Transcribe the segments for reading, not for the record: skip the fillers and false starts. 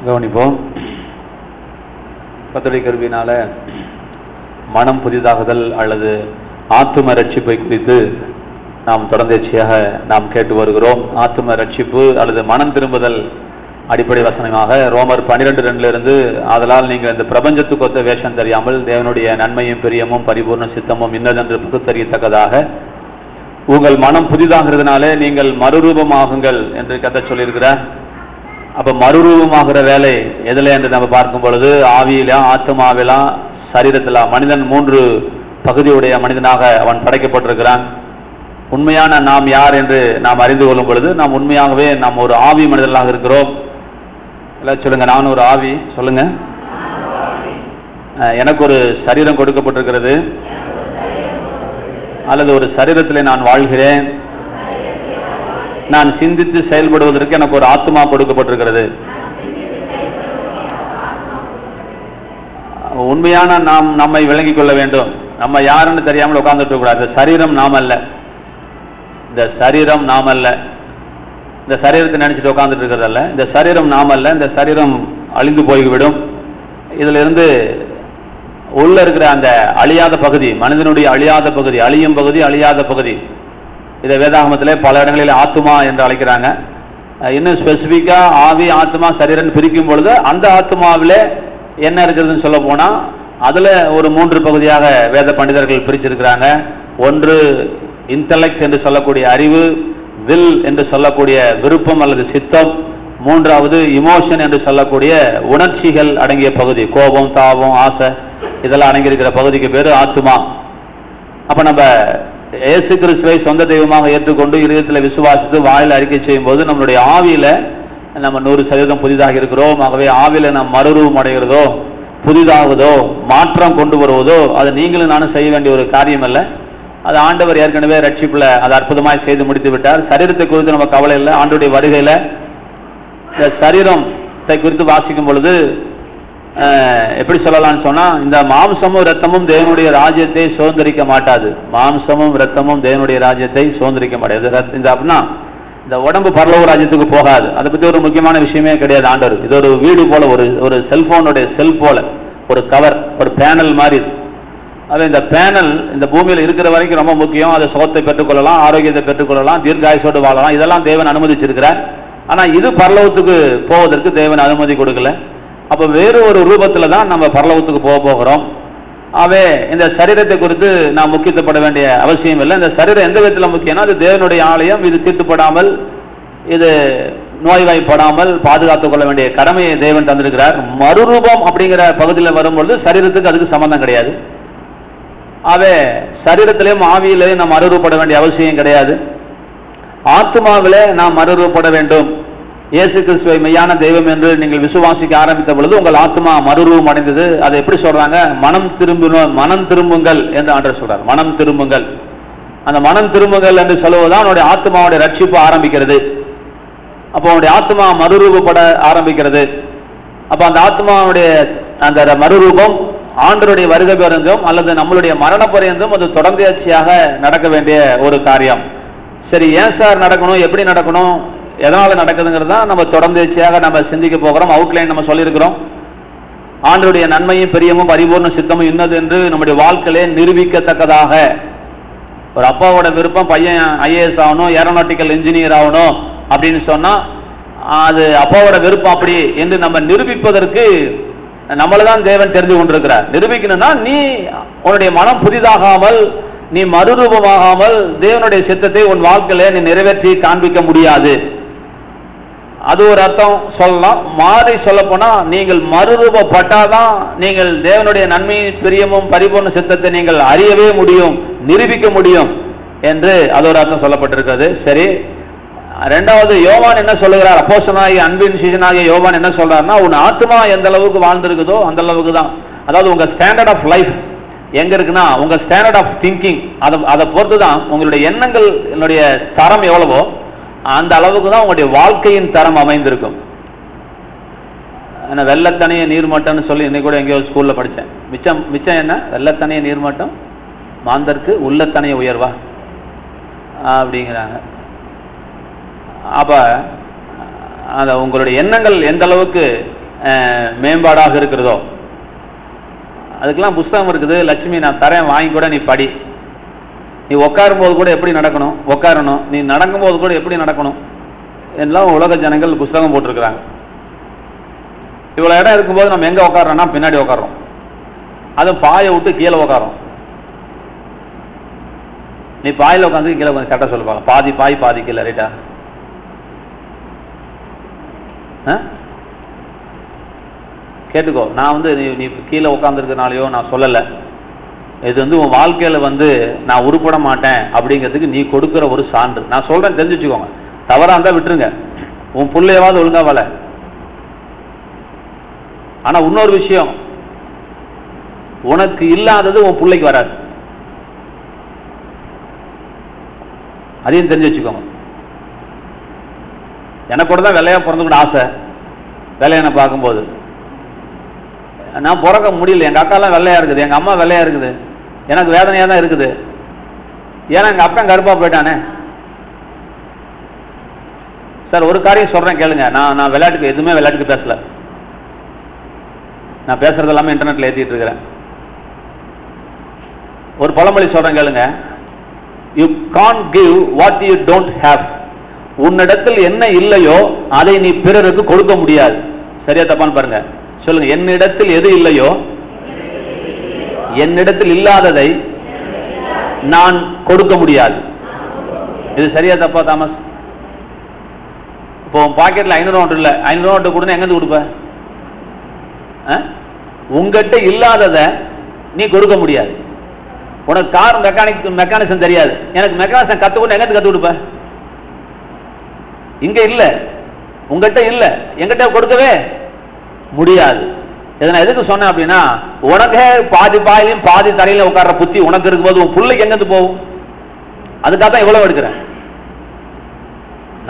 கவனிப்போம். கர்த்தருடைய கிருபையினால மனம் புதிதாகுதல் அல்லது ஆத்தும ரட்சிப்பை குறித்து நாம் தொடர்ந்தேர்ச்சியாக நாம் கேட்டு வருகிறோம். ஆத்தும ரட்சிப்பு அல்லது மனம் திரும்புதல் அடிப்படை வசனமாக ரோமர் 12:2 ஆதலால் நீங்கள் இந்த பிரபஞ்சத்துக்கு ஒத்த வேஷம் தெரியாமல் தேவனுடைய நன்மையும் பிரியமும் பரிபூர்ண சித்தமும் இன்னதென்று பகுத்தறியத்தக்கதாக உங்கள் மனம் புதிதாகிறதுனாலே நீங்கள் மறுரூபமாகுங்கள் என்று கர்த்தர் சொல்லியிருக்கிறார். அப்ப மறுரூபமாகிற வேலை எதுல என்று நம்ம பார்க்கும் பொழுது ஆவியிலா, ஆத்மாவிலா, சரீரத்திலா. மனிதன் 3 பகுதியுடைய மனிதனாக அவன் படைக்கப்பட்டிருக்கிறான். உண்மையான நாம் யார் என்று நாம் அறிந்து கொள்ளும் பொழுது நாம் உண்மையாகவே நாம் ஒரு ஆவி மனிதர்களாக இருக்கிறோம். எல்லாம் சொல்லுங்க, நான் ஒரு ஆவி. சொல்லுங்க, எனக்கு ஒரு சரீரம் கொடுக்கப்பட்டிருக்கிறது அல்லது ஒரு சரீரத்திலே நான் வாழ்கிறேன். நான் சிந்தித்து செயல்படுவதற்கு எனக்கு ஒரு ஆத்மா கொடுக்கப்பட்டிருக்கிறது. உண்மையான நாம் நம்மை விளங்கிக் கொள்ள வேண்டும். நம்ம யாருன்னு தெரியாமல் உட்கார்ந்துட்டு கூடாது. இந்த சரீரம் நாம் அல்ல, இந்த சரீரம் நாம் அல்ல. இந்த சரீரத்தை நினைச்சிட்டு உட்கார்ந்துட்டு இருக்கிறதல்ல. இந்த சரீரம் நாம் அல்ல. இந்த சரீரம் அழிந்து போய்விடும். இதுல இருந்து உள்ள இருக்கிற அந்த அழியாத பகுதி, மனிதனுடைய அழியாத பகுதி, அழியும் பகுதி, அழியாத பகுதி, இதை வேதாகமத்திலே பல இடங்களில் ஆத்மா என்று அழைக்கிறாங்க. இன்னும் ஸ்பெசிபிக்கா ஆவி, ஆத்மா, சரீரம் பிரிக்கும் பொழுது அந்த ஆத்மாவிலே என்ன இருக்கிறதுன்னு சொல்ல போனா அதுல ஒரு 3 பகுதியாக வேத பண்டிதர்கள் பிரிச்சிருக்கிறாங்க. ஒன்று இன்டலெக்ட் என்று சொல்லக்கூடிய அறிவு, வில் என்று சொல்லக்கூடிய விருப்பம் அல்லது சித்தம், மூன்றாவது இமோஷன் என்று சொல்லக்கூடிய உணர்ச்சிகள் அடங்கிய பகுதி, கோபம், தாபம், ஆசை, இதெல்லாம் அடங்கியிருக்கிற பகுதிக்கு பேரு ஆத்மா. அப்ப நம்ம இயேசு கிறிஸ்துவை சொந்த தெய்வமாக ஏற்றுக்கொண்டு இதயத்தில் விசுவாசித்து வாயில அறிக்கை செய்யும் போது நம்மளுடைய ஆவியில நம்ம 100% புதிதாக இருக்கிறோம். ஆகவே ஆவியில நாம் மறுரூபம் அடைகிறதோ, புதிதாகுதோ, மாற்றம் கொண்டு வருவதோ அது நீங்களும் நானும் செய்ய வேண்டிய ஒரு காரியம் அல்ல. அது ஆண்டவர் ஏற்கனவே ரட்சிப்புல அதை அற்புதமாய் செய்து முடித்து விட்டார். சரீரத்தை குறித்து நம்ம கவலை இல்லை. ஆண்டவருடைய வருகையில இந்த சரீரத்தை குறித்து வாசிக்கும் பொழுது எப்படி சொல்லலாம்னு சொன்னா, இந்த மாம்சமும் இரத்தமும் தேவனுடைய ராஜ்யத்தை சுதந்திரிக்க மாட்டாது. மாம்சமும் இரத்தமும் தேவனுடைய ராஜ்யத்தை சுதந்திரிக்க மாட்டாது. இந்த அப்படின்னா இந்த உடம்பு பரலோக ராஜ்யத்துக்கு போகாது. அதை பத்தி ஒரு முக்கியமான விஷயமே கிடையாது ஆண்டவர். இது ஒரு வீடு போல, ஒரு செல்போனுடைய செல் போல, ஒரு கவர், ஒரு பேனல் மாதிரி. அது இந்த பேனல் இந்த பூமியில இருக்கிற வரைக்கும் ரொம்ப முக்கியம். அதை சுகத்தை பெற்றுக்கொள்ளலாம், ஆரோக்கியத்தை பெற்றுக்கொள்ளலாம், தீர்காயுசோடு வாழலாம். இதெல்லாம் தேவன் அனுமதிச்சிருக்கிறார். ஆனா இது பரலோகத்துக்கு போவதற்கு தேவன் அனுமதி கொடுக்கல. அப்ப வேறு ஒரு ரூபத்துல தான் நம்ம பரலோகத்துக்கு போகிறோம். ஆகவே இந்த சரீரத்தை குறித்து நாம் முக்கியத்துவப்பட வேண்டிய அவசியம் இல்லை. இந்த சரீரம் எந்த விதத்துல முக்கியம்னா, அது தேவனுடைய ஆலயம். இது தீட்டுப்படாமல், இது நோய்வாய்ப்படாமல் பாதுகாத்துக் கொள்ள வேண்டிய கடமையை தேவன் தந்திருக்கிறார். மறுரூபம் அப்படிங்கிற பகுதியில் வரும்பொழுது சரீரத்துக்கு அதுக்கு சம்பந்தம் கிடையாது. ஆகவே சரீரத்திலேயும் ஆவியிலேயும் நாம் மறுரூபப்பட வேண்டிய அவசியம் கிடையாது. ஆத்மாவிலே நாம் மறுரூபப்பட வேண்டும். இயேசு கிறிஸ்துவை மெய்யான தெய்வம் என்று நீங்கள் விசுவாசிக்க ஆரம்பித்த பொழுது உங்கள் ஆத்மா மறுரூபம் அடைந்தது. அதை எப்படி சொல்றாங்க? மனம் திரும்புங்கள் என்று ஆண்டவர் சொல்றார். மனம் திரும்புங்கள். அந்த மனம் திரும்புங்கள் என்று சொல்லுவதுதான் அவனுடைய ஆத்மாவுடைய ரட்சிப்பு ஆரம்பிக்கிறது. அப்போ அவனுடைய ஆத்மா மறுரூபப்பட ஆரம்பிக்கிறது. அப்ப அந்த ஆத்மாவுடைய அந்த மறுரூபம் ஆண்டவருடைய வருகை பரியந்தம் அல்லது நம்மளுடைய மரண பரியந்தம் அது தொடர்ச்சியாக நடக்க வேண்டிய ஒரு காரியம். சரி, ஏன் சார் நடக்கணும், எப்படி நடக்கணும், எதனால நடக்குதுங்கிறது தான் நம்ம தொடர்ச்சியாக நம்ம சிந்திக்க போகிறோம். அவுட்லைன் நம்ம சொல்லியிருக்கிறோம். ஆண்டவருடைய நன்மையும் பிரியமும் பரிபூர்ண சித்தமும் இன்னது என்று நம்முடைய வாழ்க்கையிலே நிரூபிக்கத்தக்கதாக. ஒரு அப்பாவோட விருப்பம் பையன் IAS ஆகணும், ஏரோநாட்டிக்கல் இன்ஜினியர் ஆகணும் அப்படின்னு சொன்னா அது அப்பாவோட விருப்பம் அப்படி என்று நம்ம நிரூபிப்பதற்கு நம்மளதான் தேவன் தெரிந்து கொண்டிருக்கிறார். நிரூபிக்கணும்னா நீ உன்னுடைய மனம் புதிதாகாமல், நீ மறுரூபமாகாமல் தேவனுடைய சித்தத்தை உன் வாழ்க்கையில நீ நிறைவேற்றி காண்பிக்க முடியாது. அது ஒரு அர்த்தம் சொல்லலாம். மாறி சொல்ல போனா, நீங்கள் மறுரூபப்பட்டாதான் நீங்கள் தேவனுடைய நன்மை பிரியமும் பரிபூர்ண சித்தத்தை நீங்கள் அறியவே முடியும், நிரூபிக்க முடியும் என்று அது ஒரு அர்த்தம் சொல்லப்பட்டிருக்கிறது. சரி, ரெண்டாவது யோவான் என்ன சொல்லுகிறார்? அப்போஸ்தலனாகிய அன்பின் சீஷனாகிய யோவான் என்ன சொல்றாருன்னா, உன் ஆத்மா எந்த அளவுக்கு வாழ்ந்திருக்குதோ அந்த அளவுக்கு தான். அதாவது உங்க ஸ்டாண்டர்ட் ஆஃப் லைஃப் எங்க இருக்குன்னா, உங்க ஸ்டாண்டர்ட் ஆஃப் திங்கிங் அதை பொறுத்து தான் உங்களுடைய எண்ணங்கள் தரம் எவ்வளவோ அந்த அளவுக்கு தான் உங்களுடைய வாழ்க்கையின் தரம் அமைந்திருக்கும். வெள்ளத்தனைய நீர்மட்டம்னு சொல்லி இன்னைக்கு கூட எங்கேயோ ஸ்கூல்ல படித்தேன். மிச்சம் என்ன? வெள்ளத்தனைய நீர்மட்டம் மாந்தருக்கு உள்ளத்தனைய உயர்வா அப்படிங்கிறாங்க. அப்ப அந்த உங்களுடைய எண்ணங்கள் எந்த அளவுக்கு மேம்பாடாக இருக்கிறதோ. அதுக்கெல்லாம் புஸ்தகம் இருக்குது. லட்சுமி நான் தரேன், வாங்கி கூட நீ படி. நீ உட்காரும் போது கூட எப்படி நடக்கணும் உட்காரணும், நீ நடக்கும் போது கூட எப்படி நடக்கணும் எல்லாம் உலக ஜனங்கள் புஸ்தகம் போட்டிருக்கிறாங்க. இவ்வளவு இடம் இருக்கும்போது நம்ம எங்க உட்காரோம்னா பின்னாடி உட்காரோம். அதுவும் பாயை விட்டு கீழே உட்காரோம். நீ பாயில உட்காந்து கீழே உட்காந்து கரெக்டா சொல்லுவாங்க. பாதி பாய் பாதி கீழே, ரைட்டா? கேட்டுக்கோ. நான் நீ கீழே உட்கார்ந்து இருக்கிறனாலையோ நான் சொல்லலை. இது உன் வாழ்க்கையில நான் உருப்பட மாட்டேன் அப்படிங்கிறதுக்கு நீ கொடுக்கிற ஒரு சான்று. நான் சொல்றேன், தெரிஞ்சு வச்சுக்கோங்க. தவறா இருந்தா விட்டுருங்க. உன் பிள்ளையாவது ஒழுங்கா வள. ஆனா இன்னொரு விஷயம், உனக்கு இல்லாதது உன் பிள்ளைக்கு வராது. அதையும் தெரிஞ்சு வச்சுக்கோங்க. எனக்கு கூட தான் வெள்ளையா பிறந்துக்கூட ஆசை. வெள்ளையனை பார்க்கும்போது நான் பிறக்க முடியல. எங்க அக்காலாம் வெள்ளையா இருக்குது, எங்க அம்மா வெள்ளையா இருக்குது. எனக்கு வேதனையா தான் இருக்குது. ஏன்னா எங்க அப்பா கருப்பா போயிட்டானே. சார் ஒரு காரியம் சொல்றேன் கேளுங்க. நான் விளையாட்டுக்கு எதுவுமே விளையாட்டுக்கு பேசல. நான் பேசுறது எல்லாமே இன்டர்நெட்ல ஏத்திட்டு இருக்கிறேன். ஒரு பழமொழி சொல்றேன் கேளுங்க. You can't give what you don't have. உன்னிடத்தில் என்ன இல்லையோ அதை நீ பிறருக்கு கொடுக்க முடியாது. சரியா தப்பான்னு பாருங்க, சொல்லுங்க. என்னிடத்தில் எது இல்லையோ, என்னிடத்தில் இல்லாததை நான் கொடுக்க முடியாது. இது சரியா தப்பா தாமஸ்? இப்போ பாக்கெட்ல 500 நோட்டு இல்ல, 500 நோட்டு கொடுத்தா எங்க இருந்து கொடுப்ப? உங்ககிட்ட இல்லாததை நீ கொடுக்க முடியாது. உனக்கு கார் மெக்கானிசம் தெரியாது, எனக்கு மெக்கானிசம் கத்துக்கொண்டு எங்க கத்து கொடுப்ப? இங்க இல்ல, உங்ககிட்ட இல்ல, எங்கிட்ட கொடுக்கவே முடியாது. இதை நான் எதுக்கு சொன்னேன் அப்படின்னா, உனக்கே பாதி பாயிலையும் பாதி தரையில உட்கார்ற புத்தி உனக்கு இருக்கும்போது உன் பிள்ளைக்கு எங்கிருந்து போகும்? அதுக்காக தான் இவ்வளவு எடுக்கிறேன்.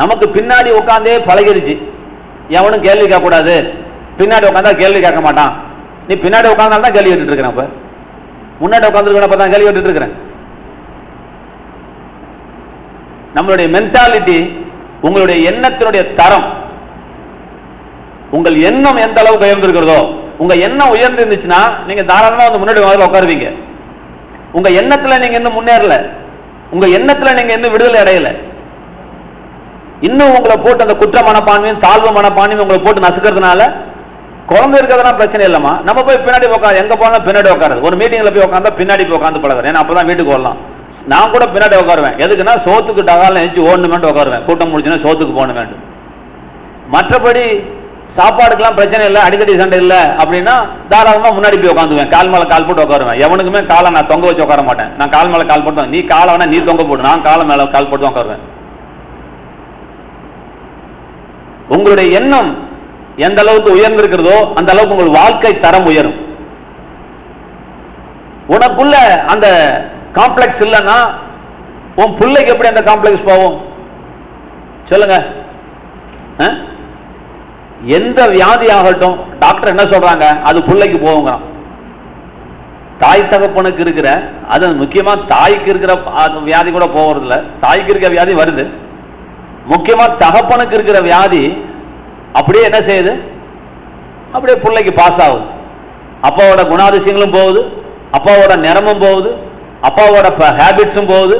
நமக்கு பின்னாடி உட்காந்தே பழகிருச்சு. எவனும் கேள்வி கேட்க கூடாது, பின்னாடி உட்காந்தா கேள்வி கேட்க மாட்டான். நீ பின்னாடி உட்கார்ந்தால்தான் கேள்வி கேட்டுட்டு இருக்கிறேன். அப்ப முன்னாடி உட்காந்துருக்கிறப்ப தான் கேள்வி கேட்டுட்டு இருக்கிறேன். நம்மளுடைய மென்டாலிட்டி, உங்களுடைய எண்ணத்தினுடைய தரம், உங்கள் எண்ணம் எந்த அளவுக்கு உயர்ந்திருக்கிறதோ, உங்க எண்ணம் உயர்ந்து இருந்துச்சுன்னா நீங்க தாராளமா முன்னாடி உட்காருவீங்க. உங்க எண்ணத்துல நீங்க இன்னும் முன்னேறல, உங்க எண்ணத்துல நீங்க இன்னும் விடுதலை அடையல. இன்னும் உங்களை போட்டு அந்த குற்ற மனப்பான்மையும் தாழ்வு மனப்பான்மையும் உங்களை போட்டு நசுக்கிறதுனால குழந்தை இருக்கிறதுனா பிரச்சனை இல்லமா. நம்ம போய் பின்னாடி உட்காந்து எங்க போனா பின்னாடி உட்காருது. ஒரு மீட்டிங்ல போய் உட்காந்தா பின்னாடி போய் உட்காந்து பழகுறேன். ஏன்னா அப்பதான் வீட்டுக்கு வரலாம். நான் கூட பின்னாடி உட்காருவேன். எதுக்குன்னா சோத்துக்கு டகால நினைச்சு ஓடணுமேட்டு உட்காருவேன். கூட்டம் முடிச்சுன்னா சோத்துக்கு போகணும். மற்றபடி சாப்பாடுக்கெல்லாம் பிரச்சனை இல்லை, அடிக்கடி சண்டை இல்லை அப்படின்னா தாராளமா முன்னாடி போய் உட்காந்துவேன். கால் மேல கால் போட்டு உட்காருவேன். எவனுக்குமே காலை நான் தொங்க வச்சு உட்கார மாட்டேன். நான் கால் மேல கால் போட்டு, நீ காலை வேணா நீ தொங்க போடு, நான் காலை மேல கால் போட்டு உட்காருவேன். உங்களுடைய எண்ணம் எந்த அளவுக்கு உயர்ந்திருக்கிறதோ அந்த அளவுக்கு உங்கள் வாழ்க்கை தரம் உயரும். உனக்குள்ள அந்த காம்ப்ளெக்ஸ் இல்லைன்னா உன் பிள்ளைக்கு எப்படி அந்த காம்ப்ளெக்ஸ் போகும் சொல்லுங்க? எந்த வியாதி ஆகட்டும், டாக்டர் என்ன சொல்றாங்க, அது பிள்ளைக்கு போகுங்க. தாய் தகப்பனுக்கு இருக்கிற, அது முக்கியமா தாய்க்கு இருக்கிற வியாதி கூட போறது இல்லை. தாய்க்கு இருக்கிற வியாதி வருது. முக்கியமா தகப்பனுக்கு இருக்கிற வியாதி அப்படியே என்ன செய்யுது, அப்படியே பிள்ளைக்கு பாஸ் ஆகுது. அப்பாவோட குணாதிசயங்களும் போகுது, அப்பாவோட நிறமும் போகுது, அப்பாவோட ஹேபிட்ஸும் போகுது,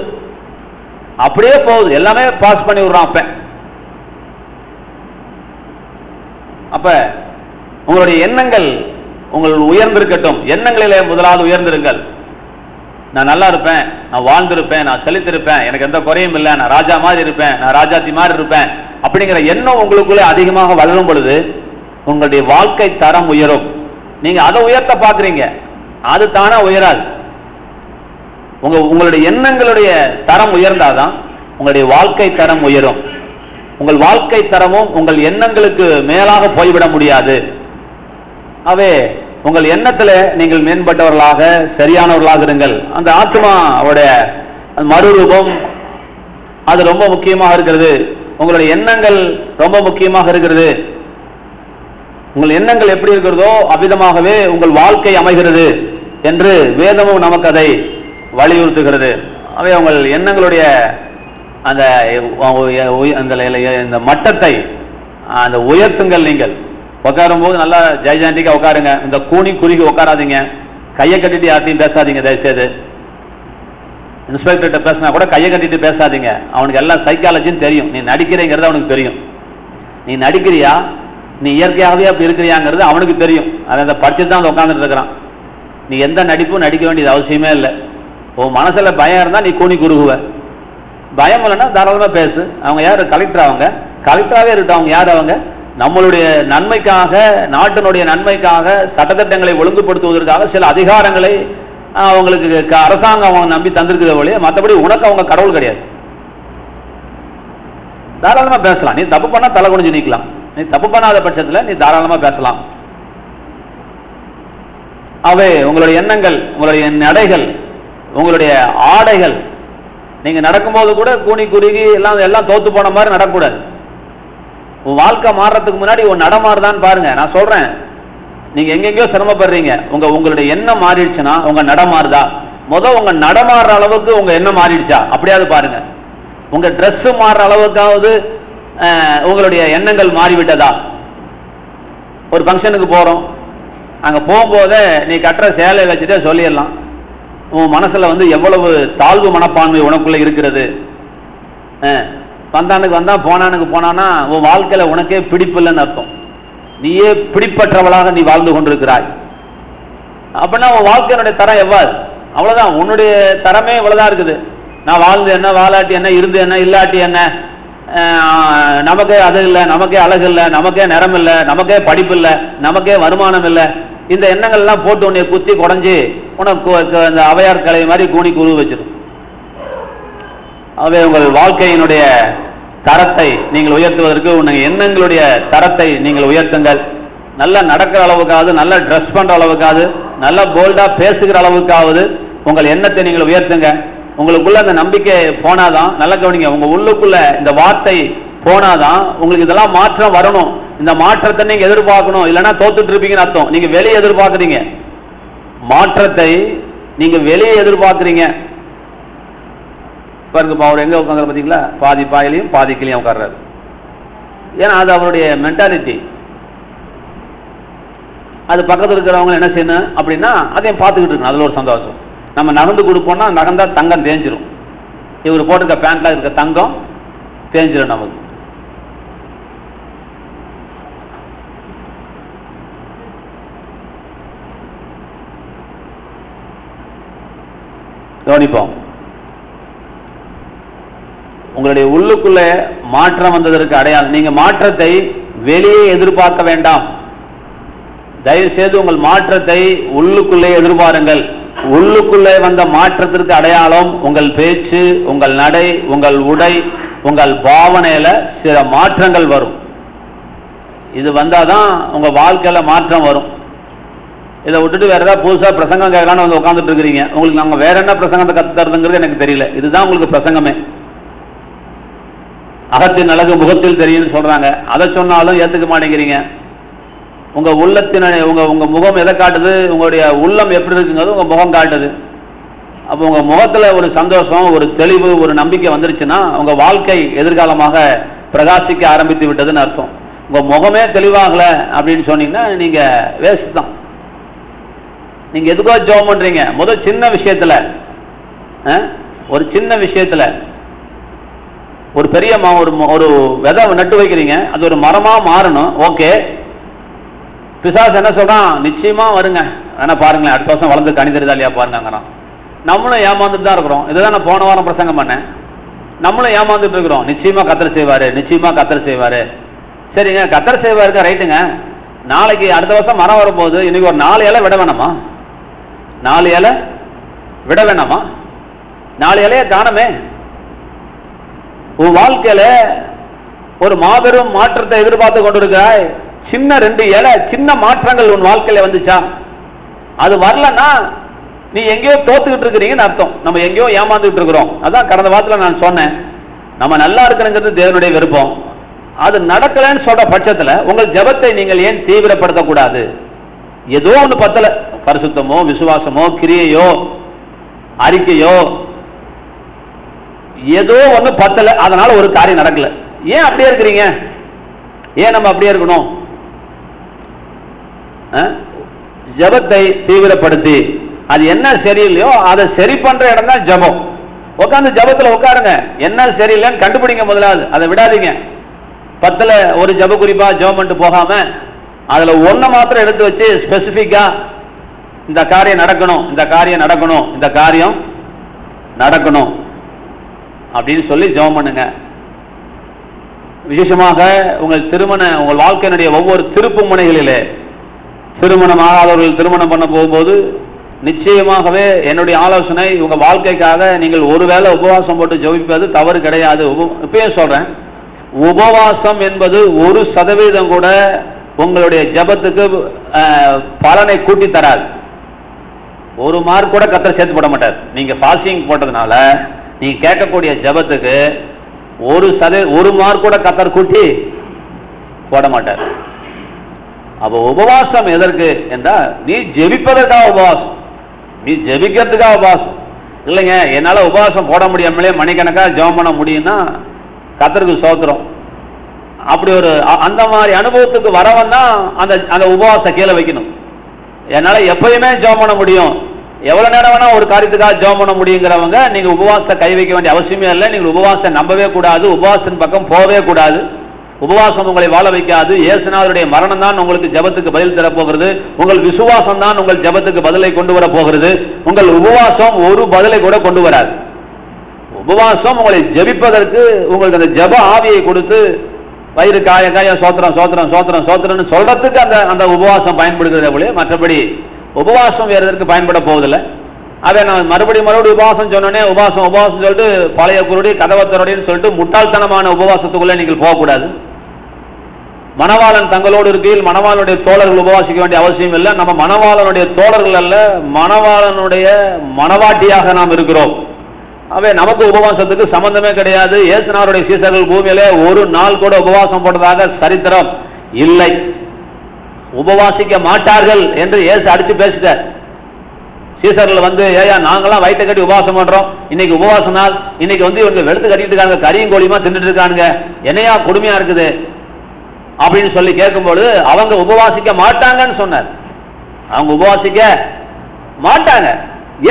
அப்படியே போகுது. எல்லாமே பாஸ் பண்ணி விடுறான் அப்ப. அப்ப உங்களுடைய எண்ணங்கள் உங்கள் உயர்ந்திருக்கட்டும். எண்ணங்களிலே முதலாவது உயர்ந்திருங்கள். நான் நல்லா இருப்பேன், நான் வாழ்ந்திருப்பேன், நான் செழித்திருப்பேன், எனக்கு எந்த குறையும் இல்லை, நான் ராஜா மாதிரி இருப்பேன், நான் ராஜாத்தி மாதிரி இருப்பேன் அப்படிங்கிற எண்ணம் உங்களுக்குள்ளே அதிகமாக வளரும் பொழுது உங்களுடைய வாழ்க்கை தரம் உயரும். நீங்க அதை உயர்த்த பாக்குறீங்க, அது தானா உயராது. உங்களுடைய எண்ணங்களுடைய தரம் உயர்ந்தாதான் உங்களுடைய வாழ்க்கை தரம் உயரும். உங்கள் வாழ்க்கை தரமும் உங்கள் எண்ணங்களுக்கு மேலாக போய்விட முடியாது. அவே உங்கள் எண்ணத்துல நீங்கள் மேம்பட்டவர்களாக சரியானவர்களாக இருங்கள். அந்த ஆத்மாவுடைய மறுரூபம் அது ரொம்ப முக்கியமாக இருக்கிறது. உங்களுடைய எண்ணங்கள் ரொம்ப முக்கியமாக இருக்கிறது. உங்கள் எண்ணங்கள் எப்படி இருக்கிறதோ அவ்விதமாகவே உங்கள் வாழ்க்கை அமைகிறது என்று வேதமும் நமக்கு அதை வலியுறுத்துகிறது. அவை உங்கள் எண்ணங்களுடைய அந்த மட்டத்தை அந்த உயர்த்துங்கள். நீங்கள் உட்காரும் போது நல்லா ஜெய்ஜாண்டிக்கா உட்காருங்க. இந்த கூனி குறுகி உட்காராதீங்க. கையை கட்டிட்டு யார்ட்டையும் பேசாதீங்க தயவுசெய்து. இன்ஸ்பெக்டர்கிட்ட பேசினா கூட கையை கட்டிட்டு பேசாதீங்க. அவனுக்கு எல்லாம் சைக்காலஜின்னு தெரியும். நீ நடிக்கிறேங்கிறது அவனுக்கு தெரியும். நீ நடிக்கிறியா, நீ இயற்கையாகவே அப்படி இருக்கிறியாங்கிறது அவனுக்கு தெரியும். அதை படிச்சுட்டு தான் உட்காந்துட்டு இருக்கிறான். நீ எந்த நடிப்பும் நடிக்க வேண்டியது அவசியமே இல்லை. உன் மனசுல பயம் இருந்தா நீ கூனி குறுகுவ. பயம் இல்லைன்னா தாராளமா பேசு. அவங்க யாரு? கலெக்டர். அவங்க கலெக்டராகவே இருக்கட்டும். அவங்க யார்? அவங்க நம்மளுடைய நன்மைக்காக, நாட்டினுடைய நன்மைக்காக, சட்டத்திட்டங்களை ஒழுங்குபடுத்துவதற்காக சில அதிகாரங்களை அவங்களுக்கு அரசாங்கம் அவங்க நம்பி தந்திருக்கிற வழியே, மற்றபடி உனக்கு அவங்க கடவுள் கிடையாது. தாராளமா பேசலாம். நீ தப்பு பண்ணா தலை குனிஞ்சு நிக்கலாம். நீ தப்பு பண்ணாத பட்சத்தில் நீ தாராளமா பேசலாம். அவை உங்களுடைய எண்ணங்கள், உங்களுடைய நடைகள், உங்களுடைய ஆடைகள், நீங்க நடக்கும்போது கூட கூனி குறுகி எல்லாம் தோத்து போன மாதிரி நடக்கக்கூடாது. உன் வாழ்க்கை மாறுறதுக்கு முன்னாடி உன் நடமாறுதான் பாருங்க. நான் சொல்றேன், நீங்க எங்கெங்கயோ சிரமப்படுறீங்க. உங்களுடைய எண்ணம் மாறிடுச்சுன்னா உங்க நடமாறுதா? உங்க நடமாறுற அளவுக்கு உங்க எண்ணம் மாறிடுச்சா? அப்படியாவது பாருங்க. உங்க ட்ரெஸ் மாறுற அளவுக்காவது உங்களுடைய எண்ணங்கள் மாறிவிட்டதா? ஒரு ஃபங்க்ஷனுக்கு போறோம், அங்க போகும்போதே நீ கட்டுற சேலை வச்சுட்டே சொல்லிடலாம், உன் மனசுல எவ்வளவு தாழ்வு மனப்பான்மை உனக்குள்ள இருக்கிறது. வந்தானுக்கு வந்தா போனானுக்கு போனானா உன் வாழ்க்கையில உனக்கே பிடிப்பில்லைன்னு அர்த்தம். நீயே பிடிப்பற்றவளாக நீ வாழ்ந்து கொண்டிருக்கிறாய். அப்படின்னா உன் வாழ்க்கையினுடைய தரம் எவ்வாறு? அவ்வளவுதான். உன்னுடைய தரமே இவ்வளவுதான் இருக்குது. நான் வாழ்ந்து என்ன, வாழாட்டி என்ன, இருந்து என்ன, இல்லாட்டி என்ன, நமக்கே அது இல்லை, நமக்கே அழகு இல்லை, நமக்கே நிறம் இல்லை, நமக்கே படிப்பு இல்லை, நமக்கே வருமானம் இல்லை, இந்த எண்ணங்கள் எல்லாம் போட்டு உன்னை குத்தி குறைஞ்சி உனக்கு இந்த அவையார் கலை மாதிரி கூனி குரு வச்சிடும். அவை உங்கள் வாழ்க்கையினுடைய தரத்தை நீங்கள் உயர்த்துவதற்கு உங்கள் எண்ணங்களுடைய தரத்தை நீங்கள் உயர்த்துங்கள். நல்லா நடக்கிற அளவுக்காவது, நல்லா ட்ரெஸ் பண்ற அளவுக்காவது, நல்லா போல்டா பேசுகிற அளவுக்காவது உங்கள் எண்ணத்தை நீங்கள் உயர்த்துங்க. உங்களுக்குள்ள அந்த நம்பிக்கை போனாதான், நல்ல கவனிங்க, உங்க உள்ளுக்குள்ள இந்த வார்த்தை போனாதான் உங்களுக்கு இதெல்லாம் மாற்றம் வரணும். இந்த மாற்றத்தை நீங்க எதிர்பார்க்கணும். இல்லைன்னா தோத்துட்டு இருப்பீங்கன்னு அர்த்தம். நீங்க வெளியே எதிர்பார்க்குறீங்க மாற்றத்தை, நீங்க வெளியே எதிர்பார்க்குறீங்க. பாருங்க, அவர் எங்க உட்காந்து பார்த்தீங்களா? பாதி பாயிலையும் பாதி கிளியும் உட்கார்றாரு. ஏன்னா அது அவருடைய மென்டாலிட்டி. அது பக்கத்தில் இருக்கிறவங்க என்ன செய்யணும் அப்படின்னா அதையும் பார்த்துக்கிட்டு இருக்கணும். அதுல ஒரு சந்தோஷம். நம்ம நகர்ந்து கொடுப்போம்னா நகர்ந்தா தங்கம் தேஞ்சிரும். இவர் போட்டிருக்க பேண்ட்ல இருக்க தங்கம் தேஞ்சிரும் நமக்கு. கவனிப்போம். உங்களுடைய உள்ளுக்குள்ள மாற்றம் வந்ததற்கு அடையாளம். நீங்க மாற்றத்தை வெளியே எதிர்பார்க்க வேண்டாம். தயவு செய்து உங்கள் மாற்றத்தை உள்ளுக்குள்ளே எதிர்பாருங்கள். உள்ளுக்குள்ளே வந்த மாற்றத்திற்கு அடையாளம் உங்கள் பேச்சு, உங்கள் நடை, உங்கள் உடை, உங்கள் பாவனையில சில மாற்றங்கள் வரும். இது வந்தாதான் உங்க வாழ்க்கையில மாற்றம் வரும். இதை விட்டுட்டு வேற ஏதாவது புதுசா பிரசங்கம் கேட்கலான்னு உட்காந்துட்டு இருக்கிறீங்க. உங்களுக்கு நாங்க வேற என்ன பிரசங்கத்தை கத்து தருதுங்கிறது எனக்கு தெரியல. இதுதான் உங்களுக்கு பிரசங்கமே. அகத்தின் அழகு முகத்தில் தெரியும்னு சொல்றாங்க. அதை சொன்னாலும் ஏத்துக்க மாட்டேங்கிறீங்க. உங்க உள்ளத்தின் உங்க முகம் எதை காட்டுது? உங்களுடைய உள்ளம் எப்படி இருக்குங்கிறது உங்க முகம் காட்டுது. அப்போ உங்க முகத்துல ஒரு சந்தோஷம், ஒரு தெளிவு, ஒரு நம்பிக்கை வந்துருச்சுன்னா உங்க வாழ்க்கை எதிர்காலமாக பிரகாசிக்க ஆரம்பித்து விட்டதுன்னு அர்த்தம். உங்க முகமே தெளிவாகல அப்படின்னு சொன்னீங்கன்னா நீங்க வேஸ்ட் தான். நீங்க எதுக்கோ ஜெபம் பண்றீங்க. முதல் சின்ன விஷயத்துல, ஒரு சின்ன விஷயத்துல ஒரு பெரிய ஒரு விதை நட்டு வைக்கிறீங்க, அது ஒரு மரமா மாறணும். ஓகே, பிசாசு என்ன சொல்றான்? நிச்சயமா வருங்க, வேணா பாருங்களேன், அடுத்த வருஷம் வளர்ந்து கனி தருதா இல்லையா பாருங்க. நம்மளும் ஏமாந்துட்டு தான் இருக்கிறோம். இதுதான் நான் போன வாரம் பிரசங்கம் பண்ணேன். நம்மளும் ஏமாந்துட்டு இருக்கிறோம். நிச்சயமா கத்தர் செய்வாரு, நிச்சயமா கத்தர் செய்வாரு. சரிங்க, கத்தர் செய்வாருங்க, ரைட்டுங்க. நாளைக்கு அடுத்த வருஷம் மரம் வரும்போது இன்னைக்கு ஒரு 4 இலை விட வேணாமா? 4 இலை விட வேணாமா? 4 இலைய தானமே. உன் வாழ்க்கையில ஒரு மாபெரும் மாற்றத்தை எதிர்பார்த்து கொண்டிருக்கிறாய். சின்ன 2 இலை, சின்ன மாற்றங்கள் உன் வாழ்க்கையில வந்துச்சா? அது வரலன்னா நீ எங்கேயோ தோத்துக்கிட்டு இருக்கிறீங்கன்னு அர்த்தம். நம்ம எங்கேயோ ஏமாந்துட்டு இருக்கிறோம். அதான் கடந்த வாரத்துல நான் சொன்னேன், நம்ம நல்லா இருக்கிறங்கிறது தேவனுடைய விருப்பம். அது நடக்கலன்னு சொல்ற பட்சத்துல உங்கள் ஜெபத்தை நீங்கள் ஏன் தீவிரப்படுத்த கூடாது? ஏதோ ஒண்ணு பத்தல, பரிசுத்தமோ, விசுவாசமோ, கிரியையோ, அறிக்கையோ, ஏதோ ஒண்ணு பத்தல, அதனால ஒரு காரியம் நடக்கல. ஏன் அப்படியே இருக்கிறீங்க? ஏன் நம்ம அப்படியே இருக்கணும்? ஜபத்தை தீவிரப்படுத்தி, அது என்ன சரியில்லையோ அதை சரி பண்ற இடம் தான் ஜபம். உட்காந்து ஜபத்துல உட்காருங்க, என்ன சரியில்லைன்னு கண்டுபிடிங்க முதலாவது, அதை விடாதீங்க. 10ல ஒரு ஜப குறிப்பா ஜபம் பண்ணிட்டு போகாம அதுல ஒன்ன மாத்திரம் எடுத்து வச்சு ஸ்பெசிபிக்கா இந்த காரியம் நடக்கணும், இந்த காரியம் நடக்கணும், இந்த காரியம் நடக்கணும் அப்படின்னு சொல்லி ஜபம் பண்ணுங்க. விசேஷமாக உங்கள் வாழ்க்கையினுடைய ஒவ்வொரு திருப்பு முனைகளிலே திருமணம் ஆகாதவர்கள் திருமணம் பண்ண போகும்போது நிச்சயமாகவே என்னுடைய ஆலோசனை, உங்க வாழ்க்கைக்காக நீங்கள் ஒருவேளை உபவாசம் போட்டு ஜெபிப்பது தவறு கிடையாது. இப்பயே சொல்றேன், உபவாசம் என்பது 1% கூட உங்களுடைய ஜபத்துக்கு பலனை கூட்டி தராது. 1 மார்க் கூட கர்த்தர் சேர்த்து போட மாட்டார். நீங்க ஃபாஸ்டிங் போட்டதுனால நீங்க கேட்கக்கூடிய ஜபத்துக்கு 1 மார்க் கூட கர்த்தர் கூட்டி போட மாட்டார். அப்ப உபவாசம் எதற்கு என்றால், நீ ஜெபிப்பதற்காக உபவாசம், நீ ஜெபிக்கிறதுக்காக உபவாசம் இல்லைங்க. என்னால உபவாசம் போட முடியாமலே மணிக்கணக்காக ஜெபம் பண்ண முடியும்னா கர்த்தருக்கு ஸ்தோத்திரம். அப்படி ஒரு அந்த மாதிரி அனுபவத்துக்கு வரவன் தான் அந்த உபவாசத்தை கீழே வைக்கணும். என்னால எப்பயுமே ஜெபம் பண்ண முடியும், எவ்வளவு நேரம் வேணா ஒரு காரியத்துக்காக ஜெபம் பண்ண முடியுங்கிறவங்க நீங்க உபவாசத்தை கை வைக்க வேண்டிய அவசியமே இல்லை. நீங்கள் உபவாசத்தை நம்பவே கூடாது, உபவாசத்தின் பக்கம் போகவே கூடாது. உபவாசம் உங்களை வாழ வைக்காது. இயேசுநாதருடைய மரணம் தான் உங்களுக்கு ஜெபத்துக்கு பதில் தரப்போகிறது. உங்கள் விசுவாசம் தான் உங்கள் ஜெபத்துக்கு பதிலை கொண்டு வர போகிறது. உங்கள் உபவாசம் ஒரு பதிலை கூட கொண்டு வராது. உபவாசம் உங்களை ஜெபிப்பதற்கு உங்களுக்கு அந்த ஜெப ஆவியை கொடுத்து வயிறு காய காய சோத்திரம் சோத்திரம் சோத்திரம் சோத்திரம்னு சொல்றதுக்கு அந்த உபவாசம் பயன்படுகிறதே போல, மற்றபடி உபவாசம் வேற எதற்கு பயன்பட போவதில்லை. அதை நான் மறுபடியும் உபவாசம் சொன்னோன்னே உபவாசம் சொல்லிட்டு பழைய குருடி கதவத்தரோடின்னு சொல்லிட்டு முட்டாள்தனமான உபவாசத்துக்குள்ள நீங்கள் போகக்கூடாது. மணவாளன் தங்களோடு இருக்கையில் மணவாளனுடைய தோழர்கள் உபவாசிக்க வேண்டிய அவசியம் இல்லை. நம்ம மணவாளனுடைய தோழர்கள் அல்ல, மணவாளனுடைய மணவாட்டியாக நாம் இருக்கிறோம். அவை நமக்கு உபவாசத்துக்கு சம்பந்தமே கிடையாது. இயேசுநாதருடைய சீசர்கள் பூமியிலே ஒரு நாள் கூட உபவாசம் போட்டதாக சரித்திரம் இல்லை. உபவாசிக்க மாட்டார்கள் என்று இயேசு அடிச்சு பேசிட்டார். சீசர்கள் ஏயா நாங்களாம் வயிற்ற கட்டி உபவாசம் பண்றோம், இன்னைக்கு உபவாச நாள், இன்னைக்கு இவங்க வெளுத்து கட்டிட்டு இருக்காங்க, கரியும் கோழியுமா தின்னுட்டு இருக்காங்க, என்னையா கொடுமையா இருக்குது அப்படின்னு சொல்லி கேட்கும்போது அவங்க உபவாசிக்க மாட்டாங்கன்னு சொன்னார். அவங்க உபவாசிக்க மாட்டாங்க,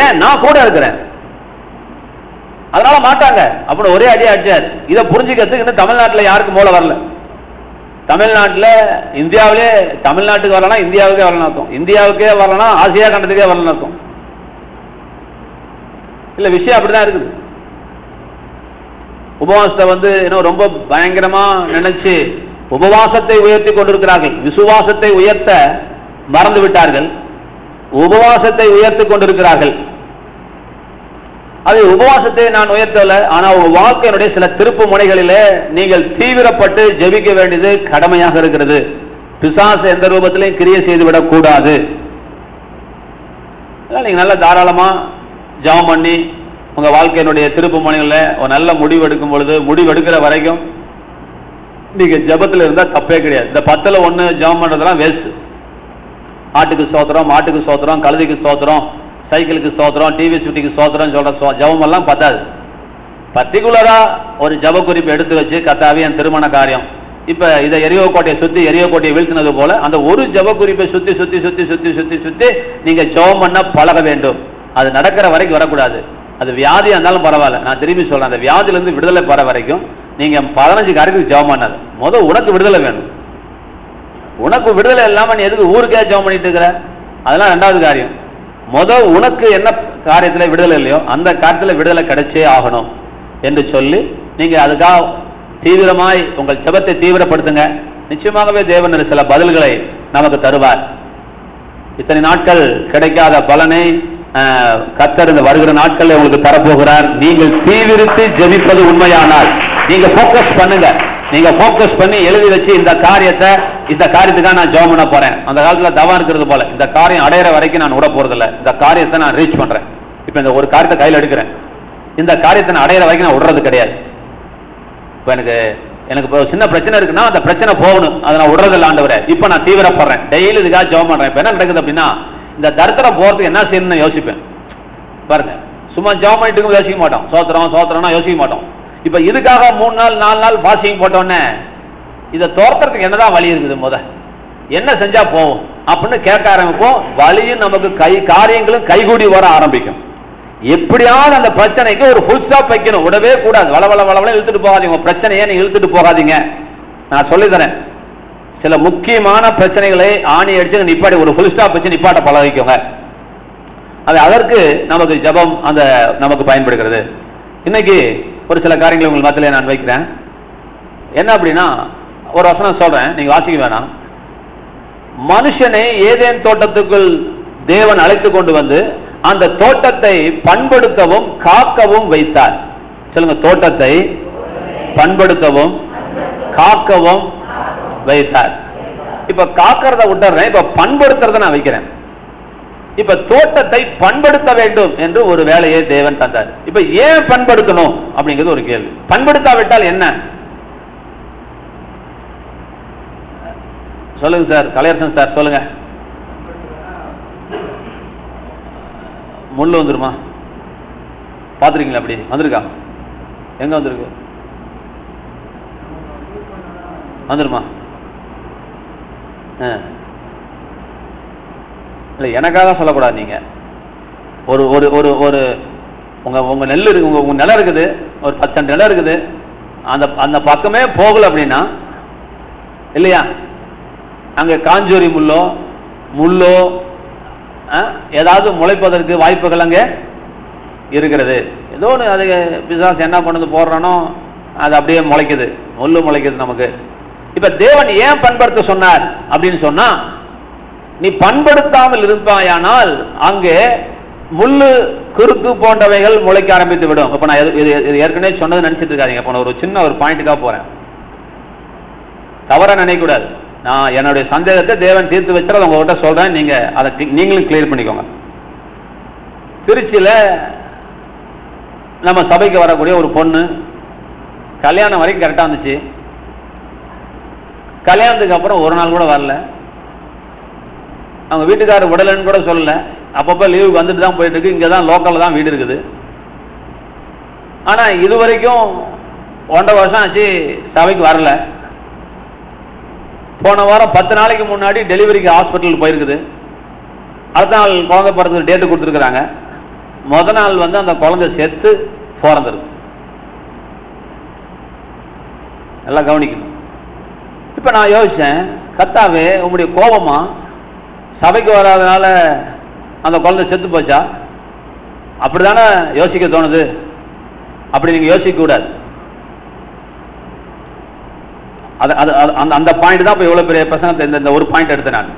ஏன் நான் கூட இருக்கிறேன் அதனால மாட்டாங்க அப்படின்னு ஒரே அடியா அடிச்சார். இதை புரிஞ்சுக்கிறதுக்கு இன்னும் தமிழ்நாட்டில் யாருக்கு மூளை வரல. தமிழ்நாட்டில் இந்தியாவிலே தமிழ்நாட்டுக்கு வரலன்னா இந்தியாவுக்கே வரலன்னு அர்த்தம், இந்தியாவுக்கே வரலன்னா ஆசியா கண்டத்துக்கே வரலன்னு அர்த்தம். இல்ல விஷயம் அப்படிதான் இருக்குது. உபவாசத்தை இன்னும் ரொம்ப பயங்கரமா நினைச்சு உபவாசத்தை உயர்த்தி கொண்டிருக்கிறார்கள். விசுவாசத்தை உயர்த்த மறந்து விட்டார்கள், உபவாசத்தை உயர்த்தி கொண்டிருக்கிறார்கள். அது உபவாசத்தை நான் உயர்த்தல, ஆனா உங்க வாழ்க்கையினுடைய சில திருப்பு முனைகளிலே நீங்கள் தீவிரப்பட்டு ஜெபிக்க வேண்டியது கடமையாக இருக்கிறது. பிசாசு எந்த ரூபத்திலையும் கிரியை செய்துவிடக் கூடாது. நீங்க நல்ல தாராளமா ஜெபம் பண்ணி உங்க வாழ்க்கையினுடைய திருப்பு முனைகளில் ஒரு நல்ல முடிவு எடுக்கும் பொழுது, முடிவு எடுக்கிற வரைக்கும் நீங்க ஜெபத்தில் இருந்தா தப்பே கிடையாது. இந்த 10ல் 1 ஜெபம் பண்றதெல்லாம் வேஸ்ட். ஆட்டுக்கு ஸ்தோத்திரம், மாட்டுக்கு ஸ்தோத்திரம், கழுதைக்கு ஸ்தோத்திரம், சைக்கிளுக்கு ஸ்தோத்திரம், டிவி சுட்டிக்கு ஸ்தோத்திரம் சொல்ற ஜெபம் எல்லாம் பத்தாது. பர்டிகுலரா ஒரு ஜெப குறிப்பு எடுத்து வச்சு, கர்த்தாவே என் திருமண காரியம், இப்ப இதை எரியோக்கோட்டையை சுத்தி எரியோக்கோட்டையை வீழ்த்தினது போல அந்த ஒரு ஜெப குறிப்பை சுத்தி சுத்தி சுத்தி சுத்தி சுத்தி சுத்தி நீங்க ஜெபம் பண்ண பழக வேண்டும். அது நடக்கிற வரைக்கும் வரக்கூடாது. அது வியாதியா இருந்தாலும் பரவாயில்ல, நான் திரும்பி சொல்றேன், அந்த வியாதியிலிருந்து விடுதலை பெற வரைக்கும் நீங்க 15 காரியத்துக்கு ஜெபம் பண்ணாது. முதல் உனக்கு விடுதலை வேணும். உனக்கு விடுதலை இல்லாம நீ எதுக்கு ஊருக்கே ஜெபம் பண்ணிட்டு இருக்கிற, அதெல்லாம் 2வது காரியம். முதல் உனக்கு என்ன காரியத்தில் விடுதலை இல்லையோ அந்த காரியத்தில் விடுதலை கிடைச்சே ஆகணும் என்று சொல்லி நீங்க அதுக்காக தீவிரமாய் உங்கள் ஜெபத்தை தீவிரப்படுத்துங்க. நிச்சயமாகவே தேவன் சில பதில்களை நமக்கு தருவார். இத்தனை நாட்கள் கிடைக்காத பலனை கர்த்தர் இந்த வருகிற நாட்களில் உங்களுக்கு தரப்போகிறார். நீங்கள் தீவிரித்து ஜெபிப்பது உண்மையானால் நீங்க போக்கஸ் பண்ணுங்க. நீங்க போக்கஸ் பண்ணி எழுதி வச்சு இந்த காரியத்துக்காக நான் ஜெபம் பண்ண போறேன். அந்த காலத்துல தவம் இருக்கிறது போல இந்த காரியம் அடையிற வரைக்கும் நான் விட போறது இல்லை, இந்த காரியத்தை நான் ரீச் பண்றேன். இப்ப இந்த ஒரு காரியத்தை கையில் எடுக்கிறேன், இந்த காரியத்தை நான் அடையிற வரைக்கும் நான் விடுறது கிடையாது. இப்ப எனக்கு இப்போ சின்ன பிரச்சனை இருக்குன்னா அந்த பிரச்சனை போகணும், அதை நான் விடுறது இல்லை ஆண்டவரே. இப்ப நான் தீவிரப்படுறேன், டெய்லி இதுக்காக ஜெபம் பண்றேன். இப்ப என்ன நடக்குது அப்படின்னா, இந்த தரித்திரம் போறதுக்கு என்ன செய்யணும்னு யோசிப்பேன். பாருங்க, சும்மா ஜெபம் பண்ணிட்டு யோசிக்க மாட்டோம், சோத்திரம்னா யோசிக்க மாட்டோம். இப்ப இதுக்காக 3 நாள் 4 நாள் பாசிங் போட்டோன்னே இதை தோர்த்துறதுக்கு என்னதான் வழி இருக்குது? என்ன செஞ்சா போவோம் அப்படின்னு கேட்க ஆரம்பிப்போம். வழியும் நமக்கு காரியங்களும் கைகூடி வர ஆரம்பிக்கும். எப்படியாவது அந்த பிரச்சனைக்கு ஒரு ஃபுல் ஸ்டாப் வைக்கணும். விடவே கூடாது. வளவள இழுத்துட்டு போகாதீங்க. பிரச்சனையை நீங்க இழுத்துட்டு போகாதீங்க. நான் சொல்லி தரேன். சில முக்கியமான பிரச்சனைகளை ஆணி அடிச்சு நிப்பாட்டி ஒரு ஃபுல் ஸ்டாப் வச்சு நிப்பாட்ட பழகிக்கோங்க. அது அதற்கு நமக்கு ஜபம் அந்த நமக்கு பயன்படுகிறது. இன்னைக்கு ஒரு சில காரியங்களை உங்கள் மத்தியிலே நான் வைக்கிறேன். என்ன அப்படின்னா, ஒரு வசனம் சொல்றேன், நீங்க வாசிக்க வேணாம். மனுஷனை ஏதேன் தோட்டத்துக்குள் தேவன் அழைத்து கொண்டு வந்து அந்த தோட்டத்தை பண்படுத்தவும் காக்கவும் வைத்தார். சொல்லுங்க, தோட்டத்தை பண்படுத்தவும் காக்கவும் வைத்தார். இப்ப காக்கிறத விட்டுறேன், இப்ப பண்படுத்துறத நான் வைக்கிறேன். இப்ப தோட்டத்தை பண்படுத்த வேண்டும் என்று ஒரு வேலையை தேவன் தந்தார். இப்ப ஏன் பண்படுத்தணும் அப்படிங்கிறது ஒரு கேள்வி. பண்படுத்தாவிட்டால் என்ன? சொல்லுங்க சார், கலையரசன் சார் சொல்லுங்க. முள்ளு வந்துருமா? பாத்துருக்கீங்களா? அப்படி வந்திருக்கா? எங்க வந்திருக்கு? வந்துருமா? இல்ல, எனக்காக சொல்லக்கூடாது. நீங்க ஒரு ஒரு ஒரு ஒரு உங்க நெல் இருக்கு, உங்க நிலம் இருக்குது, ஒரு 10 சென்ட் நிலம் இருக்குது, அந்த அந்த பக்கமே போகல அப்படின்னா இல்லையா, அங்க காஞ்சோரி முள்ளோ ஏதாவது முளைப்பதற்கு வாய்ப்புகள் அங்க இருக்கிறது. ஏதோ ஒன்று அது பிசாசு என்ன கொண்டு வந்து போடுறானோ அது அப்படியே முளைக்குது, முள்ளு முளைக்குது நமக்கு. இப்ப தேவன் ஏன் பண்படுத்த சொன்னார் அப்படின்னு சொன்னா, நீ பண்படுத்தாமல் இருப்பாயானால் அங்கே முள்ளு குறுக்கு போன்றவைகள் முளைக்க ஆரம்பித்து விடும். இப்ப நான் இது ஏற்கனவே சொன்னது நினைச்சிட்டு இருக்காதீங்க. இப்ப நான் ஒரு சின்ன ஒரு பாயிண்ட்டுக்காக போறேன், தவறா நினைக்க கூடாது. நான் என்னுடைய சந்தேகத்தை தேவன் தீர்த்து வச்சுறத உங்ககிட்ட சொல்றேன், நீங்க அதை நீங்களும் கிளியர் பண்ணிக்கோங்க. திருச்சியில நம்ம சபைக்கு வரக்கூடிய ஒரு பொண்ணு கல்யாணம் வரைக்கும் கரெக்டா இருந்துச்சு. கல்யாணத்துக்கு அப்புறம் ஒரு நாள் கூட வரல. அவங்க வீட்டுக்காரர் விடலன்னு கூட சொல்லல. அப்பப்ப லீவுக்கு வந்துட்டு தான் போயிட்டு இருக்கு. இங்கதான் லோக்கல்ல தான் வீடு இருக்குது. ஆனா இது வரைக்கும் 1.5 வருஷம் ஆச்சு சபைக்கு வரல. போன வாரம் 10 நாளைக்கு முன்னாடி டெலிவரிக்கு ஹாஸ்பிட்டல் போயிருக்குது. அடுத்த நாள் குழந்தை பிறந்தது டேட்டு கொடுத்துருக்காங்க. முத நாள் வந்து அந்த குழந்தை செத்து பிறந்திருக்கு. எல்லாம் கவனிக்கணும். இப்ப நான் யோசிச்சேன், கர்த்தாவே உங்களுடைய கோபமா சபைக்கு வராதனால அந்த குழந்தை செத்து போச்சா? அப்படித்தானே யோசிக்க தோணுது. அப்படி நீங்க யோசிக்க கூடாது. அந்த பாயிண்ட் தான் இப்ப எவ்வளவு பெரிய பிரசங்கத்தை இந்த ஒரு பாயிண்ட் எடுத்தேன் நான்.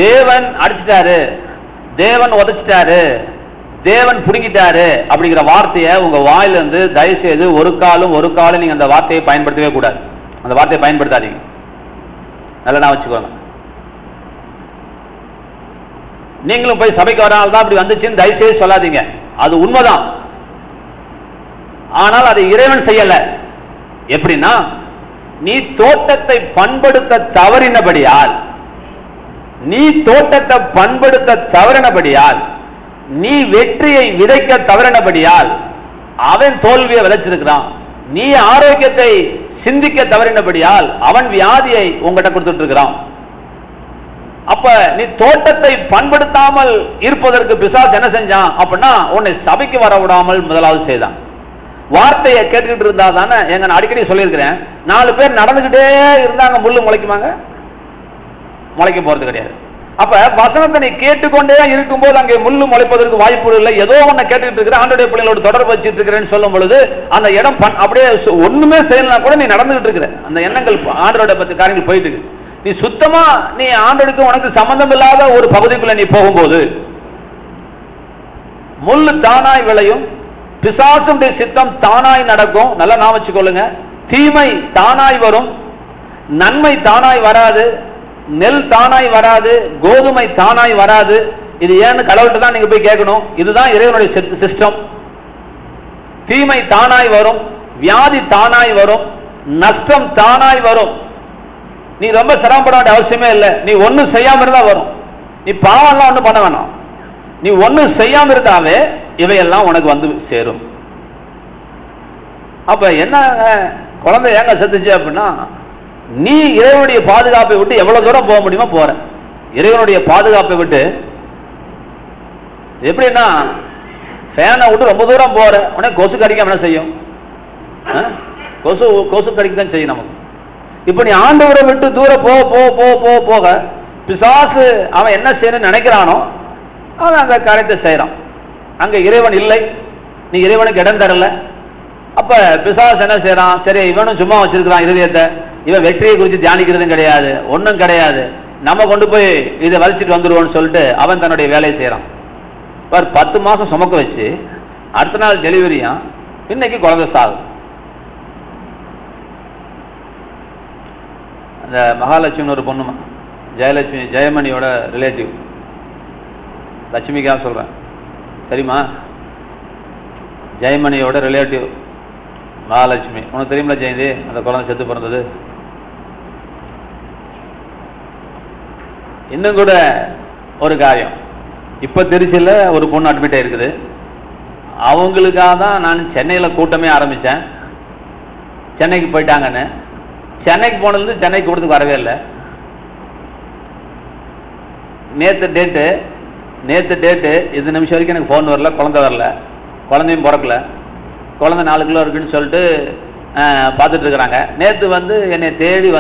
தேவன் அடிச்சிட்டாரு, தேவன் உதைச்சிட்டாரு, தேவன் புடுங்கிட்டாரு அப்படிங்கிற வார்த்தையை உங்க வாயிலிருந்து தயவு செய்து ஒரு காலம் நீங்க அந்த வார்த்தையை பயன்படுத்தவே கூடாது. அந்த வார்த்தையை பயன்படுத்தாதீங்க. நல்லா வச்சுக்கோங்க. நீங்களும் போய் சபைக்கு வரனால தான் அப்படி வந்துச்சுன்னு தயவு செய்து சொல்லாதீங்க. அது உண்மைதான். ஆனால் அதை இறைவன் செய்யல. எப்படின்னா, நீ தோட்டத்தை பண்படுத்த தவறினபடியால், நீ வெற்றியை விதைக்க தவறினபடியால் அவன் தோல்வியை விதைச்சிருக்கிறான். நீ ஆரோக்கியத்தை சிந்திக்க தவறினபடியால் அவன் வியாதியை உங்ககிட்ட கொடுத்துட்டு இருக்கிறான். அப்ப நீ தோட்டத்தை பண்படுத்தாமல் இருப்பதற்கு பிசாசு என்ன செஞ்சான் அப்படின்னா, உன்னை சபைக்கு வர விடாமல் முதலாவது செய்தான். வார்த்தையை கேட்டுக்கிட்டு இருந்தா தானே, எங்க நான் அடிக்கடி சொல்லியிருக்கிறேன், 4 பேர் நடந்துகிட்டே இருந்தாங்க, முள்ளு முளைக்குமாங்க? முளைக்க போறது கிடையாது. அப்ப வசனத்தை நீ கேட்டுக்கொண்டே இருக்கும்போது அங்கே முள்ளு முளைப்பதற்கு வாய்ப்பு இல்லை. ஏதோ ஒன்ன கேட்டுக்கிட்டு இருக்கிற ஆண்டோடைய பிள்ளைகளோட தொடர்பு வச்சுட்டு இருக்கிறேன்னு சொல்லும் பொழுது அந்த இடம் அப்படியே ஒண்ணுமே செய்யலாம் கூட நீ நடந்துகிட்டு இருக்கிற அந்த எண்ணங்கள் ஆண்டோட பத்தி காரியங்கள் போயிட்டு இருக்கு. நீ சுத்தமா நீ ஆண்டோடுக்கு உனக்கு சம்பந்தம் இல்லாத ஒரு பகுதிக்குள்ள நீ போகும்போது முள்ளு தானாய் விளையும், பிசாசுடைய சித்தம் தானாய் நடக்கும். நல்லா நான் வச்சுக்கொள்ளுங்க. தீமை தானாய் வரும், நன்மை தானாய் வராது, நெல் தானாய் வராது, கோதுமை தானாய் வராது. இது ஏன்னு கடவுள்கிட்ட தான் நீங்க போய் கேட்கணும். இதுதான் இறைவனுடைய சிஸ்டம். தீமை தானாய் வரும், வியாதி தானாய் வரும், நஷ்டம் தானாய் வரும். நீ ரொம்ப சிரமப்பட வேண்டிய அவசியமே இல்லை. நீ ஒன்னும் செய்யாம இருந்தா வரும். நீ பாவம்லாம் ஒண்ணும் பண்ண வேணாம். நீ ஒன்னும் செய்யாம இருந்தாவே இவையெல்லாம் உனக்கு வந்து சேரும். அப்ப என்ன குழந்தை ஏங்க செத்துச்சு அப்படின்னா, நீ இறைவனுடைய பாதுகாப்பை விட்டு எவ்வளவு தூரம் போக முடியுமோ போற. இறைவனுடைய பாதுகாப்பை விட்டு எப்படின்னா ஃபேனை விட்டு ரொம்ப தூரம் போற உடனே கொசு கடிக்காம என்ன செய்யும்? கொசு கடிக்கதான் செய்யும் நமக்கு. இப்ப நீ ஆண்டவரை விட்டு தூரம் போக போக போக போக போக பிசாசு அவன் என்ன செய்யணும்னு நினைக்கிறானோ அவன் அந்த காரியத்தை செய்யறான். அங்க இறைவன் இல்லை, நீ இறைவனுக்கு இடம் தரல. அப்ப பிசாசு என்ன செய்யறான்? சரி, இவனும் சும்மா வச்சிருக்கிறான் இருதயத்தை, இவன் வெற்றியை குறித்து தியானிக்கிறதும் கிடையாது, ஒன்னும் கிடையாது, நம்ம கொண்டு போய் இதை வலிச்சிட்டு வந்துடுவோம்னு சொல்லிட்டு அவன் தன்னுடைய வேலையை செய்யறான். 10 மாசம் சுமக்க வச்சு அடுத்த நாள் டெலிவரியா, இன்னைக்கு குழந்தை சாகு. அந்த மகாலட்சுமி ஒரு பொண்ணு, ஜெயலட்சுமி, ஜெயமணியோட ரிலேட்டிவ், லட்சுமிக்காக சொல்றேன், தெரியுமா? ஜெயமணியோட ரிலேட்டிவ் மகாலட்சுமி, உனக்கு தெரியுமா ஜெயந்தி? அந்த குழந்தை செத்து பிறந்தது. இன்னும் கூட ஒரு காரியம், இப்ப திருச்சியில ஒரு பொண்ணு அட்மிட் ஆயிருக்குது. அவங்களுக்காக தான் நான் சென்னையில கூட்டமே ஆரம்பிச்சேன். சென்னைக்கு போயிட்டாங்கன்னு. சென்னைக்கு போனது சென்னைக்கு கூட்டத்துக்கு வரவே இல்லை. நேற்று டேட்டு இந்த நிமிஷம் வரைக்கும் எனக்கு போன் வரல, குழந்தை வரல, குழந்தையும் பிறக்கல. குழந்தை 4 கிலோ இருக்குன்னு சொல்லிட்டு பார்த்துட்டு இருக்கிறாங்க. நேற்று என்னை தேடி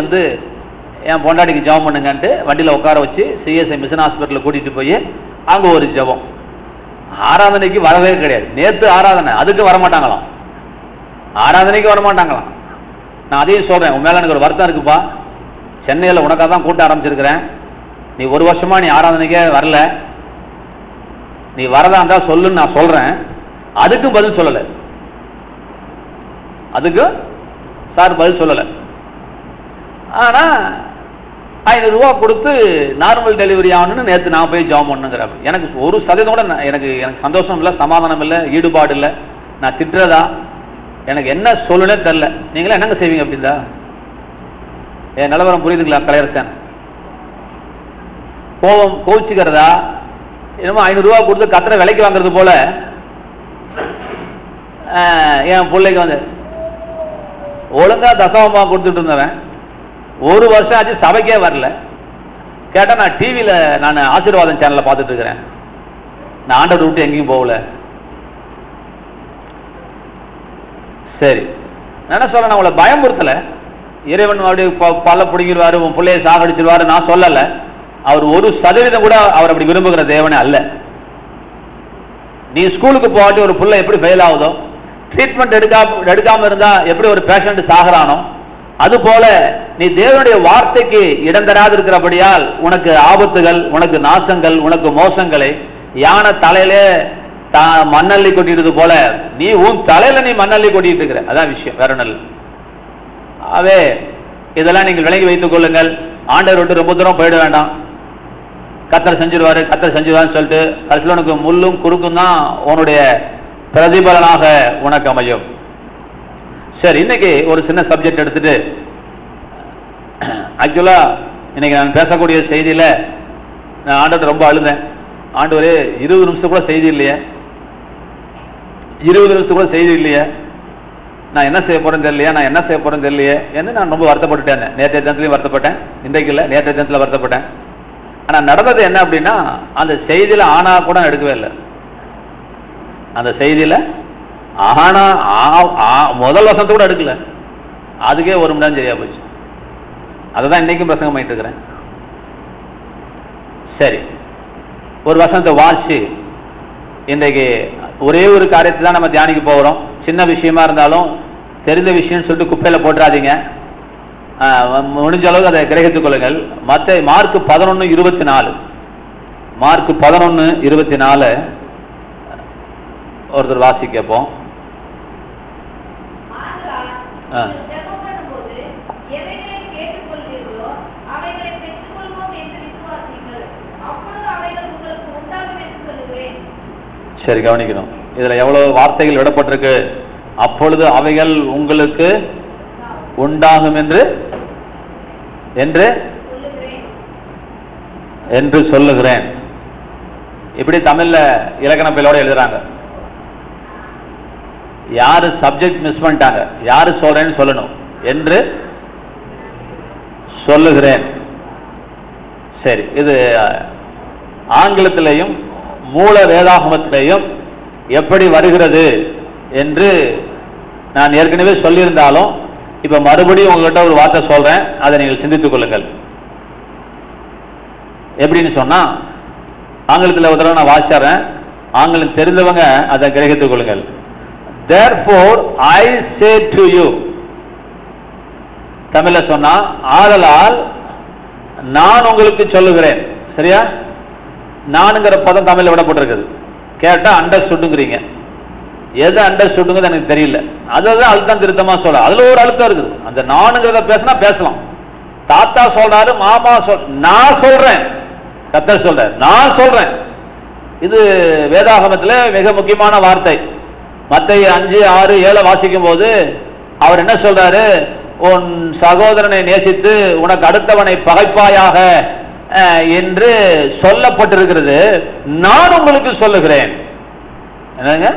என் பொண்டாட்டிக்கு ஜெபம் பண்ணுங்கன்ட்டு வண்டியில் உட்கார வச்சு சிஎஸ்ஐ மிஷன் ஹாஸ்பிட்டலில் கூட்டிட்டு போய் அங்கே ஒரு ஜெபம். ஆராதனைக்கு வரவே கிடையாது. நேற்று ஆராதனை, அதுக்கு வரமாட்டாங்களாம். ஆராதனைக்கு வரமாட்டாங்களாம். நான் அதையும் சொல்றேன், உன் மேல எனக்கு ஒரு வருத்தம் இருக்குப்பா. சென்னையில் உனக்காக தான் கூட்ட ஆரம்பிச்சிருக்கிறேன். நீ 1 வருஷமா நீ ஆராதனைக்கே வரல. நீ வரதா இருந்தா சொல்லுன்னு நான் சொல்றேன். அதுக்கும் பதில் சொல்லல. அதுக்கு சார் பதில் சொல்லல. ஆனா 500 ரூபா கொடுத்து நார்மல் டெலிவரி ஆகணும்னு நேற்று நான் போய் ஜாம் பண்ணுங்கிற. எனக்கு 1% கூட எனக்கு சந்தோஷம் இல்லை, சமாதானம் இல்லை, ஈடுபாடு இல்லை. நான் திட்டுறதா, எனக்கு என்ன சொல்லுனே தெரியல. நீங்களே என்னங்க செய்வீங்க அப்படின்னா? என் நிலவரம் புரியுதுங்களா கலையரசன்? கோபம் கோவிச்சுக்கிறதா? என்னமோ 500 ரூபா கொடுத்து கத்திர விலைக்கு வாங்குறது போல என் பிள்ளைக்கு ஒழுங்கா தசமமா கொடுத்துட்டு இருந்தவன் 1 வருஷம் ஆச்சு, சபைக்கே வரல. கேட்டா நான் டிவியில நான் ஆசீர்வாதம் சேனல்ல பார்த்துட்டு இருக்கிறேன், நான் ஆண்டவர் விட்டு எங்கேயும் போகல. சரி, நான் என்ன சொல்றேன், உங்களை பயமுறுத்தல. இறைவன் அப்படியே பல்ல பிடிங்கிடுவாரு, உன் பிள்ளைய சாகடிச்சிருவாரு நான் சொல்லல. அவர் 1% கூட அவர் அப்படி விரும்புகிற தேவனே அல்ல. நீ ஸ்கூலுக்கு போகாட்டி ஒரு பிள்ளை எப்படி ஃபெயில் ஆகுதோ, ட்ரீட்மெண்ட் எடுக்காம இருந்தா எப்படி ஒரு பேஷண்ட் சாகுறானோ, அது போல நீ தேவனுடைய வார்த்தைக்கு இடம் தராது இருக்கிறபடியால் உனக்கு ஆபத்துகள், உனக்கு நாசங்கள், உனக்கு மோசங்களை யானை தலையிலே மண்ணள்ளி கொட்டிடுறது போல நீ உன் தலையில நீ மண்ணள்ளி கொட்டிட்டு இருக்கிற. அதான் விஷயம், வேற நல்ல. அவே இதெல்லாம் நீங்கள் விளங்கி வைத்துக் கொள்ளுங்கள். ஆண்டவர் விட்டு ரொம்ப தூரம் போயிட வேண்டாம். கத்தர் செஞ்சிருவாருன்னு சொல்லிட்டு கடைசியில் உனக்கு முள்ளும் குறுக்கும் தான் உன்னுடைய பிரதிபலனாக உனக்கு அமையும். சரி, இன்னைக்கு ஒரு சின்ன சப்ஜெக்ட் எடுத்துட்டு, ஆக்சுவலா இன்னைக்கு நான் பேசக்கூடிய செய்தியில நான் ஆண்டவர் ரொம்ப அழுதேன். ஆண்டவரே 20 நிமிஷம் கூட செய்தி இல்லையே, 20 நிமிஷம் கூட செய்தி இல்லையே, நான் என்ன செய்ய போறேன்னு தெரியலையே என்று நான் ரொம்ப வருத்தப்பட்டுட்டேன். நேற்றைய தினத்திலையும் வருத்தப்பட்டேன், இன்றைக்கு இல்லை, நேற்றைய தினத்துல வருத்தப்பட்டேன். ஆனா நடந்தது என்ன அப்படின்னா, அந்த செய்தியில ஆனா கூட எடுக்கவே இல்லை. அந்த செய்தியில ஆனா முதல் வசனத்தை கூட எடுக்கல. அதுக்கே 1 மணி நேரம் சரியா போச்சு. அதுதான் இன்னைக்கும் பிரசங்கம் பண்ணிட்டு இருக்கிறேன். சரி, ஒரு வசனத்தை வாசி இன்றைக்கு ஒரே ஒரு காரியத்தை தான் நம்ம தியானிக்க போகிறோம். சின்ன விஷயமா இருந்தாலும் தெரிந்த விஷயம் சொல்லிட்டு குப்பையில போட்டுறாதீங்க. முடிஞ்ச அளவுக்கு அதை கிரகித்துக் கொள்ளுங்கள். மார்க் 11:24, மார்க் 11:24 ஒருத்தர் வாசி கேட்போம். சரி, கவனிக்கணும். இதுல எவ்வளவு வார்த்தைகள் விடப்பட்டிருக்கு. அப்பொழுது அவைகள் உங்களுக்கு உண்டாகும் என்று சொல்லுகிறேன். இப்படி தமிழ்ல இலக்கண பிழையோட எழுதுறாங்க. யாரு சப்ஜெக்ட் மிஸ் பண்ணிட்டாங்க, யாரு சொல்றேன்னு சொல்லணும். என்று சொல்லுகிறேன். சரி, இது ஆங்கிலத்திலேயும் மூல வேதாகமத்திலேயும் எப்படி வருகிறது என்று நான் ஏற்கனவே சொல்லியிருந்தாலும் இப்ப மறுபடியும் உங்ககிட்ட ஒரு வார்த்தை சொல்றேன், அதை நீங்கள் சிந்தித்துக் கொள்ளுங்கள். எப்படின்னு சொன்னா, ஆங்கிலத்தில் ஒரு தடவை நான் வாசிக்கிறேன், ஆங்கிலம் தெரிந்தவங்க அதை கிரகித்துக் கொள்ளுங்கள். Therefore I say to you, தமிழ்ல சொன்னா ஆதலால் நான் உங்களுக்கு சொல்லுகிறேன். சரியா? நானுங்கிற பதம் தமிழ்ல விடப்பட்டிருக்குது. கேட்டா அண்டர்ஸ்டுட்ங்கிறீங்க. எது அண்டர்ஸ்டுட்ங்கிறது எனக்கு தெரியல. அதுதான் அழுத்தம் திருத்தமா சொல்ல, அதுல ஒரு அழுத்தம் இருக்குது. அந்த நானுங்கிறத பேசினா பேசலாம். தாத்தா சொல்றாரு, மாமா நான் சொல்றேன், கர்த்தர் சொல்றார், நான் சொல்றேன். இது வேதாகமத்தில் மிக முக்கியமான வார்த்தை. மத்தேயு 5, 6, 7 வாசிக்கும் போது அவர் என்ன சொல்றாரு? உன் சகோதரனை நேசித்து உனக்கு அடுத்தவனை பகைப்பாயாக என்று சொல்லப்பட்டிருக்கிறது. நான் உங்களுக்கு சொல்லுகிறேன். என்னங்க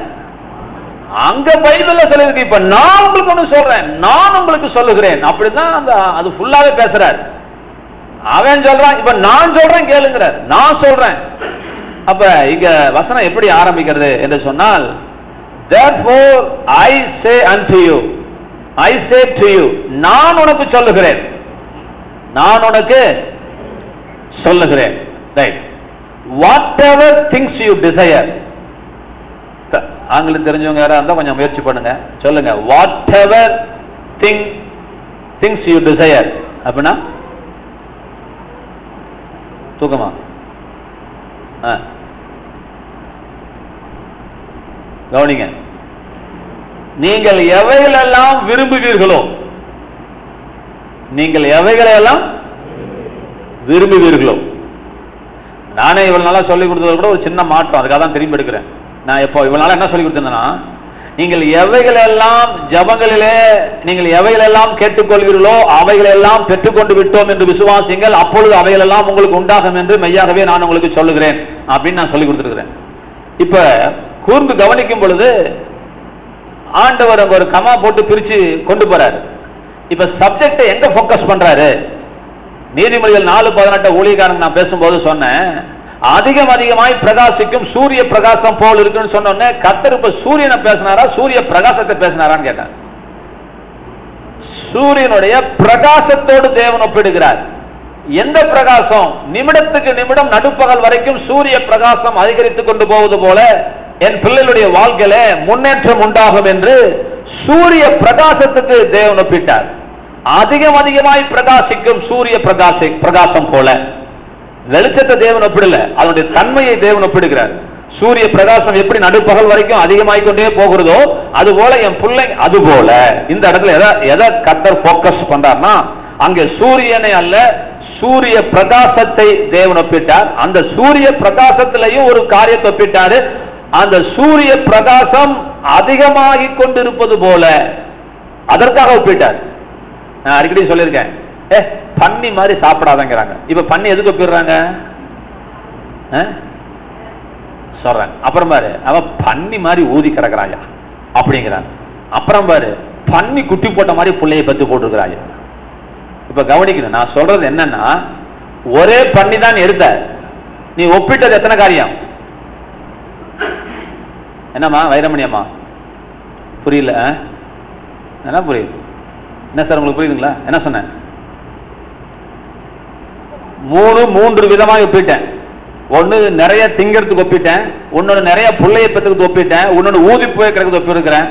அங்க பைபிள்ல சொல்லிருக்கு. இப்ப நான் உங்களுக்கு ஒண்ணு சொல்றேன், நான் உங்களுக்கு சொல்லுகிறேன். அப்படிதான் அந்த அது ஃபுல்லாவே பேசுறார். அவன் சொல்றான், இப்ப நான் சொல்றேன் கேளுங்கிறார். நான் சொல்றேன். அப்ப இங்க வசனம் எப்படி ஆரம்பிக்கிறது என்று சொன்னால், therefore I say unto you, I say to you, நான் உனக்கு சொல்லுகிறேன், நான் உனக்கு சொல்லுகிறேன். Right. whatever things you desire. ஆங்கிலம் தெரிஞ்சவங்க யாரா இருந்தா கொஞ்சம் முயற்சி பண்ணுங்க, சொல்லுங்க. whatever things you desire அப்படின்னா தூக்கமா? கவனிங்க. நீங்கள் எவைகளெல்லாம் விரும்புவீர்களோ, நீங்கள் எவைகளெல்லாம் விரும்புவீர்களோ. நானே இவ்வளவு நாளா சொல்லிக் கொடுத்தது கூட ஒரு சின்ன மாற்றம், அதுக்காக தான் திரும்பி எடுக்கிறேன். நான் எப்போ இவ்வளவு நாளா என்ன சொல்லி கொடுத்தேன்னா, நீங்கள் எவைகளெல்லாம் ஜபங்களிலே நீங்கள் எவைகளெல்லாம் கேட்டுக்கொள்வீர்களோ அவைகளெல்லாம் பெற்றுக்கொண்டு விட்டோம் என்று விசுவாசிங்கள், அப்பொழுது அவைகளெல்லாம் உங்களுக்கு உண்டாகும் என்று மெய்யாகவே நான் உங்களுக்கு சொல்லுகிறேன் அப்படின்னு நான் சொல்லி கொடுத்துருக்கிறேன். இப்ப கூர்ந்து கவனிக்கும் பொழுது ஆண்டவர் ஒரு கமா போட்டு பிரிச்சு கொண்டு போறாரு. இப்ப சப்ஜெக்ட் எங்க போக்கஸ் பண்றாரு? நீதிமொழிகள் 4:18 ஊழியக்காரங்க நான் பேசும்போது சொன்னேன், அதிகமாய் பிரகாசிக்கும் சூரிய பிரகாசம் போல் இருக்குன்னு சொன்னோன்னே கர்த்தர் இப்ப சூரியனை பேசினாரா சூரிய பிரகாசத்தை பேசினாரான்னு கேட்டார். சூரியனுடைய பிரகாசத்தோடு தேவன் ஒப்பிடுகிறார். எந்த பிரகாசம்? நிமிடத்துக்கு நிமிடம் நடுப்பகல் வரைக்கும் சூரிய பிரகாசம் அதிகரித்துக் கொண்டு போவது போல என் பிள்ளைகளுடைய வாழ்க்கையில முன்னேற்றம் உண்டாகும் என்று சூரிய பிரகாசத்துக்கு தேவன் ஒப்பிட்டார். அதிகமாய் பிரகாசிக்கும் சூரிய பிரகாசம் போல. வெளிச்சத்தை தேவன் ஒப்பிடல, அதனுடைய தன்மையை தேவன் ஒப்பிடுகிறார். சூரிய பிரகாசம் எப்படி நடுப்பகல் வரைக்கும் அதிகமாகிக்கொண்டே போகிறதோ அது போல என் பிள்ளை, அது போல இந்த இடத்துல எதை கர்த்தர் போக்கஸ் பண்றார்னா, அங்கே சூரியனை அல்ல சூரிய பிரகாசத்தை தேவன் ஒப்பிட்டார். அந்த சூரிய பிரகாசத்திலையும் ஒரு காரியத்தை ஒப்பிட்டாரு. அந்த சூரிய பிரகாசம் அதிகமாகிக் கொண்டிருப்பது போல அதற்காக ஒப்பிட்டார். நான் அடிக்கடி சொல்லியிருக்கேன், பன்னி மாதிரி சாப்பிடாதங்கிறாங்க. இப்ப பன்னி எதுக்கு ஒப்பிடுறாங்க சொல்றாங்க. அப்புறம் பாரு, அவன் பன்னி மாதிரி ஊதி கிடக்குறாயா அப்படிங்கிறாங்க. அப்புறம் பாரு, பன்னி குட்டி போட்ட மாதிரி பிள்ளைய பத்து போட்டுருக்கிறாயா. இப்ப கவனிக்கணும், நான் சொல்றது என்னன்னா, ஒரே பன்னி தான் எடுத்த, நீ ஒப்பிட்டது எத்தனை காரியம்? என்னம்மா வைரமணி அம்மா புரியல? என்ன புரியுது? என்ன சார் உங்களுக்கு புரியுதுங்களா? என்ன சொன்ன? 3 விதமாக ஒப்பிட்டேன். ஒன்னு நிறைய திங்கிறதுக்கு ஒப்பிட்டேன், ஒன்னொன்னு நிறைய பிள்ளைய பெற்றுக்கு ஒப்பிட்டேன், ஒன்னொன்னு ஊதி போய் கிடக்கு ஒப்பி இருக்கிறேன்.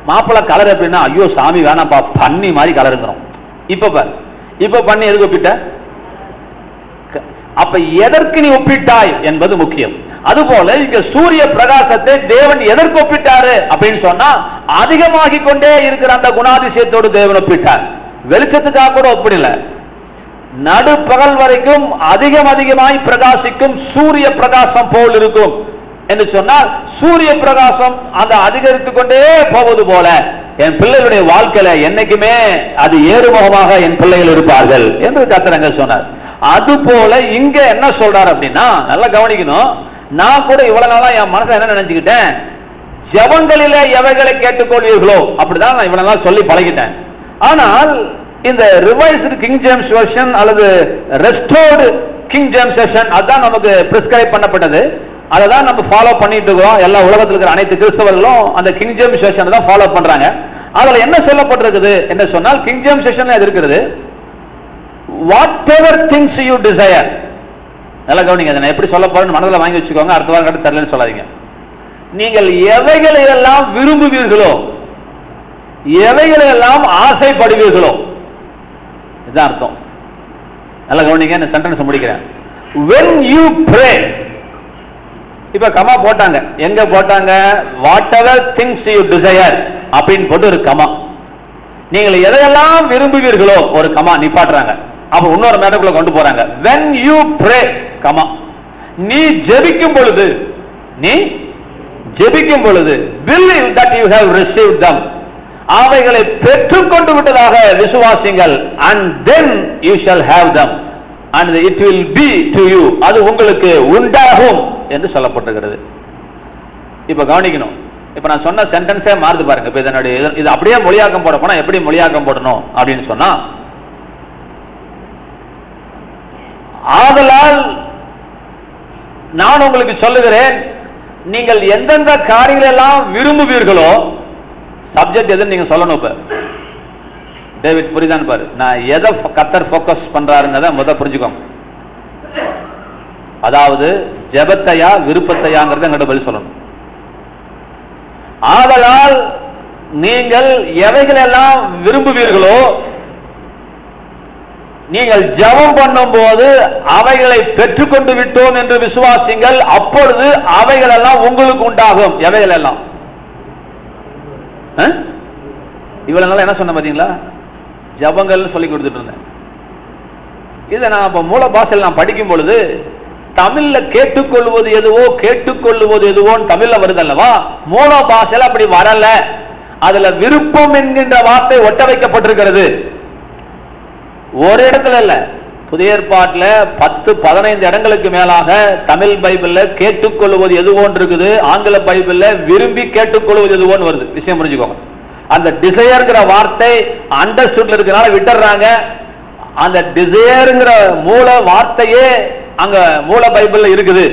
மாப்பிள்ளை கலர் எப்படின்னா, ஐயோ சாமி வேணாப்பா பன்னி மாதிரி கலருங்கிறோம். இப்ப பாரு, இப்ப பண்ணி எதுக்கு ஒப்பிட்ட? அப்ப எதற்கு நீ ஒப்பிட்டாய் என்பது முக்கியம். அதுபோல இங்க சூரிய பிரகாசத்தை தேவன் எதற்கு ஒப்பிட்டாரு அப்படின்னு சொன்னா, அதிகமாகிக் கொண்டே இருக்கிற அந்த குணாதிசயத்தோடு தேவன் ஒப்பிட்டார். வெளிச்சத்துக்காக கூட ஒப்பிடல. நடுப்பகல் வரைக்கும் அதிகமாய் பிரகாசிக்கும் சூரிய பிரகாசம் போல் இருக்கும் என்று சொன்னால், சூரிய பிரகாசம் அந்த அதிகரித்துக் கொண்டே போவது போல என் பிள்ளைகளுடைய வாழ்க்கையில என்னைக்குமே அது ஏறுமுகமாக என் பிள்ளைகள் இருப்பார்கள் என்று கர்த்தர் சொன்னார். அது போல இங்க என்ன சொல்றார் அப்படின்னா, நல்லா கவனிக்கணும். நான் கூட இவ்வளவு நாளா என் மனசை என்ன நினைச்சுக்கிட்டேன், ஜெபங்களிலே எவைகளை கேட்டுக்கொள்வீர்களோ அப்படிதான் நான் இவ்வளவு நாள் சொல்லி பழகிட்டேன். ஆனால் இந்த ரிவைஸ்டு கிங் ஜேம்ஸ் வெர்ஷன் அல்லது ரெஸ்டோர்டு கிங் ஜேம்ஸ் வெர்ஷன் அதான் நமக்கு பிரிஸ்கிரைப் பண்ணப்பட்டது. அதை தான் நம்ம ஃபாலோ பண்ணிட்டு இருக்கிறோம். எல்லா உலகத்தில் இருக்கிற அனைத்து கிறிஸ்தவர்களும் அந்த கிங் ஜேம்ஸ் வெர்ஷன் தான் ஃபாலோ பண்றாங்க. அதுல என்ன சொல்லப்பட்டிருக்குது என்று சொன்னால், கிங் ஜேம்ஸ் வெர்ஷன்ல அது இருக்கிறது, whatever things you desire. நல்லா கவனிங்க, அதை எப்படி சொல்ல போறேன்னு மனதில் வாங்கி வச்சுக்கோங்க. அடுத்த வாரம் கட்டு தரலன்னு சொல்லாதீங்க. நீங்கள் எவைகளை எல்லாம் விரும்புவீர்களோ, எவைகளை எல்லாம் ஆசைப்படுவீர்களோ, இதுதான் அர்த்தம். நல்லா கவனிங்க, இந்த சென்டென்ஸ் முடிக்கிறேன். when you pray, இப்ப கமா போட்டாங்க, எங்க போட்டாங்க? Whatever things you desire அப்படின்னு போட்டு ஒரு கமா. நீங்கள் எதையெல்லாம் விரும்புவீர்களோ ஒரு கமா நிப்பாட்டுறாங்க. அப்ப இன்னொரு மேடக்குள்ள கொண்டு போறாங்க. when you pray, comma. நீ ஜெபிக்கும் பொழுது, நீ ஜெபிக்கும் பொழுது believe that you have received them, அவைகளை பெற்றுக்கொண்டு விட்டதாக விசுவாசிங்கள், and then you shall have them and it will be to you, அது உங்களுக்கு உண்டாகும் என்று சொல்லப்பட்டிருக்கிறது. இப்ப கவனிக்கணும், இப்ப நான் சொன்ன சென்டென்ஸே மாறுது பாருங்க. இப்ப இதனுடைய இது அப்படியே மொழியாக்கம் போட போனா எப்படி மொழியாக்கம் போடணும் அப்படின்னு சொன்னா, ஆதலால் நான் உங்களுக்கு சொல்லுகிறேன், நீங்கள் எந்தெந்த காரியங்கள் எல்லாம் விரும்புவீர்களோ, சப்ஜெக்ட் எதுன்னு நீங்க சொல்லணும். இப்ப டேவிட் புரிதான் பாரு, நான் எதை கர்த்தர் போக்கஸ் பண்றாருன்னு முத புரிஞ்சுக்கோங்க. அதாவது ஜெபத்தையா விருப்பத்தையாங்கிறத எங்கிட்ட பதில் சொல்லணும். ஆதலால் நீங்கள் எவைகள் எல்லாம் விரும்புவீர்களோ, நீங்கள் ஜெபம் பண்ணும் போது அவைகளை பெற்றுக்கொண்டு விட்டோம் என்று விசுவாசிங்கள், அப்பொழுது அவைகள் எல்லாம் உங்களுக்கு உண்டாகும். எவைகள் எல்லாம்? இவ்வளவு நாளா என்ன சொன்ன பாத்தீங்களா? ஜபங்கள் சொல்லி கொடுத்துட்டு இருந்தேன். இதை நான் இப்ப மூல பாஷையில் நான் படிக்கும் பொழுது தமிழ்ல கேட்டுக்கொள்வது எதுவோ கேட்டுக்கொள்வது எதுவோன்னு தமிழ்ல வருது அல்லவா, மூல பாஷையில அப்படி வரல. அதுல விருப்பம் என்கின்ற வார்த்தை ஒட்ட வைக்கப்பட்டிருக்கிறது. ஒரு இடத்துல இல்ல, புதிய ஏற்பாட்டுல 10-15 இடங்களுக்கு மேலாக தமிழ் பைபிள்ல கேட்டுக்கொள்வது எதுவோன்னு இருக்குது, ஆங்கில பைபிள்ல விரும்பி கேட்டுக்கொள்வது எதுவோன்னு வருது. விஷயம் புரிஞ்சுக்கோங்க. அந்த டிசையர்ங்கிற வார்த்தை அண்டர்ஸ்டுட்ல இருக்கனால விட்டுறாங்க. அந்த டிசையர்ங்கிற மூல வார்த்தையே அங்க மூல பைபிள்ல இருக்குது.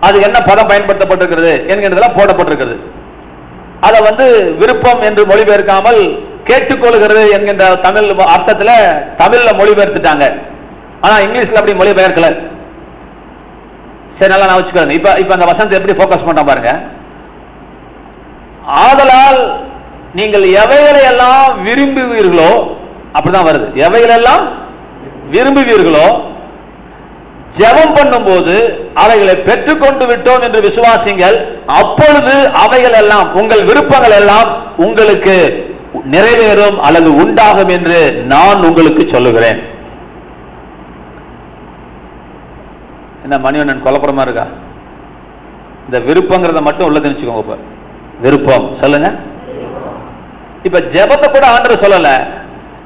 அது என்ன பதம் பயன்படுத்தப்பட்டிருக்கிறது என்கிறதெல்லாம் போடப்பட்டிருக்கிறது. அதை விருப்பம் என்று மொழிபெயர்க்காமல் கேட்டுக்கொள்கிறது என்கின்ற தமிழ் அர்த்தத்துல தமிழ்ல மொழிபெயர்த்துட்டாங்க. ஆனா இங்கிலீஷ்ல அப்படி மொழிபெயர்க்கல. சரி, நல்லா நான் வச்சுக்கிறேன். இப்ப அந்த வசனத்தை எப்படி போக்கஸ் பண்ற பாருங்க. ஆதலால் நீங்கள் எவைகளை எல்லாம் விரும்புவீர்களோ, அப்படிதான் வருது, எவைகள் எல்லாம் விரும்புவீர்களோ, ஜெபம் பண்ணும் போது அவைகளை பெற்றுக்கொண்டு விட்டோம் என்று விசுவாசிங்கள், அப்பொழுது அவைகள் எல்லாம், உங்கள் விருப்பங்கள் எல்லாம் உங்களுக்கு நிறைவேறும் அல்லது உண்டாகும் என்று நான் உங்களுக்கு சொல்லுகிறேன். என்ன மணிவண்ணன் குழப்பமா இருக்கா? இந்த விருப்பங்கிறத மட்டும் உள்ள தெரிஞ்சுக்கோங்க. இப்ப விருப்பம் சொல்லுங்க. இப்ப ஜெபத்தை கூட ஆண்டவர் சொல்லல,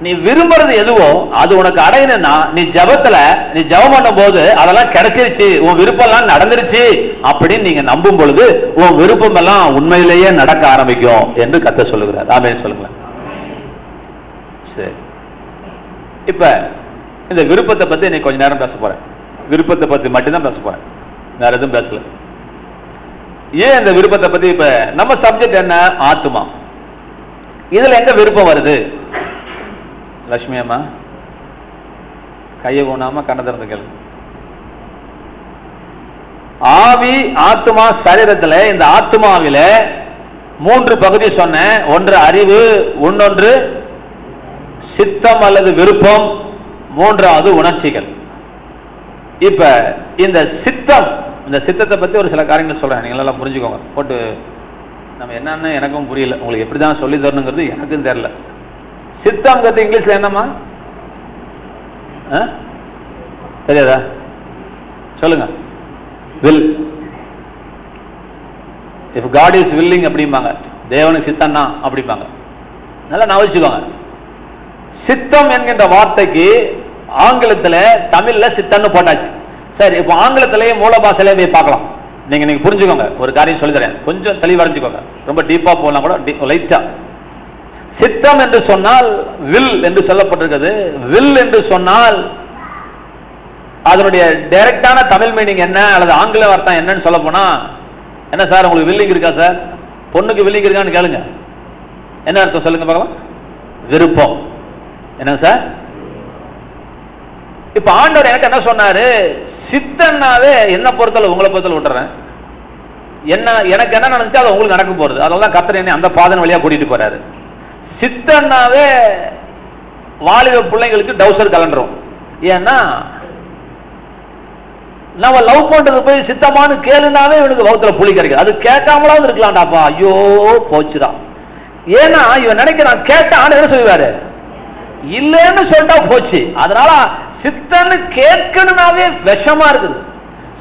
நீ விரும்புறது எதுவோ அது உனக்கு அடையணும்னா நீ ஜெபத்துல நீ ஜெபம் பண்ணும் போது அதெல்லாம் கிடைச்சிருச்சு, உன் விருப்பம் எல்லாம் நடந்துருச்சு அப்படின்னு நீங்க நம்பும் பொழுது உன் விருப்பம் எல்லாம் உண்மையிலேயே நடக்க ஆரம்பிக்கும் என்று கர்த்தர் சொல்லுகிறார். ஆமென் சொல்லுங்க. சரி, இப்ப இந்த விருப்பத்தை பத்தி நீ கொஞ்ச நேரம் பேச போறேன். விருப்பத்தை பத்தி மட்டும்தான் பேச போறேன், வேற எதுவும் பேசல. ஏன் இந்த விருப்பத்தை பத்தி? இப்ப நம்ம சப்ஜெக்ட் என்ன? ஆத்துமா. இதுல எங்க விருப்பம் வருது? லட்சுமி அம்மா கையை ஊனாம கண்ண திறந்து கேளு. ஆவி, ஆத்துமா, சரீரத்துல இந்த ஆத்துமாவில 3 பகுதி சொன்னேன். ஒன்று அறிவு, இன்னொன்று சித்தம் அல்லது விருப்பம், மூன்றாவது உணர்ச்சிகள். இப்ப இந்த சித்தம், இந்த சித்தத்தை பத்தி ஒரு சில காரியங்கள் சொல்றேன், நீங்க எல்லாம் புரிஞ்சுக்கோங்க. போட்டு நம்ம என்னன்னு எனக்கும் புரியல, உங்களுக்கு எப்படிதான் சொல்லி தரணுங்கிறது எனக்கும் தெரியல. சித்தம் கத்து இங்கிலீஷ்ல என்னமா தெரியாதா? சொல்லுங்க. Will. If God is willing அப்படிம்பாங்க, தேவனுக்கு சித்தம் தான் அப்படிம்பாங்க. நல்லா நான் வச்சுக்கோங்க. சித்தம் என்கின்ற வார்த்தைக்கு ஆங்கிலத்துல தமிழ்ல சித்தம்னு போட்டாச்சு. சரி, இப்போ ஆங்கிலத்திலேயே மூல பாஷையிலே போய் பார்க்கலாம். நீங்க புரிஞ்சுக்கோங்க. ஒரு காரியம் சொல்லி தரேன், கொஞ்சம் தெளிவடைஞ்சுக்கோங்க. ரொம்ப டீப்பா போகலாம் கூட, லைட்டா. சித்தம் என்று சொன்னால் வில் என்று சொல்லப்பட்டிருக்கிறது. வில் என்று சொன்னால் அதனுடைய டைரக்டான தமிழ் மீனிங் என்ன அல்லது ஆங்கில அர்த்தம் என்னன்னு சொல்ல போனா, என்ன சார் உங்களுக்கு வில்லிங் இருக்கா சார், பொண்ணுக்கு வில்லிங் இருக்கான்னு கேளுங்க, என்ன அர்த்தம் சொல்லுங்க பார்க்கலாம். விருப்பம். என்ன சார்? இப்ப ஆண்டவர் எனக்கு என்ன சொன்னாரு, சித்தன்னாவே என்ன பொறுத்தல உங்களை பொறுத்தல விட்டுறேன், என்ன எனக்கு என்ன நினைச்சா அது உங்களுக்கு நடக்க போறது, அதெல்லாம் கர்த்தர் என்னை அந்த பாதன் வழியா கூட்டிட்டு போறாரு. சித்தன்னாவே வாலிப பிள்ளைங்களுக்கு டவுசர் கலண்டுரும். ஏன்னா நம்ம லவ் பண்றது போய் சித்தமானு கேளுனாவே இவனுக்கு வகுத்துல புலி கிடைக்கும். அது கேட்காமலாவது இருக்கலாம்டாப்பா, ஐயோ போச்சுதான். ஏன்னா இவன் நினைக்கிறான் கேட்டான்னு என்ன சொல்லுவாரு, இல்லன்னு சொல்லிட்டா போச்சு. அதனால சித்தன்னு கேட்கணும்னாவே விஷமா இருக்குது.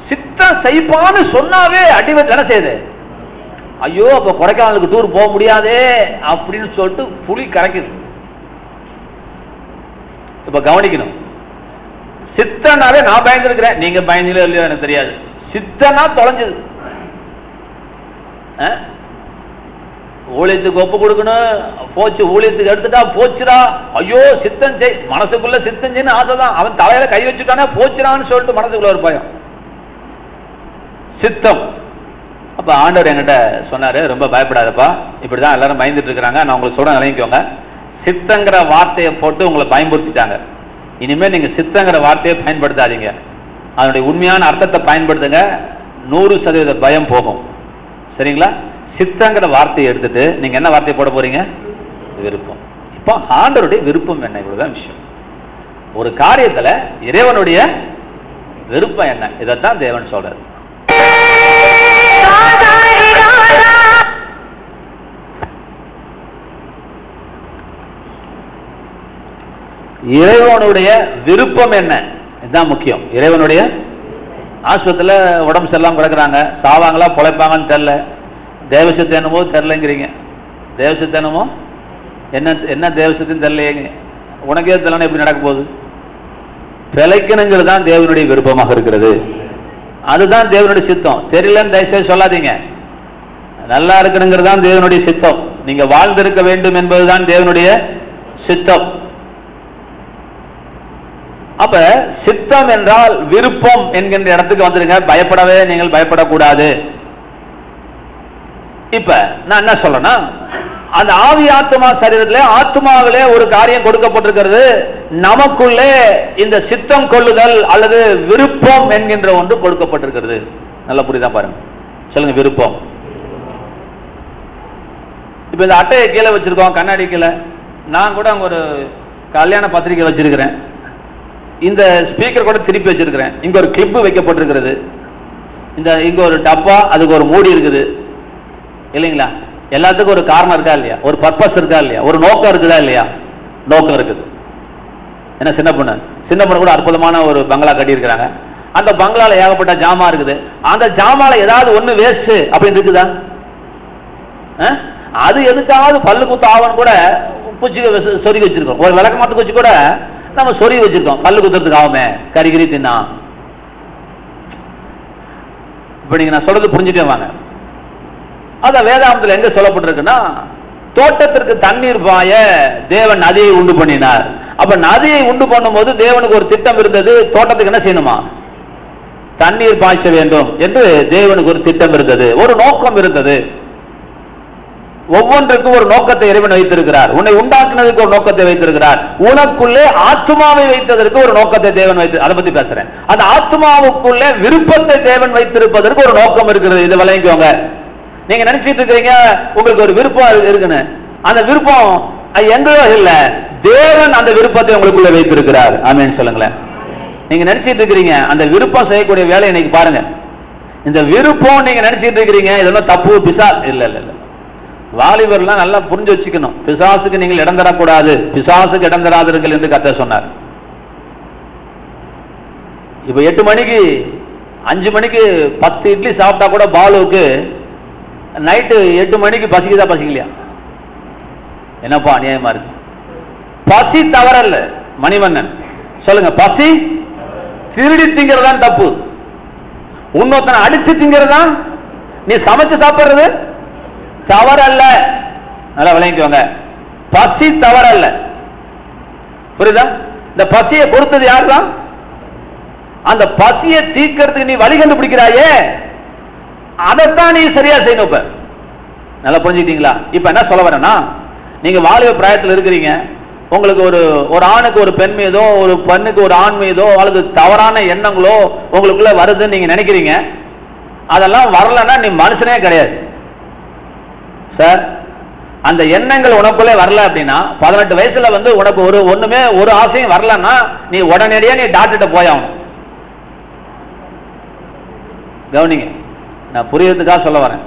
சித்தம் செய்ப்பான்னு சொன்னாவே அடிவத்து என்ன செய்யுது, ஐயோ அப்ப கொடைக்கானலுக்கு டூர் போக முடியாதே அப்படின்னு சொல்லிட்டு புலி கரைக்குது. இப்ப கவனிக்கணும், சித்தனாவே நான் பயந்துருக்கிறேன், நீங்க பயந்தீங்களோ இல்லையோ எனக்கு தெரியாது. சித்தனா தொலைஞ்சது. ஊழியத்துக்கு ஒப்பு கொடுக்கணும் போச்சு, ஊழியத்துக்கு எடுத்துட்டா போச்சுடா, ஐயோ சித்தம் செய், மனசுக்குள்ள சித்தம் செய்யணும் ஆசைதான், அவன் தலையில கை வச்சுட்டானே போச்சுடான்னு சொல்லிட்டு மனசுக்குள்ள ஒரு பயம், சித்தம். அப்ப ஆண்டவர் என்கிட்ட சொன்னாரு, ரொம்ப பயப்படாதப்பா, இப்படிதான் எல்லாரும் பயந்துட்டு இருக்கிறாங்க, நான் உங்களுக்கு சொல்ல நினைக்கோங்க, சித்தங்கிற வார்த்தையை போட்டு உங்களை பயன்படுத்திட்டாங்க, இனிமே நீங்க சித்தங்கிற வார்த்தையை பயன்படுத்தாதீங்க, அதனுடைய உண்மையான அர்த்தத்தை பயன்படுத்துங்க, 100% பயம் போகும். சரிங்களா? சித்தங்கிற வார்த்தையை எடுத்துட்டு நீங்க என்ன வார்த்தையை போட போறீங்க, விருப்பம். இப்ப ஆண்டவருடைய விருப்பம் என்ன, இவ்வளவுதான் விஷயம். ஒரு காரியத்துல இறைவனுடைய விருப்பம் என்ன, இதைத்தான் தேவன் சொல்றாரு. இறைவனுடைய விருப்பம் என்ன, இதுதான் முக்கியம். இறைவனுடைய ஆஸ்பத்திரியில உடம்பு சரியில்லாம கிடக்குறாங்க, சாவாங்களா பொழைப்பாங்கன்னு தெரியல, தேவசத்து என்னமோ தெரியலங்கிறீங்க, தேவசத்து என்னமோ என்ன என்ன தேவசத்துன்னு தெரியலையேங்க, உனக்கே தெரியலன்னு எப்படி நடக்க போகுது? பிழைக்கணுங்கிறது தான் தேவனுடைய விருப்பமாக இருக்கிறது, அதுதான் தேவனுடைய சித்தம். தெரியலன்னு தயவுசெய்து சொல்லாதீங்க, நல்லா இருக்கணுங்கிறது தான் தேவனுடைய சித்தம், நீங்க வாழ்ந்திருக்க வேண்டும் என்பதுதான் தேவனுடைய சித்தம். அப்ப சித்தம் என்றால் விருப்பம் என்கின்ற இடத்துக்கு வந்துருங்க, பயப்படவே நீங்கள் பயப்படக்கூடாது. இப்ப நான் என்ன சொல்றேன்னா, அந்த ஆவி ஆத்மா சரீரத்திலே ஆத்மாவிலே ஒரு காரியம் கொடுக்கப்பட்டிருக்கிறது, நமக்குள்ளே இந்த சித்தம் கொள்ளுதல் அல்லது விருப்பம் என்கின்ற ஒன்று கொடுக்கப்பட்டிருக்கிறது. நல்லா புரியுதா பாருங்க, சொல்லுங்க விருப்பம். இப்ப இந்த அட்டையை கீழே வச்சிருக்கோம், கண்ணாடி கீழே, நான் கூட அங்க ஒரு கல்யாண பத்திரிகை வச்சிருக்கிறேன், இந்த ஸ்பீக்கர் கூட திருப்பி வச்சிருக்கிறேன், இங்க ஒரு கிளிப்பு வைக்கப்பட்டிருக்கிறது, இந்த இங்க ஒரு டப்பா, அதுக்கு ஒரு மூடி இருக்குது இல்லைங்களா? எல்லாத்துக்கும் ஒரு காரணம் இருக்கா இல்லையா, ஒரு பர்பஸ் இருக்கா இல்லையா, ஒரு நோக்கம் இருக்குதா இல்லையா? நோக்கம் இருக்குது. என்ன சின்ன பொண்ணு கூட அற்புதமான ஒரு பங்களா கட்டி இருக்கிறாங்க, அந்த பங்களால ஏகப்பட்ட ஜாமா இருக்குது, அந்த ஜாமால ஏதாவது ஒண்ணு வேஸ்ட் அப்படின்னு இருக்குதா? அது எதுக்காவது பல்லு குத்து ஆவன் கூட பூச்சி சொருகி வச்சிருக்கோம், ஒரு விளக்க மாத்து குச்சி கூட நம்ம சொருகி வச்சிருக்கோம், பல்லு குத்துறதுக்கு ஆகுமே, கறிகிரி தின்னா. இப்ப நீங்க நான் சொல்றது புரிஞ்சுட்டே வாங்க. அத வேதாந்தத்தில் எங்க சொல்லப்பட்டிருக்குன்னா, தோட்டத்திற்கு தண்ணீர் பாய தேவன் நதியை உண்டு பண்ணினார். அப்ப நதியை உண்டு பண்ணும் போது தேவனுக்கு ஒரு திட்டம் இருந்தது, தோட்டத்துக்கு என்ன செய்யணுமா, தண்ணீர் பாய்ச்ச வேண்டும் என்று தேவனுக்கு ஒரு திட்டம் இருந்தது, ஒரு நோக்கம் இருந்தது. ஒவ்வொன்றுக்கும் ஒரு நோக்கத்தை இறைவன் வைத்திருக்கிறார். உன்னை உண்டாக்குனதுக்கு ஒரு நோக்கத்தை வைத்திருக்கிறார், உனக்குள்ளே ஆத்மாவை வைத்ததற்கு ஒரு நோக்கத்தை தேவன் வைத்து, அதை பத்தி பேசுறேன். அந்த ஆத்மாவுக்குள்ளே விருப்பத்தை தேவன் வைத்திருப்பதற்கு ஒரு நோக்கம் இருக்கிறது. இதை விளங்கிக்கோங்க. நீங்க நினைச்சிட்டு இருக்கிறீங்க உங்களுக்கு ஒரு விருப்பம் இருக்குன்னு, அந்த விருப்பம் எங்கேயோ இல்ல, தேவன் அந்த விருப்பத்தை உங்களுக்குள்ள வைத்திருக்கிறார். ஆமென் சொல்லுங்களேன். நீங்க நினைச்சிட்டு இருக்கிறீங்க அந்த விருப்பம் செய்யக்கூடிய வேலை இன்னைக்கு பாருங்க, இந்த விருப்பம் நீங்க நினைச்சிட்டு இருக்கிறீங்க இதெல்லாம் தப்பு, பிசாசு. இல்ல இல்ல இல்ல, வாலிபர்லாம் நல்லா புரிஞ்சு வச்சுக்கணும், பிசாசுக்கு நீங்கள் இடம் தரக்கூடாது, பிசாசுக்கு இடம் தராதீர்கள் என்று கர்த்தர் சொன்னார். இப்ப 8 மணிக்கு 5 மணிக்கு 10 இட்லி சாப்பிட்டா கூட பாலுவுக்கு நைட்டு 8 மணிக்கு பசிக்குதா பசிக்கலையா? என்னப்பா அநியாயமா இருக்கு. பசி தவறல்ல மணிவண்ணன், சொல்லுங்க. பசி திருடி திங்கிறதான் தப்பு, இன்னொருத்தனை அடிச்சு திங்கிறதா, நீ சமைச்சு சாப்பிடுறது தவறல்ல. நல்லா விளங்கிக்கோங்க. பசி தவறல்ல. புரியுதா? இந்த பசியை கொடுத்தது யாருதான்? அந்த பசியை தீர்க்கிறதுக்கு நீ வழி கண்டுபிடிக்கிறாயே, அதைத்தான் நீ சரியா செய்யணும். இப்ப நல்லா புரிஞ்சுக்கிட்டீங்களா? இப்ப என்ன சொல்ல வரேன்னா, நீங்க வாலிப பிராயத்தில் இருக்கிறீங்க, உங்களுக்கு ஒரு ஆணுக்கு ஒரு பெண் மீதோ ஒரு பெண்ணுக்கு ஒரு ஆண் மீதோ அல்லது தவறான எண்ணங்களோ உங்களுக்குள்ள வருதுன்னு நீங்க நினைக்கிறீங்க. அதெல்லாம் வரலன்னா நீ மனுஷனே கிடையாது சார். அந்த எண்ணங்கள் உனக்குள்ளே வரல அப்படின்னா, 18 வயசுல உனக்கு ஒண்ணுமே ஒரு ஆசையும் வரலன்னா நீ உடனடியா நீ டாக்டர்கிட்ட போயாகணும். கவனிங்க, நான் புரியறதுக்காக சொல்ல வரேன்.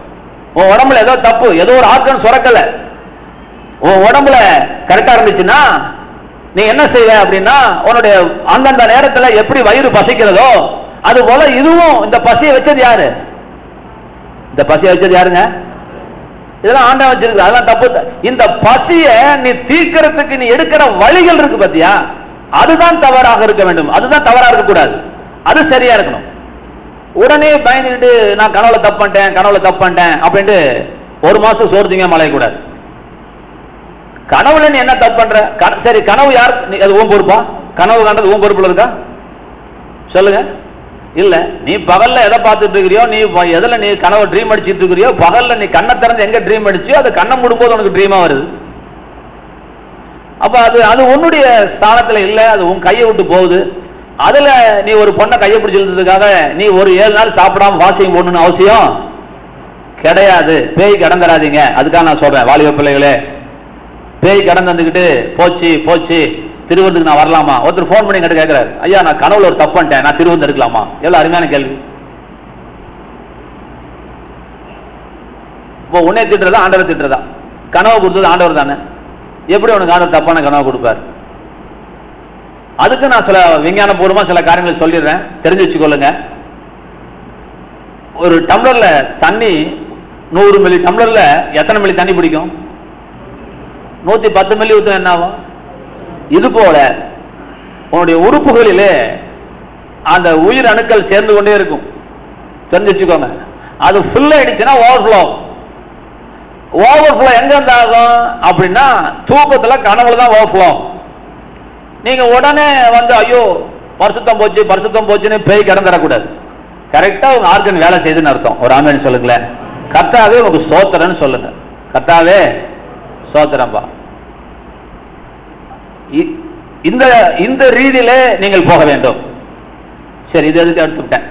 உன் உடம்புல ஏதோ தப்பு, ஏதோ ஒரு ஆர்கன் சுரக்கல, உன் உடம்புல கரெக்டா இருந்துச்சுன்னா நீ என்ன செய்வ அப்படின்னா, உன்னுடைய அந்தந்த நேரத்துல எப்படி வயிறு பசிக்கிறதோ அது போல இதுவும் இந்த பசியை வச்சது யாரு? இந்த பசியை வச்சது யாருங்க? இதெல்லாம் ஆண்டவன் வச்சிருக்கு. அதெல்லாம் தப்பு. இந்த பசியை நீ தீர்க்கிறதுக்கு நீ எடுக்கிற வழிகள் இருக்கு பாத்தியா, அதுதான் தவறாக இருக்க வேண்டும். அதுதான் தவறா இருக்க கூடாது, அது சரியா இருக்கணும். உடனே பயந்துட்டு நான் கனவுல தப்பு பண்ணிட்டேன் அப்படின்ட்டு ஒரு மாசம் சோர்த்திங்க மழைய கூடாது. கனவுல நீ என்ன தப்பு பண்ற? சரி, கனவு யார்? அது உன் பொறுப்பா? கனவு காண்றது உன் பொறுப்புல இருக்கா? சொல்லுங்க. இல்ல, நீ பகல்ல எதை பார்த்துட்டு இருக்கிறியோ, நீ எதுல நீ கனவு ட்ரீம் அடிச்சுட்டு இருக்கிறியோ, பகல்ல நீ கண்ணை திறந்து எங்க ட்ரீம் அடிச்சியோ அது கண்ணை மூடும்போது உனக்கு ட்ரீமா வருது. அப்ப அது உன்னுடைய ஸ்தானத்துல இல்ல, அது உன் கையை விட்டு போகுது. அதுல நீ ஒரு பொண்ணை கையை பிடிச்சிருந்ததுக்காக நீ ஒரு 7 நாள் சாப்பிடாம வாசிங் போடணும்னு அவசியம் கிடையாது. பேய் கடந்துடாதீங்க. அதுக்காக நான் சொல்றேன், வாலிப பிள்ளைகளே, பேய் கடந்து வந்துகிட்டு போச்சு திருவந்துக்கு நான் வரலாமா? ஒருத்தர் போன் பண்ணி கிட்ட கேட்கிறாரு, ஐயா நான் கனவுல ஒரு தப்பு பண்ணிட்டேன், நான் திருவந்து எடுக்கலாமா? எவ்வளவு அருமையான கேள்வி. இப்போ உன்னை திட்டுறதா ஆண்டவர் திட்டுறதா? கனவு கொடுத்தது ஆண்டவர் தானே, எப்படி உனக்கு ஆண்டவர் தப்பான கனவு கொடுப்பார்? அதுக்கு நான் சில விஞ்ஞான பூர்வமா சில காரியங்களை சொல்லிடுறேன், தெரிஞ்சு வச்சுக்கொள்ளுங்க. ஒரு டம்ளர்ல தண்ணி 100 மில்லி டம்ளர்ல எத்தனை மில்லி தண்ணி பிடிக்கும்? 110 மில்லி ஊற்ற என்ன ஆகும்? இது போல உன்னுடைய உறுப்புகளிலே அந்த உயிர் அணுக்கள் சேர்ந்து கொண்டே இருக்கும், தெரிஞ்சு வச்சுக்கோங்க. அது ஃபுல் ஆயிடுச்சுன்னா ஓவர்ஃப்ளோ எங்க இருந்து ஆகும் அப்படின்னா, தூக்கத்துல கனவுல தான் ஓவர்ஃப்ளோ. நீங்க உடனே ஐயோ பரிசுத்தம் போச்சுன்னு பேய் கிடந்துடக்கூடாது. கரெக்டா உங்க ஆர்கன் வேலை செய்துன்னு அர்த்தம். ஒரு ஆமென் சொல்லுங்களேன். கர்த்தாவே உங்களுக்கு ஸ்தோத்திரம்னு சொல்லுங்க. கர்த்தாவே ஸ்தோத்திரம்பா. இந்த ரீதியில நீங்கள் போக வேண்டும். சரி, இது எதுக்கு எடுத்துட்டேன்.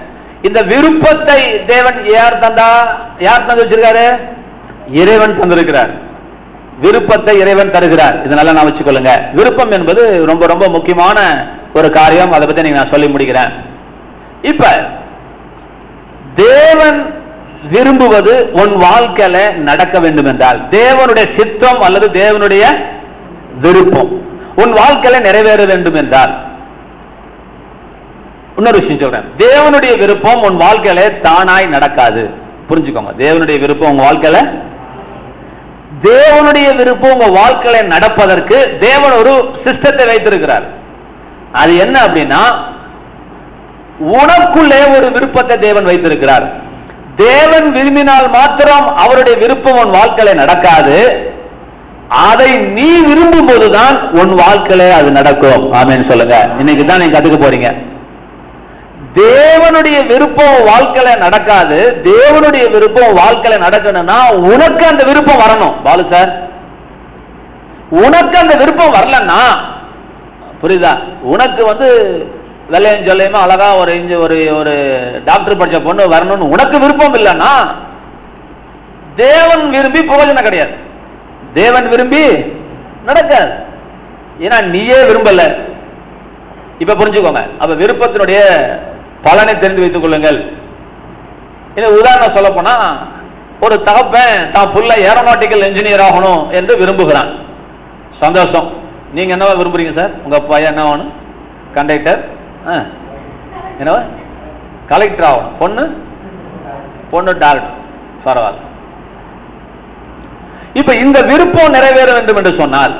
இந்த விருப்பத்தை தேவன் யார் தந்து வச்சிருக்காரு? இறைவன் தந்திருக்கிறார். விருப்பத்தை இறைவன் தருகிறார். இதனால நான் வச்சுக்கொள்ளுங்க. விருப்பம் என்பது ரொம்ப ரொம்ப முக்கியமான ஒரு காரியம். அதை பத்தி நான் சொல்லி முடிக்கிறேன். இப்ப தேவன் விரும்புவது உன் வாழ்க்கையில நடக்க வேண்டும் என்றால், தேவனுடைய சித்தம் அல்லது தேவனுடைய விருப்பம் உன் வாழ்க்கையில நிறைவேற வேண்டும் என்றால், இன்னொரு விஷயம் சொல்றேன், தேவனுடைய விருப்பம் உன் வாழ்க்கையில தானாய் நடக்காது. புரிஞ்சுக்கோங்க. தேவனுடைய விருப்பம் உங்க வாழ்க்கையில உங்க வாழ்க்கையில நடப்பதற்கு தேவன் ஒரு சிஸ்டத்தை வைத்திருக்கிறார். அது என்ன அப்படின்னா, உனக்குள்ளே ஒரு விருப்பத்தை தேவன் வைத்திருக்கிறார். தேவன் விரும்பினால் மாத்திரம் அவருடைய விருப்பம் உன் வாழ்க்கையில நடக்காது. அதை நீ விரும்பும் போதுதான் உன் வாழ்க்கையில அது நடக்கும். ஆமென் சொல்லுங்க. இன்னைக்கு தான் நீங்க கத்துக்க போறீங்க. தேவனுடைய விருப்பம் வாழ்க்கையில நடக்காது. தேவனுடைய விருப்பம் வாழ்க்கையில நடக்கணும்னா உனக்கு அந்த விருப்பம் வரணும். பாலு சார், உனக்கு அந்த விருப்பம் வரலன்னா, புரியுதா, உனக்கு வெள்ளையும் சொல்லையுமா அழகா ஒரு டாக்டர் படிச்ச பொண்ணு வரணும்னு உனக்கு விருப்பம் இல்லைன்னா தேவன் விரும்பி பிரயோஜனம் கிடையாது. தேவன் விரும்பி நடக்காது. ஏன்னா நீயே விரும்பல. இப்ப புரிஞ்சுக்கோங்க. அப்ப விருப்பத்தினுடைய பலனை தெரிந்து வைத்துக் கொள்ளுங்கள். உதாரணம் சொல்ல போனா, ஒரு தகப்பன் தான் புள்ள ஏரோநாட்டிக்கல் இன்ஜினியர் ஆகணும் என்று விரும்புகிறான். சந்தோஷம். நீங்க என்னவா விரும்புறீங்க சார்? உங்க பையன் என்ன ஆகணும்? கண்டக்டர். என்னவா? கலெக்டர் ஆகணும். பொண்ணு டாக்டர். பரவாயில்ல. இப்ப இந்த விருப்பம் நிறைவேற வேண்டும் என்று சொன்னால்,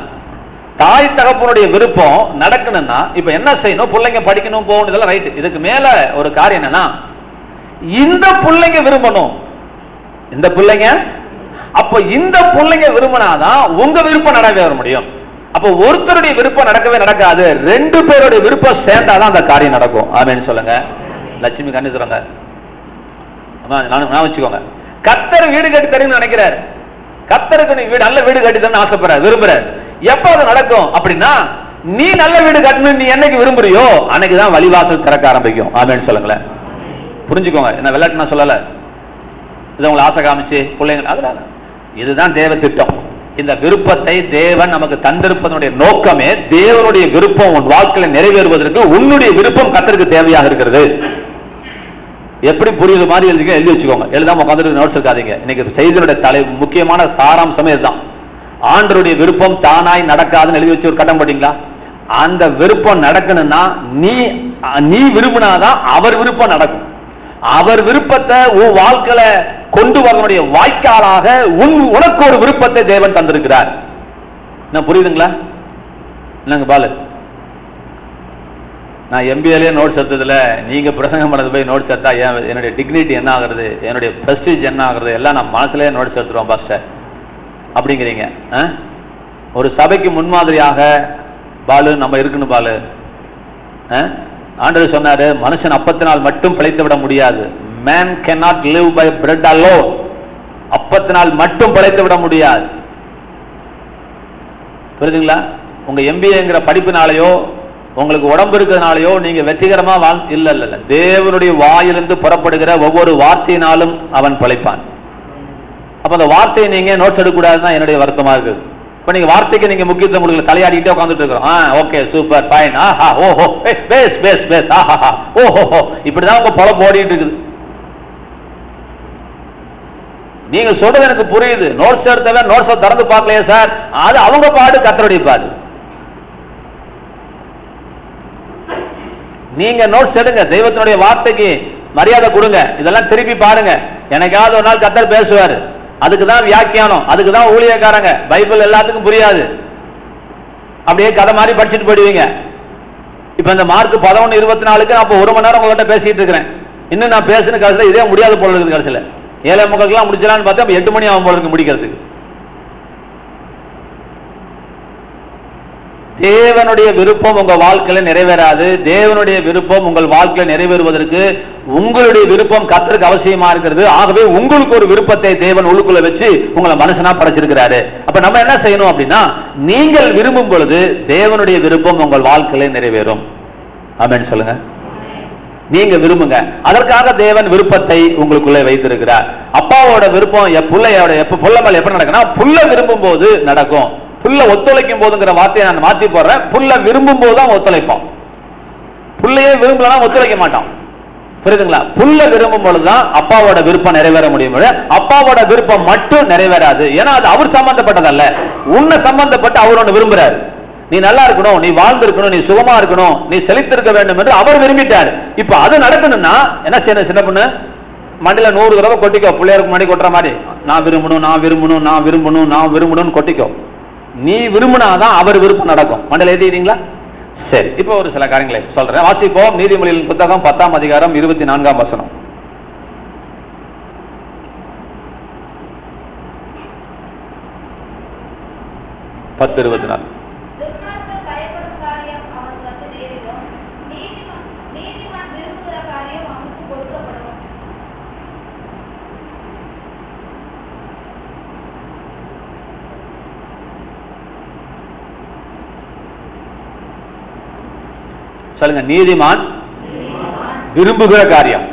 தாய் தகப்பனுடைய விருப்பம் நடக்கணும்னா இப்ப என்ன செய்யணும்? பிள்ளைங்க படிக்கணும், போகணும், இதெல்லாம் ரைட். இதுக்கு மேல ஒரு காரியம் என்னன்னா, இந்த பிள்ளைங்க விரும்பணும். இந்த பிள்ளைங்க அப்ப இந்த பிள்ளைங்க விரும்பினாதான் உங்க விருப்பம் நிறைவேற முடியும். அப்ப ஒருத்தருடைய விருப்பம் நடக்கவே நடக்காது, 2 பேருடைய விருப்பம் சேர்ந்தாதான் அந்த காரியம் நடக்கும். ஆமென் சொல்லுங்க. லட்சுமி கண்ணு சொல்லுங்க. நான் வச்சுக்கோங்க, கர்த்தர் வீடு கட்டி தரேன்னு நினைக்கிறாரு. கர்த்தருக்கு நீ நல்ல வீடு கட்டி தரேன்னு ஆசைப்படுறாரு, விரும்புறாரு. எப்ப அது நடக்கும் அப்படின்னா, நீ நல்ல வீடு கட்டணும் நீ என்னைக்கு விரும்புறியோ அன்னைக்குதான் வழிவாசல் திறக்க ஆரம்பிக்கும். ஆமென் சொல்லுங்களேன். புரிஞ்சுக்கோங்க, என்ன விளையாட்டு நான் சொல்லல, இதை உங்களை ஆசை காமிச்சு பிள்ளைங்க, அதனால இதுதான் தேவ திட்டம். இந்த விருப்பத்தை தேவன் நமக்கு தந்திருப்பதனுடைய நோக்கமே, தேவனுடைய விருப்பம் உன் வாழ்க்கையில நிறைவேறுவதற்கு உன்னுடைய விருப்பம் கர்த்தருக்கு தேவையாக இருக்கிறது. எப்படி புரியுது மாதிரி எழுதி வச்சுக்கோங்க. எழுதாம உட்காந்துட்டு நோட்ஸ் இருக்காதீங்க. இன்னைக்கு செய்தியுடைய முக்கியமான சாராம்சமே இதுதான். ஆண்டவருடைய விருப்பம் தானாய் நடக்காதுன்னு எழுதி வச்சு ஒரு கட்டம் போட்டீங்களா? அந்த விருப்பம் நடக்கணும்னா நீ விரும்பினாதான் அவர் விருப்பம் நடக்கும். அவர் விருப்பத்தை உன் வாழ்க்கையில கொண்டு வரக்கூடிய வாய்க்காலாக உனக்கு ஒரு விருப்பத்தை தேவன் தந்திருக்கிறார். என்ன புரியுதுங்களா? என்னங்க பாலு, நான் எம்பிஏலயே நோட்ஸ் எடுத்ததுல நீங்க பிரசங்கம் பண்ணது போய் நோட்ஸ் எடுத்தா என்னுடைய டிக்னிட்டி என்ன ஆகுறது, என்னுடைய பிரஸ்டீஜ் என்ன ஆகுறது, எல்லாம் நான் மனசுலயே நோட்ஸ் எடுத்துருவோம் பாஸ்டர் அப்படிங்கிறீங்க. ஒரு சபைக்கு முன்மாதிரியாக பாலு நம்ம இருக்கணும். பாலு, ஆண்டவர் சொன்னாரு, மனுஷன் அப்பத்தினால் மட்டும் பிழைத்து விட முடியாது. Man cannot live by bread alone. அப்பத்தினால் மட்டும் பிழைத்து விட முடியாது. புரியுதுங்களா? உங்க எம்பிஏங்கிற படிப்பினாலேயோ உங்களுக்கு உடம்பு இருக்கிறதுனாலயோ நீங்க வெற்றிகரமா இல்ல. தேவனுடைய வாயிலிருந்து புறப்படுகிற ஒவ்வொரு வார்த்தையினாலும் அவன் பிழைப்பான். அப்ப அந்த வார்த்தையை நீங்க நோட்ஸ் எடுக்க கூடாதுதான் என்னுடைய வருத்தமா இருக்கு. இப்ப நீங்க வார்த்தைக்கு நீங்க முக்கியத்துவம் கொடுக்கல, தலையாடிட்டே உட்காந்துட்டு இருக்கோம். ஓகே சூப்பர் ஃபைன், ஆஹா ஓஹோ பேஸ் பேஸ் பேஸ் ஆஹா ஓஹோ, இப்படிதான் உங்க பொழப்பு ஓடிட்டு இருக்குது. நீங்க சொல்றது எனக்கு புரியுது. நோட்ஸ் எடுத்தவன் நோட்ஸை திறந்து பார்க்கலையே சார், அது அவங்க பாடு, கர்த்தருடைய பாடு. நீங்க நோட்ஸ் எடுங்க, தெய்வத்தினுடைய வார்த்தைக்கு மரியாதை கொடுங்க, இதெல்லாம் திருப்பி பாருங்க. எனக்காவது ஒரு நாள் கர்த்தர் பேசுவாரு, அதுக்குதான் வியாக்கியானம், அதுக்குதான் ஊழியக்காரங்க. பைபிள் எல்லாத்துக்கும் புரியாது, அப்படியே கதை மாதிரி படிச்சுட்டு போயிடுவீங்க. இப்ப இந்த மார்க் 11:24 நான் 1 மணி நேரம் உங்ககிட்ட பேசிட்டு இருக்கிறேன். இன்னும் நான் பேசுன கடைசியில இதே முடியாது போல இருக்குது. கடைசியில 7:45 முடிச்சலான்னு பார்த்தா 8 மணி ஆகும் போல இருக்கு முடிக்கிறதுக்கு. தேவனுடைய விருப்பம் உங்க வாழ்க்கையில நிறைவேறாது. தேவனுடைய விருப்பம் உங்கள் வாழ்க்கையில நிறைவேறுவதற்கு உங்களுடைய விருப்பம் கர்த்தருக்கு அவசியமா இருக்கிறது. ஆகவே உங்களுக்கு ஒரு விருப்பத்தை தேவன் உள்ளுக்குள்ள வச்சு உங்களை மனுஷனா படைச்சிருக்கிறாரு. அப்ப நம்ம என்ன செய்யணும் அப்படின்னா, நீங்கள் விரும்பும் பொழுது தேவனுடைய விருப்பம் உங்கள் வாழ்க்கையில நிறைவேறும். ஆமென் சொல்லுங்க. நீங்க விரும்புங்க, அதற்காக தேவன் விருப்பத்தை உங்களுக்குள்ளே வைத்திருக்கிறார். அப்பாவோட விருப்பம் புள்ள மேல எப்படி நடக்குன்னா, புள்ள விரும்பும் போது நடக்கும். புள்ள ஒத்துழைக்கும் போதுங்கிற வார்த்தையை நான் மாத்தி போடுறேன். புள்ள விரும்பும் போதுதான் ஒத்துழைப்பான். புள்ளையே விரும்பலாம் ஒத்துழைக்க மாட்டான். புரியுதுங்களா? புள்ள விரும்பும் பொழுதுதான் அப்பாவோட விருப்பம் நிறைவேற முடியும். அப்பாவோட விருப்பம் மட்டும் நிறைவேறாது. ஏன்னா அது அவர் சம்பந்தப்பட்டதல்ல, உன்னை சம்பந்தப்பட்டு அவர் ஒன்று விரும்புறாரு. நீ நல்லா இருக்கணும், நீ வாழ்ந்திருக்கணும், நீ சுகமா இருக்கணும், நீ செழித்திருக்க வேண்டும் என்று அவர் விரும்பிட்டார். இப்ப அது நடக்கணும்னா என்ன செய்யணும்? சின்ன பொண்ணு மண்டில 100 தடவை கொட்டிக்கோ. பிள்ளையாருக்கு முன்னாடி கொட்டுற மாதிரி, நான் விரும்பணும் நான் விரும்பணும் நான் விரும்பணும் நான் விரும்பணும்னு கொட்டிக்கோ. நீ விரும்பினாதான் அவர் விருப்பம் நடக்கும். மண்டல எழுதிட்டீங்களா? சரி, இப்போ ஒரு சில காரியங்களை சொல்றேன், வாசிப்போம். நீதிமொழியின் புத்தகம் 10ஆம் அதிகாரம் 24ஆம் வசனம். சொல்லுங்க, நீதிமான் விரும்புகிற காரியம்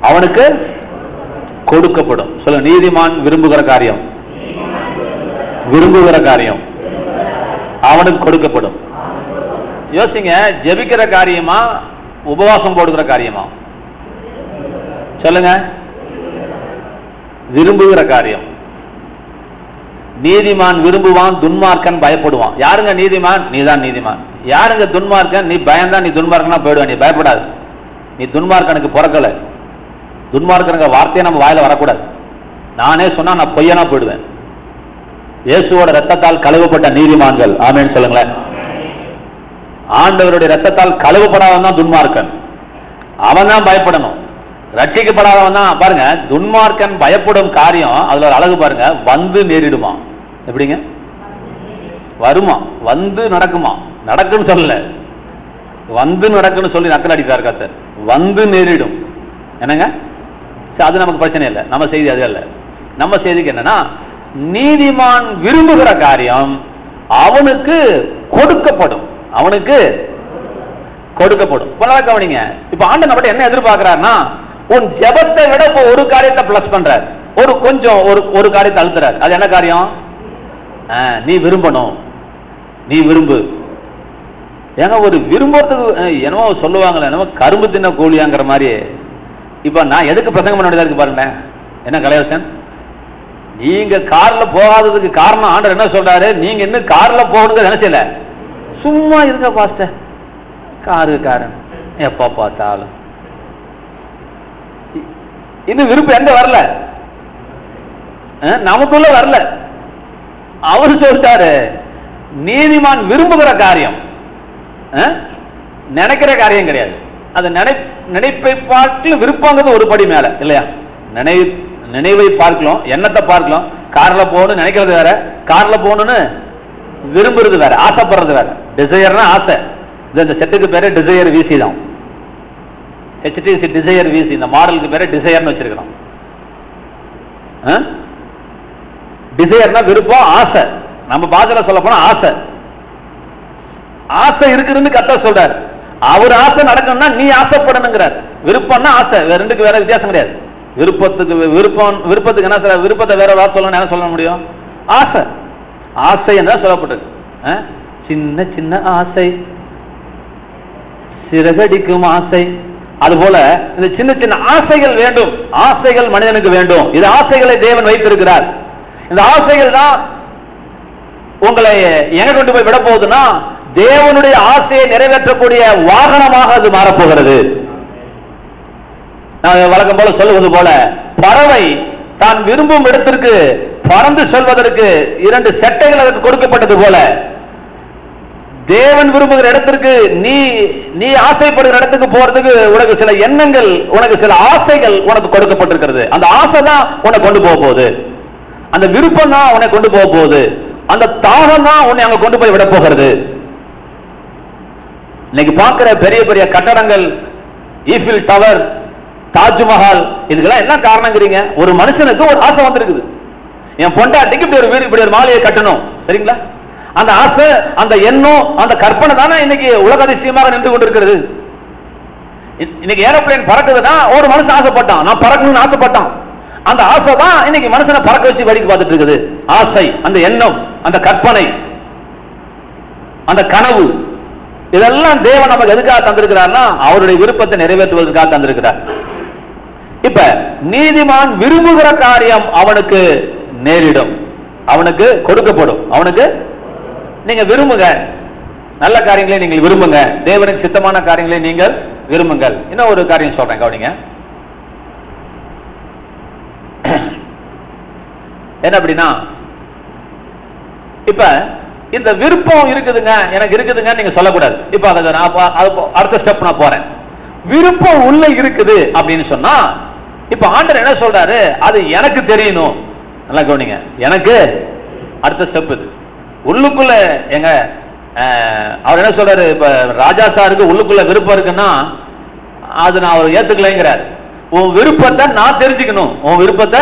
அவனுக்கு கொடுக்கப்படும். சொல்லுங்க, நீதிமான் விரும்புகிற காரியம் அவனுக்கு கொடுக்கப்படும். யோசிங்க, ஜெபிக்கிற காரியமா உபவாசம் போடுகிற காரியமா? சொல்லுங்க, விரும்புகிற காரியம். நீதிமான் விரும்புவான், துன்மார்க்கன் பயப்படுவான். யாருங்க நீதிமான்? நீதான் நீதிமான். யாருங்க துன்மார்க்கன்? நீ பயந்தான் நீ துன்மார்க்கனா போயிடுவேன். நீ பயப்படாது, நீ துன்மார்க்கனுக்கு பிறக்கல. துன்மார்க்கனுக்கு வார்த்தையை நம்ம வாயில வரக்கூடாது. நானே சொன்னா நான் பொய்யனா போயிடுவேன். இயேசுவோட ரத்தத்தால் கழுவப்பட்ட நீதிமான்கள். ஆமென் சொல்லுங்களேன். ஆண்டவருடைய ரத்தத்தால் கழுவப்படாதவன் தான் துன்மார்க்கன். அவன் தான் பயப்படணும். ரட்சிக்கப்படாதவன் தான் பாருங்க. துன்மார்க்கன் பயப்படும் காரியம் அதுல ஒரு அழகு பாருங்க, வந்து நேரிடுமா. எப்படிங்க வருமா? வந்து நடக்குமா? நடக்குன்னு சொல்லல, வந்து நடக்குன்னு சொல்லி நக்கல் அடிக்கிறார் கர்த்தர். வந்து நேரிடும் என்னங்க, அது நமக்கு பிரச்சனை இல்லை. நம்ம செய்தி அது அல்ல. நம்ம செய்திக்கு என்னன்னா, நீதிமான் விரும்புகிற காரியம் அவனுக்கு கொடுக்கப்படும். அவனுக்கு கொடுக்கப்படும். கவனிங்க, இப்ப ஆண்டவர் நம்மகிட்ட என்ன எதிர்பார்க்கிறாருன்னா, உன் ஜெபத்தை விட இப்ப ஒரு காரியத்தை பிளஸ் பண்றார், கொஞ்சம் ஒரு காரியத்தை அழுத்துறார். அது என்ன காரியம்? நீ விரும்பணும், நீ விரும்பு. ஏங்க ஒரு விரும்புறதுக்கு என்னமோ சொல்லுவாங்களே, என்னமோ கரும்பு தின்ன கூலியாங்கிற மாதிரி. இப்ப நான் எதுக்கு பிரசங்கம் பண்ண வேண்டியதா இருக்கு பாருங்களேன். என்ன கலையரசன், நீங்க கார்ல போகாததுக்கு காரணம் ஆண்டவர் என்ன சொல்றாரு? நீங்க இன்னும் கார்ல போகணுங்க நினைச்சல, சும்மா இருக்க பாஸ்டர், காரன் எப்ப பார்த்தாலும். இன்னும் விருப்பம் எங்க வரல, நமக்குள்ள வரல. அவரு சொல்லிட்டாரு, நீதிமான் விரும்புகிற காரியம் நினைக்கிற காரியம் கிடையாது. அது நினைப்பை பார்க்கல, விருப்பங்கிறது ஒரு படி மேல இல்லையா? நினைவை பார்க்கலாம், எண்ணத்தை பார்க்கலாம். கார்ல போகணும்னு நினைக்கிறது வேற, கார்ல போகணும்னு விரும்புறது வேற, ஆசைப்படுறது வேற. டிசையர்னா ஆசை. இந்த செட்டுக்கு பேரு டிசையர் விசி தான். HTC டிசையர் விசி, இந்த மாடலுக்கு பேரு டிசையர்னு வச்சிருக்கிறோம். டிசையர்னா விருப்பம், ஆசை. நம்ம பாஷையில சொல்ல போனா ஆசை. ஆசை இருக்குன்னு கர்த்தர் சொல்றாரு. அவர் ஆசை நடக்கணும்னா நீ ஆசைப்படணுங்கிறார். விருப்பம்னா ஆசை, ரெண்டுக்கு வேற வித்தியாசம் கிடையாது. விருப்பத்துக்கு என்ன சொல்ற, விருப்பத்தை வேற வார்த்தை சொல்லணும், என்ன சொல்ல முடியும்? ஆசை. ஆசை என்ன சொல்லப்பட்டது? சின்ன சின்ன ஆசை, சிறகடிக்கும் ஆசை. அதுபோல இந்த சின்ன சின்ன ஆசைகள் வேண்டும். ஆசைகள் மனிதனுக்கு வேண்டும். இது ஆசைகளை தேவன் வைத்திருக்கிறார். இந்த ஆசைகள் தான் உங்களை எங்க கொண்டு போய் விட போகுதுன்னா, தேவனுடைய ஆசையை நிறைவேற்றக்கூடிய வாகனமாக அது மாறப்போகிறது. நான் வழக்கம் போல சொல்லுவது போல, பறவை தான் விரும்பும் இடத்திற்கு பறந்து செல்வதற்கு 2 செட்டைகள் அதற்கு கொடுக்கப்பட்டது போல, தேவன் விரும்புகிற இடத்திற்கு நீ ஆசைப்படுகிற இடத்துக்கு போறதுக்கு உனக்கு சில எண்ணங்கள், உனக்கு சில ஆசைகள் உனக்கு கொடுக்கப்பட்டிருக்கிறது. அந்த ஆசை தான் உன்னை கொண்டு போக போகுது. அந்த விருப்பம் தான் உன்னை கொண்டு போக போகுது. அந்த தாகம் தான் உன்னை அங்க கொண்டு போய் விட போகிறது. இன்னைக்கு பார்க்கிற பெரிய பெரிய கட்டடங்கள், ஈஃபில் டவர், தாஜ்மஹால், இதுக்கெல்லாம் என்ன காரணங்கிறீங்க? ஒரு மனுஷனுக்கு ஒரு ஆசை வந்திருக்குது, என் பொண்டாட்டிக்கு இப்படி ஒரு வீடு, இப்படி ஒரு மாளிகை கட்டணும். சரிங்களா? அந்த ஆசை, அந்த எண்ணம், அந்த கற்பனை தானே இன்னைக்கு உலக அதிசயமாக நின்று கொண்டிருக்கிறது. இன்னைக்கு ஏரோப்ளேன் பறக்குதுன்னா ஒரு மனுஷன் ஆசைப்பட்டான், நான் பறக்கணும்னு ஆசைப்பட்டான். அந்த ஆசை தான் இன்னைக்கு மனுஷனை பறக்க வச்சு வேடிக்கை பார்த்துட்டு இருக்குது. ஆசை, அந்த எண்ணம், அந்த கற்பனை, அந்த கனவு, இதெல்லாம் தேவன் நமக்கு எதுக்காக தந்திருக்கிறார்னா, அவருடைய விருப்பத்தை நிறைவேற்றுவதற்காக தந்திருக்கிறார். இப்ப நீதிமான் விரும்புகிற காரியம் அவனுக்கு நேரிடும், அவனுக்கு கொடுக்கப்படும். அவனுக்கு நீங்க விரும்புங்க, நல்ல காரியங்களை நீங்கள் விரும்புங்க, தேவனுக்கு சித்தமான காரியங்களை நீங்கள் விரும்புங்கள். இன்னும் ஒரு காரியம் சொல்றேன், கவனிங்க. என்ன அப்படின்னா, இப்ப இந்த விருப்பம் இருக்குதுங்க, எனக்கு இருக்குதுங்க நீங்க சொல்லக்கூடாது. இப்ப அடுத்த ஸ்டெப் நான் போறேன். விருப்பம் உள்ள இருக்குது அப்படின்னு சொன்னா, இப்ப ஆண்டவர் என்ன சொல்றாரு? அது எனக்கு தெரியணும். நல்லா கவனிங்க, எனக்கு அடுத்த ஸ்டெப் இது. உள்ளுக்குள்ள எங்க அவர் என்ன சொல்றாரு? இப்ப ராஜா சாருக்கு உள்ளுக்குள்ள விருப்பம் இருக்குன்னா அது நான் அவர் ஏத்துக்கலைங்கிறார். உன் விருப்பத்தை நான் தெரிஞ்சுக்கணும், உன் விருப்பத்தை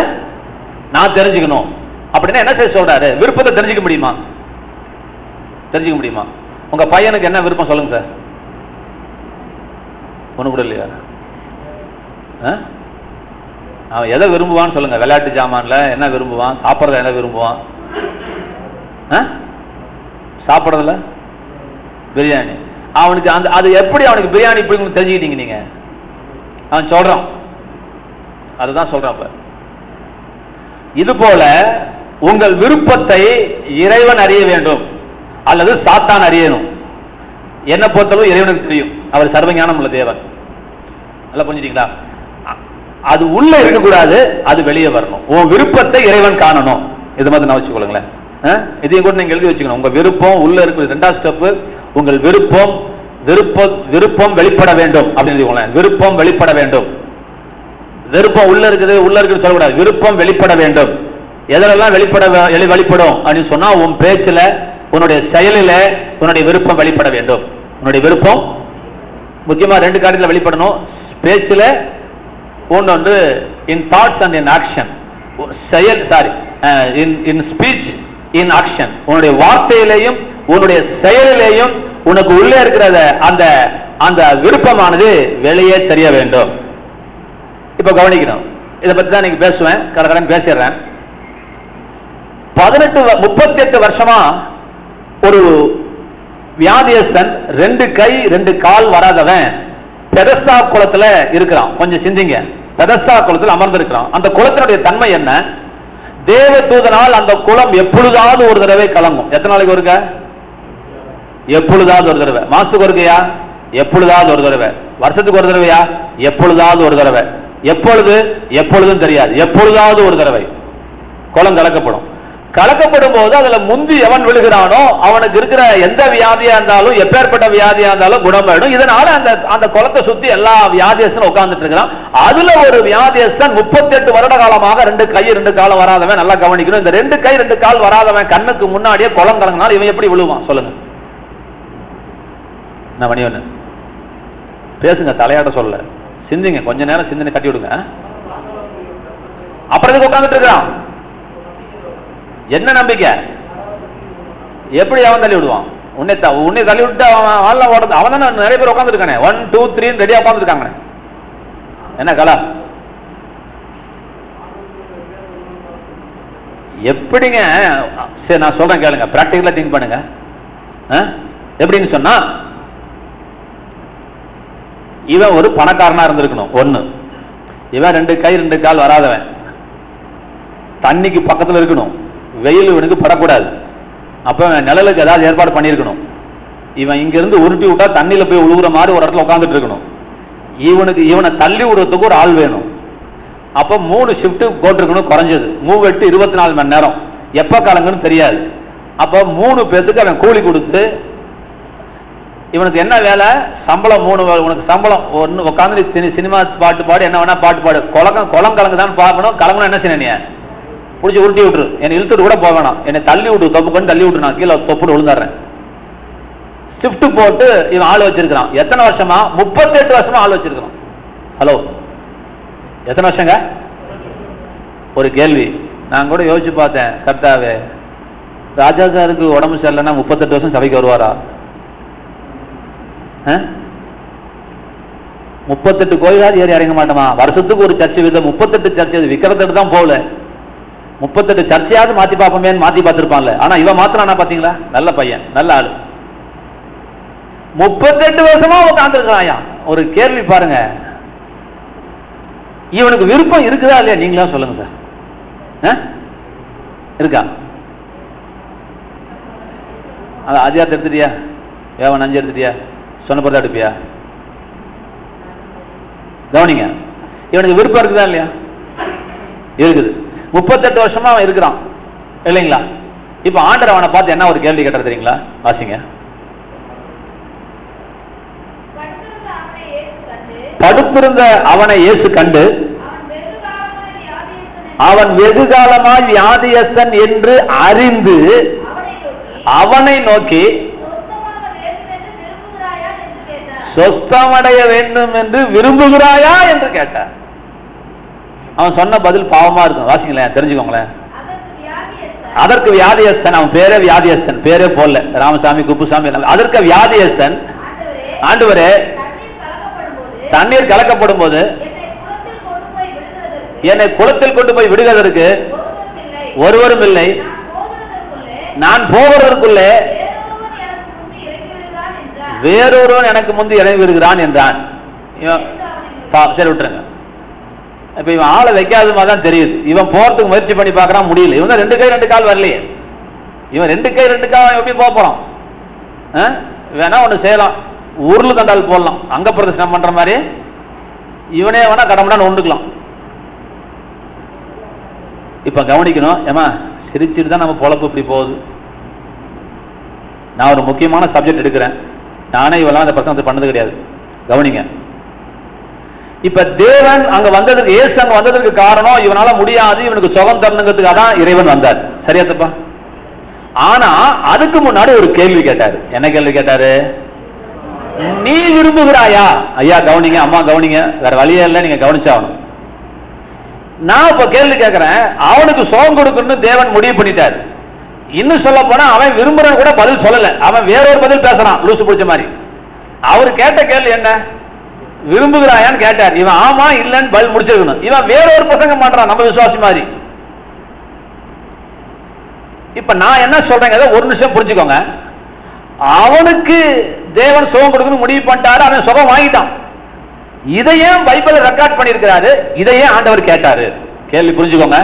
நான் தெரிஞ்சுக்கணும் அப்படின்னா என்ன செய்ய சொல்றாரு? விருப்பத்தை தெரிஞ்சுக்க முடியுமா? தெரிஞ்சுக்க முடியுமா? உங்க பையனுக்கு என்ன விருப்பம் சொல்லுங்க சார். ஒண்ணு கூட இல்லையா? அவன் எதை விரும்புவான்னு சொல்லுங்க. விளையாட்டு ஜாமான்ல என்ன விரும்புவான்? சாப்பிட்றத என்ன விரும்புவான்? சாப்பிட்றதுல பிரியாணி. அவனுக்கு அந்த அது எப்படி அவனுக்கு பிரியாணி பிடிக்கும் தெரிஞ்சுக்கிட்டீங்க நீங்க? அவன் சொல்றான், அதுதான் சொல்றான். இது போல உங்கள் விருப்பத்தை இறைவன் அறிய வேண்டும் அல்லது சாத்தான் அறியணும். என்ன பொறுத்தளவு இறைவனுக்கு தெரியும், அவர் சர்வஞானம் உள்ள தேவன். நல்லா புரிஞ்சுட்டீங்களா? அது உள்ள இருக்கக்கூடாது, அது வெளியே வரணும். உன் விருப்பத்தை இறைவன் காணணும். இது மாதிரி நான் வச்சுக்கொள்ளுங்களேன். இதையும் கூட நீங்க எழுதி வச்சுக்கணும். உங்க விருப்பம் உள்ள இருக்கு. 2வது ஸ்டெப், உங்கள் விருப்பம் வெளிப்பட வேண்டும் அப்படின்னு. விருப்பம் வெளிப்பட வேண்டும். விருப்பம் உள்ள இருக்குன்னு சொல்லக்கூடாது. விருப்பம் வெளிப்பட வேண்டும். எதெல்லாம் வெளிப்படும் அப்படின்னு சொன்னா, உன் பேச்சுல, உன்னுடைய செயலில உன்னுடைய விருப்பம் வெளிப்பட வேண்டும். உன்னுடைய விருப்பம் முக்கியமா 2 காரியத்துல வெளிப்படணும். பேச்சுல ஒன்று in thoughts and in action. In speech in action. உன்னுடைய வார்த்தையிலையும் உன்னுடைய செயலிலேயும் உனக்கு உள்ளே இருக்கிறத அந்த விருப்பமானது வெளியே தெரிய வேண்டும். இப்ப கவனிக்கணும். இதை பத்தி தான் நீங்க பேசுவேன், கடற்கடன் பேசிடுறேன். 38 வருஷமா ஒரு வியாதியஸ்தன், 2 கை 2 கால் வராதவன் பெதஸ்தா குளத்துல இருக்கிறான். கொஞ்சம் சிந்திங்க. பெதஸ்தா குளத்தில் அமர்ந்து இருக்கிறான். அந்த குளத்தினுடைய தன்மை என்ன? தேவ தூதனால் அந்த குளம் எப்பொழுதாவது ஒரு தடவை கலங்கும். எத்தனை நாளைக்கு ஒருக்க? எப்பொழுதாவது ஒரு தடவை. மாசத்துக்கு ஒருக்கையா? எப்பொழுதாவது ஒரு தடவை. வருஷத்துக்கு ஒரு தடவையா? எப்பொழுதாவது ஒரு தடவை. எப்பொழுதும் தெரியாது. எப்பொழுதாவது ஒரு தடவை குளம் கலக்கப்படும். கலக்கப்படும் போது அதுல முந்தி எவன் விழுகிறானோ அவனுக்கு இருக்கிற எந்த வியாதியா இருந்தாலும், எப்பேற்பட்ட வியாதியா இருந்தாலும் குணமாயிடும். இதனால அந்த குளத்தை சுத்தி எல்லா வியாதியஸ்தனும் உட்கார்ந்துட்டு இருக்கிறான். அதுல ஒரு வியாதியஸ்தன் 38 வருட காலமாக 2 கை 2 காலம் வராதவன். நல்லா கவனிக்கணும். இந்த 2 கை 2 கால் வராதவன் கண்ணுக்கு முன்னாடியே குளம் கலங்கினால் இவன் எப்படி விழுவான் சொல்லுங்க? நான் மணி ஒண்ணு பேசுங்க, தலையாட சொல்ல சிந்திங்க. கொஞ்ச நேரம் சிந்தனை கட்டி விடுங்க. அப்புறம் உட்கார்ந்துட்டு இருக்கிறான். என்ன நம்பிக்கை? எப்படி அவன் தள்ளி விடுவான்? உன்னை தள்ளி விட்டு அவன் ஓடுறது. அவன் தான் நிறைய பேர் உட்கார்ந்து இருக்கானே. 1 2 3 ரெடியா உட்கார்ந்து இருக்காங்க. என்ன கலா? எப்படிங்க? சரி, நான் சொல்றேன் கேளுங்க. பிராக்டிகலா திங்க் பண்ணுங்க. எப்படின்னு சொன்னா, இவன் ஒரு பணக்காரனா இருந்திருக்கணும். 1. இவன் 2 கை 2 கால் வராதவன். தண்ணிக்கு பக்கத்துல இருக்கணும். வெயில் இவனுக்கு படக்கூடாது. அப்ப நிழலுக்கு ஏதாவது ஏற்பாடு பண்ணிருக்கணும். இவன் இங்க இருந்து உருட்டி விட்டா தண்ணியில போய் உழுகுற மாதிரி ஒரு இடத்துல உட்கார்ந்துட்டு இருக்கணும். இவனை தள்ளி விடுறதுக்கு ஒரு ஆள் வேணும். அப்ப 3 ஷிப்ட் போட்டிருக்கணும் குறைஞ்சது. 24 மணி நேரம். எப்ப காலங்கன்னு தெரியாது. அப்ப 3 பேருக்கு அவன் கூலி கொடுத்து, இவனுக்கு என்ன வேலை? சம்பளம் 3. உனக்கு சம்பளம் ஒன்னு உட்காந்து சினிமா பாட்டு பாடு, என்ன வேணா பாட்டு பாடு. குளம் கலங்குதான் பார்க்கணும். கலங்கணும் என்ன செய்ய? பிடிச்சி உருட்டி விட்டுரு. என்னை இழுத்துட்டு கூட போக வேணாம். என்னை தள்ளி விட்டு தொப்பு கொண்டு தள்ளி விட்டு நான் கீழே தொப்புட்டு விழுந்துடுறேன். ஷிப்ட் போட்டு இவன் ஆள் வச்சிருக்கான். எத்தனை வருஷமா? 38 வருஷமா ஆள் வச்சிருக்கான். ஹலோ, எத்தனை வருஷங்க? ஒரு கேள்வி நான் கூட யோசிச்சு பார்த்தேன். கர்த்தாவே, ராஜா சாருக்கு உடம்பு சரியில்லைன்னா 38 வருஷம் சபைக்கு வருவாரா? 38 கோயிலாவது ஏறி இறங்க மாட்டோமா? வருஷத்துக்கு ஒரு சர்ச்சை விதம். 38 சர்ச்சை விக்கிறதுக்கு தான் போகல. 38 சர்ச்சையாவது மாத்தி பார்ப்போமே மாத்தி பார்த்திருப்பான்ல. ஆனா இவன் மாத்திரானா பாத்தீங்களா? நல்ல பையன், நல்ல ஆளு. 38 வருஷமா உட்கார்ந்துருக்கான். ஒரு கேள்வி பாருங்க, இவனுக்கு விருப்பம் இருக்குதா இல்லையா? நீங்களா சொல்லுங்க சார். இருக்கா? அதிகாரத்தை எடுத்துட்டியா? ஏவன் 5 எடுத்துட்டியா? சொன்ன பொறுத்தா எடுப்பியா? கவனிங்க. இவனுக்கு விருப்பம் இருக்குதா இல்லையா? இருக்குது. 38 வருஷமா அவன் இருக்கிறான் இல்லைங்களா? இப்ப ஆண்டவர் அவனை பார்த்து என்ன ஒரு கேள்வி கேட்டார் தெரியுங்களா? வாசிங்க. படுத்திருந்த அவனை இயேசு கண்டு, அவன் வெகு காலமாய் வியாதியஸ்தன் என்று அறிந்து அவனை நோக்கி, சொஸ்தமடைய வேண்டும் என்று விரும்புகிறாயா என்று கேட்டார். அவன் சொன்ன பதில் பாவமா இருக்கும். வாசிங்களேன், தெரிஞ்சுக்கோங்களேன். அதற்கு வியாதியஸ்தன், அவன் பேரே வியாதியஸ்தன், பேரே போல ராமசாமி குப்புசாமி. அதற்கு வியாதியஸ்தன், ஆண்டவரே, தண்ணீர் கலக்கப்படும் போது என்னை குளத்தில் கொண்டு போய் விடுவதற்கு ஒருவரும் இல்லை. நான் போவதற்குள்ளே வேறொருவன் எனக்கு முந்தி இறங்கி விடுகிறான் என்றான். சரி, விட்டுருங்க. இப்ப இவன் ஆளை வைக்காத மாதிரி தான் தெரியுது. இவன் போறதுக்கு முயற்சி பண்ணி பார்க்கறான், முடியல. இவன் 2 கை 2 கால் வரலையே. இவன் 2 கை 2 கால் எப்படி போறான்? வேணா ஒண்ணு செய்யலாம், உருள் கண்டால் போடலாம். அங்க பிரதர்சனம் பண்ற மாதிரி இவனே வேணா கடமுடான்னு ஒண்டுக்கலாம். இப்ப கவனிக்கணும். ஏமா சிரிச்சுட்டு தான் நம்ம பொழப்பு இப்படி போகுது. நான் ஒரு முக்கியமான சப்ஜெக்ட் எடுக்கிறேன். நானே இவெல்லாம் இந்த பிரச்சனை பண்ணது கிடையாது. கவனிங்க. இப்ப தேவன் அங்க வந்ததுக்கு, இயேசு அங்க வந்ததுக்கு காரணம் இவனால முடியாது, இவனுக்கு சுகம் தரணுங்கிறதுக்காக தான் இறைவன் வந்தார். சரியா தப்பா? ஆனா அதுக்கு முன்னாடி ஒரு கேள்வி கேட்டாரு. என்ன கேள்வி கேட்டாரு? நீ விரும்புகிறாயா? ஐயா கவனிங்க, அம்மா கவனிங்க, வேற வழியே இல்லை, நீங்க கவனிச்சாகணும். நான் இப்ப கேள்வி கேட்கிறேன், அவனுக்கு சுகம் கொடுக்கணும்னு தேவன் முடிவு பண்ணிட்டாரு. இன்னும் சொல்ல போனா அவன் விரும்புறவன் கூட பதில் சொல்லல, அவன் வேறொரு பதில் பேசுறான் லூசு பிடிச்ச மாதிரி. அவரு கேட்ட கேள்வி என்ன? விரும்புகிறாயான்னு கேட்டார். இவன் ஆமா இல்லன்னு பதில் முடிச்சிருக்கணும். இவன் வேறொரு பிரசங்கம் பண்றான் நம்ம விசுவாசி மாதிரி. இப்ப நான் என்ன சொல்றேங்க, ஒரு நிமிஷம் புரிஞ்சுக்கோங்க. அவனுக்கு தேவன் சுகம் கொடுக்கணும் முடிவு பண்ணிட்டாரு, அவன் சுகம் வாங்கிட்டான். இதையே பைபிள்ல ரெக்கார்ட் பண்ணிருக்கிறாரு, இதையே ஆண்டவர் கேட்டாரு. கேள்வி புரிஞ்சுக்கோங்க.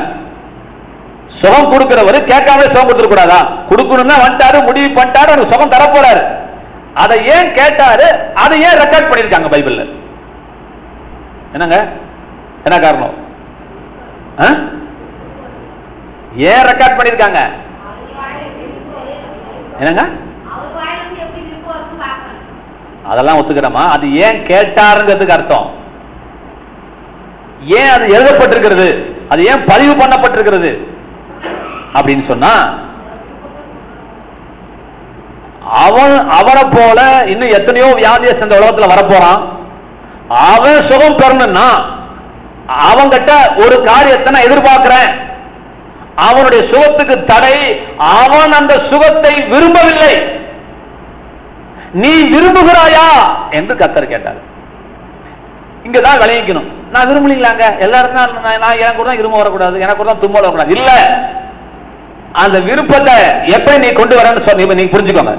சுகம் கொடுக்கிறவரு கேட்காம சுகம் கொடுத்துட கூடாதா? கொடுக்கணும்னா வந்துட்டாரு, முடிவு பண்ணிட்டாரு, அவனுக்கு சுகம் தர போறாரு. அதை ஏன் கேட்டாரு, அதை ஏன் ரெக்கார்ட் பண்ணிருக்காங்க பைபிள்ல? என்னங்க, என்ன காரணம்? ஏன் ரெக்கார்ட் பண்ணிருக்காங்க? என்னங்க, அதெல்லாம் ஒத்துக்கிறோமா? அது ஏன் கேட்டாருங்கிறதுக்கு அர்த்தம், ஏன் அது எழுதப்பட்டிருக்கிறது, அது ஏன் பதிவு பண்ணப்பட்டிருக்கிறது அப்படின்னு சொன்னா, அவனை போல இன்னும் எத்தனையோ வியாதியை இந்த உலகத்துல வரப்போறான். அவன் சுகம் பெறணும்னா அவங்கிட்ட ஒரு காரியத்தை நான் எதிர்பார்க்கிறேன். அவனுடைய சுகத்துக்கு தடை, அவன் அந்த சுகத்தை விரும்பவில்லை. நீ விரும்புகிறாயா என்று கர்த்தர் கேட்டார். இங்கதான் விளைவிக்கணும். நான் விரும்பலீங்களாங்க, எல்லாரும் நான் எனக்கு கூட தான் இரும வரக்கூடாது, எனக்கு கூட தான் தும்மல் வரக்கூடாது. இல்ல, அந்த விருப்பத்தை எப்ப நீ கொண்டு வரன்னு சொன்ன நீங்க புரிஞ்சுக்கோங்க.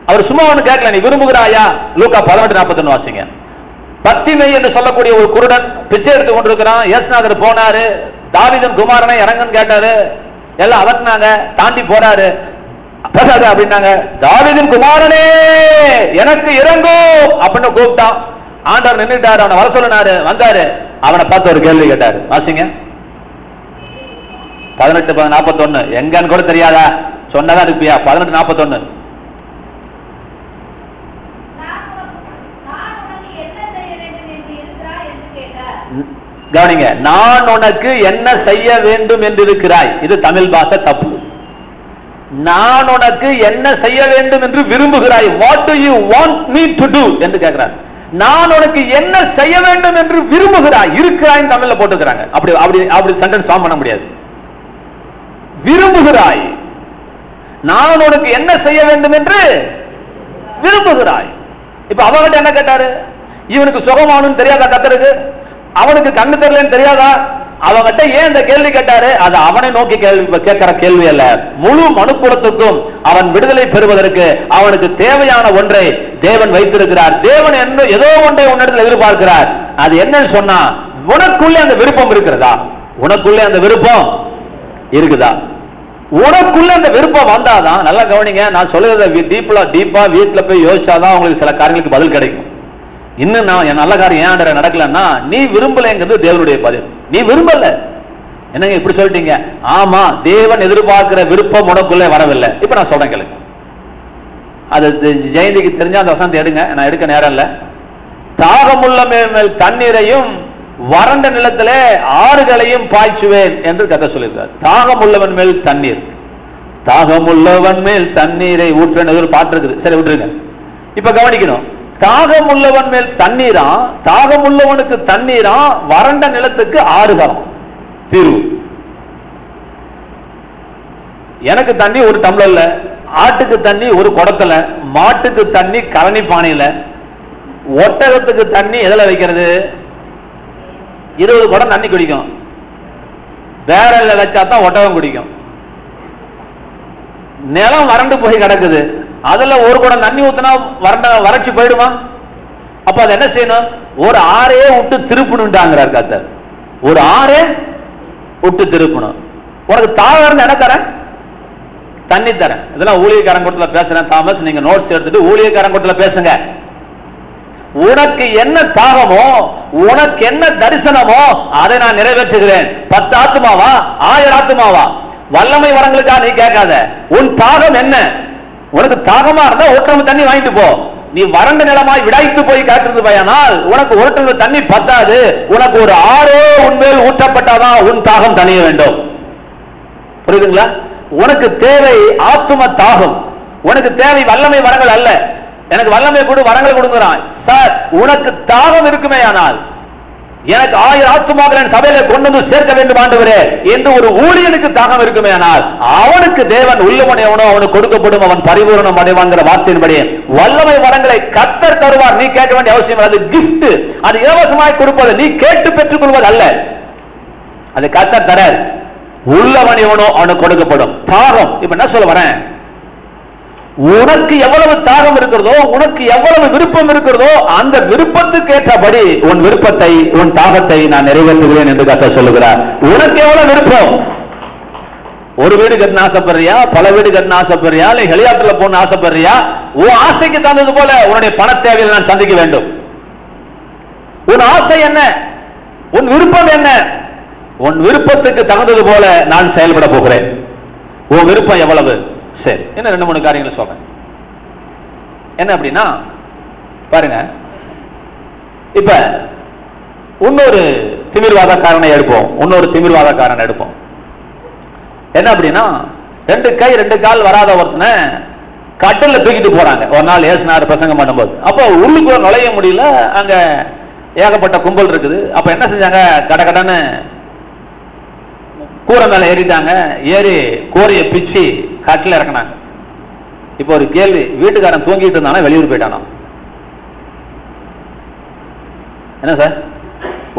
அவர் சும்மா ஒண்ணு கேட்கல, நீ விரும்புகிறாயா? லூக்கா 18:41 வாசிங்க. பத்திமை என்று சொல்லக்கூடிய ஒரு குருடன் பிச்சை எடுத்து கொண்டிருக்கிறான். இயேசுநாதர் போனாரு, தாவீதின் குமாரனை இறங்குன்னு கேட்டாரு, எல்லாம் அதட்டினாங்க, தாண்டி போறாரு. பேசாத அப்படின்னாங்க. தாவீதின் குமாரனே எனக்கு இறங்கும் அப்படின்னு கூப்பிட்டான். ஆண்டவர் நின்றுட்டாரு, அவனை வர சொல்லினாரு, வந்தாரு. அவனை பார்த்து ஒரு கேள்வி கேட்டாரு. வாசிங்க 18:41. எங்கன்னு கூட தெரியாதா? சொன்னதான் இருப்பியா? 18:41. கவனிங்க, நான் உனக்கு என்ன செய்ய வேண்டும் என்று இருக்கிறாய். இது தமிழ் பாஷை தப்பு. நான் உனக்கு என்ன செய்ய வேண்டும் என்று விரும்புகிறாய். What do you want me to do என்று கேட்கிறார். நான் உனக்கு என்ன செய்ய வேண்டும் என்று விரும்புகிறாய். இருக்கிறாய் தமிழ்ல போட்டுக்கிறாங்க. அப்படி அப்படி அப்படி சென்டென்ஸ் ஃபார்ம் பண்ண முடியாது. விரும்புகிறாய், நான் உனக்கு என்ன செய்ய வேண்டும் என்று விரும்புகிறாய். இப்ப அவங்கிட்ட என்ன கேட்டாரு? இவனுக்கு சுகமானு தெரியாதா கர்த்தருக்கு? அவனுக்கு கண்ணு தெரியலன்னு தெரியாதா? அவங்கிட்ட ஏன் இந்த கேள்வி கேட்டாரு? அது அவனை நோக்கி கேட்கிற கேள்வி அல்ல. முழு மனுக்குலத்துக்கும் அவன் விடுதலை பெறுவதற்கு அவனுக்கு தேவையான ஒன்றை தேவன் வைத்திருக்கிறார். தேவன் ஏதோ ஒன்றை உன்னிடத்தில் எதிர்பார்க்கிறார். அது என்னன்னு சொன்னா, உனக்குள்ளே அந்த விருப்பம் இருக்கிறதா? உனக்குள்ளே அந்த விருப்பம் இருக்குதா? உனக்குள்ள அந்த விருப்பம் வந்தாதான், நல்லா கவனிங்க, நான் சொல்லுறத டீப்பா வீட்டுல போய் யோசிச்சாதான் உங்களுக்கு சில காரியங்களுக்கு பதில் கிடைக்கும். இன்னும் நான் என் நல்ல காரியம் ஏன் நடக்கலன்னா, நீ விரும்பலைங்கிறது தேவனுடைய பதில். நீ விரும்பல. என்னங்க இப்படி சொல்லிட்டீங்க? ஆமா, தேவன் எதிர்பார்க்கிற விருப்பம் உனக்குள்ளே வரவில்லை. இப்ப நான் சொல்றேன் கேளுங்க. அது ஜெயந்திக்கு தெரிஞ்ச அந்த வசனத்தை எடுங்க, நான் எடுக்க நேரம் இல்ல. தாகமுள்ள மேல் தண்ணீரையும் வறண்ட நிலத்திலே ஆறுகளையும் பாய்ச்சுவேன் என்று கர்த்தர் சொல்லியிருக்கார். தாகமுள்ளவன் மேல் தண்ணீர், தாகமுள்ளவன் மேல் தண்ணீரை ஊற்றுவேன் ஒரு பாட்டு இருக்குது. சரி விட்டுருங்க. இப்ப கவனிக்கணும், தாகமுள்ளவன் மேல் தண்ணீரா, தாகமுள்ளவனுக்கு தண்ணீரா, வறண்ட நிலத்துக்கு ஆறுகாலம் தீர்வு. எனக்கு தண்ணி ஒரு டம்ளர்ல, ஆட்டுக்கு தண்ணி ஒரு குடத்துல, மாட்டுக்கு தண்ணி கரணி பானையில, ஒட்டகத்துக்கு தண்ணி எதுல வைக்கிறது? 20 குடம் தண்ணி குடிக்கும். வேற வச்சா தான் ஒட்டகம் குடிக்கும். நிலம் வறண்டு போய் கிடக்குது, அதுல ஒரு குடம் தண்ணி ஊத்தினா வறட்சி போயிடுமா? அப்ப அது என்ன செய்யணும்? ஒரு ஆறே விட்டு திருப்பணும்டாங்கிறார் கர்த்தர். ஒரு ஆறே விட்டு திருப்பணும். உனக்கு தாகம் என்ன தரேன்? தண்ணி தரேன். இதெல்லாம் ஊழியக்காரன் கூட்டத்துல பேசுறேன். தாமஸ், நீங்க நோட்ஸ் எடுத்துட்டு ஊழியக்காரன் கூட்டத்துல பேசுங்க. உனக்கு என்ன தாகமோ, உனக்கு என்ன தரிசனமோ அதை நான் நிறைவேற்றுகிறேன். 10 ஆத்துமாவா 1000 ஆத்துமாவா, வல்லமை வரங்களுக்கா நீ கேட்காத. உன் தாகம் என்ன? உனக்கு தாகமா இருந்தா ஒற்றம் தண்ணி வாங்கிட்டு போ. நீ வறண்ட நிலமாய் விடாய்த்து போய் காட்டிருப்பாயானால் உனக்கு ஒரு டம்ளர் தண்ணி பத்தாது. உனக்கு ஒரு ஆறோ உன்மேல் ஊற்றப்பட்டாதான் உன் தாகம் தணிய வேண்டும். புரியுதுங்களா? உனக்கு தேவை ஆத்தும தாகம். உனக்கு தேவை வல்லமை வரங்கள் அல்ல. எனக்கு வல்லமை கொடு, வரங்கள் கொடுங்கிறான். சார், உனக்கு தாகம் இருக்குமே ஆனால் எனக்கு 1000 ஆத்துமாக்களை சபையில கொண்டு வந்து சேர்க்க வேண்டும் ஆண்டவரே என்று ஒரு ஊழியனுக்கு தாகம் இருக்குமே ஆனால் அவனுக்கு தேவன் உள்ளவன் எவனோ அவனுக்கு கொடுக்கப்படும், அவன் பரிபூரணம் அடைவான்கிற வார்த்தையின்படி வல்லமை வரங்களை கர்த்தர் தருவார். நீ கேட்க வேண்டிய அவசியம். அது கிஃப்ட், அது இலவசமாய் கொடுப்பது, நீ கேட்டு பெற்றுக் கொள்வது அல்ல. அது கர்த்தர் தர. உள்ளவன் எவனோ அவனுக்கு கொடுக்கப்படும். தாகம். இப்ப என்ன சொல்ல வரேன், உனக்கு எவ்வளவு தாகம் இருக்கிறதோ, உனக்கு எவ்வளவு விருப்பம் இருக்கிறதோ அந்த விருப்பத்துக்கு ஏற்றபடி உன் விருப்பத்தை, உன் தாகத்தை நான் நிறைவேற்றுகிறேன் என்று கர்த்தர் சொல்லுகிறார். உனக்கு எவ்வளவு விருப்பம்? ஒரு வீடு கட்டணும் ஆசைப்படுறியா? பல வீடு கட்டணும் ஆசைப்படுறியா? இல்லை ஹெலிகாப்டர்ல போன ஆசைப்படுறியா? உன் ஆசைக்கு தந்தது போல உன்னுடைய பண தேவையை நான் சந்திக்க வேண்டும். உன் ஆசை என்ன? உன் விருப்பம் என்ன? உன் விருப்பத்துக்கு தகுந்தது போல நான் செயல்பட போகிறேன். உன் விருப்பம் எவ்வளவு? சரி, என்ன 2-3 காரியங்களை சொல்றேன். என்ன அப்படின்னா பாருங்க, இப்ப இன்னொரு திமிர்வாதக்காரனை எடுப்போம். என்ன அப்படின்னா 2 கை 2 கால் வராத ஒருத்தனை கட்டில தூக்கிட்டு போறாங்க. ஒரு நாள் ஏசுனார் பிரசங்கம் பண்ணும்போது. அப்போ உள்ளுக்குள்ள நுழைய முடியல, அங்க ஏகப்பட்ட கும்பல் இருக்குது. அப்ப என்ன செஞ்சாங்க, கடன்னு கூரை மேல ஏறிட்டாங்க. ஏறி கோரையை பிச்சு கட்டில இறக்கினாங்க. இப்ப ஒரு கேள்வி, வீட்டுக்காரன் தூங்கிட்டு இருந்தானா வெளியூர் போயிட்டானா? என்ன சார்,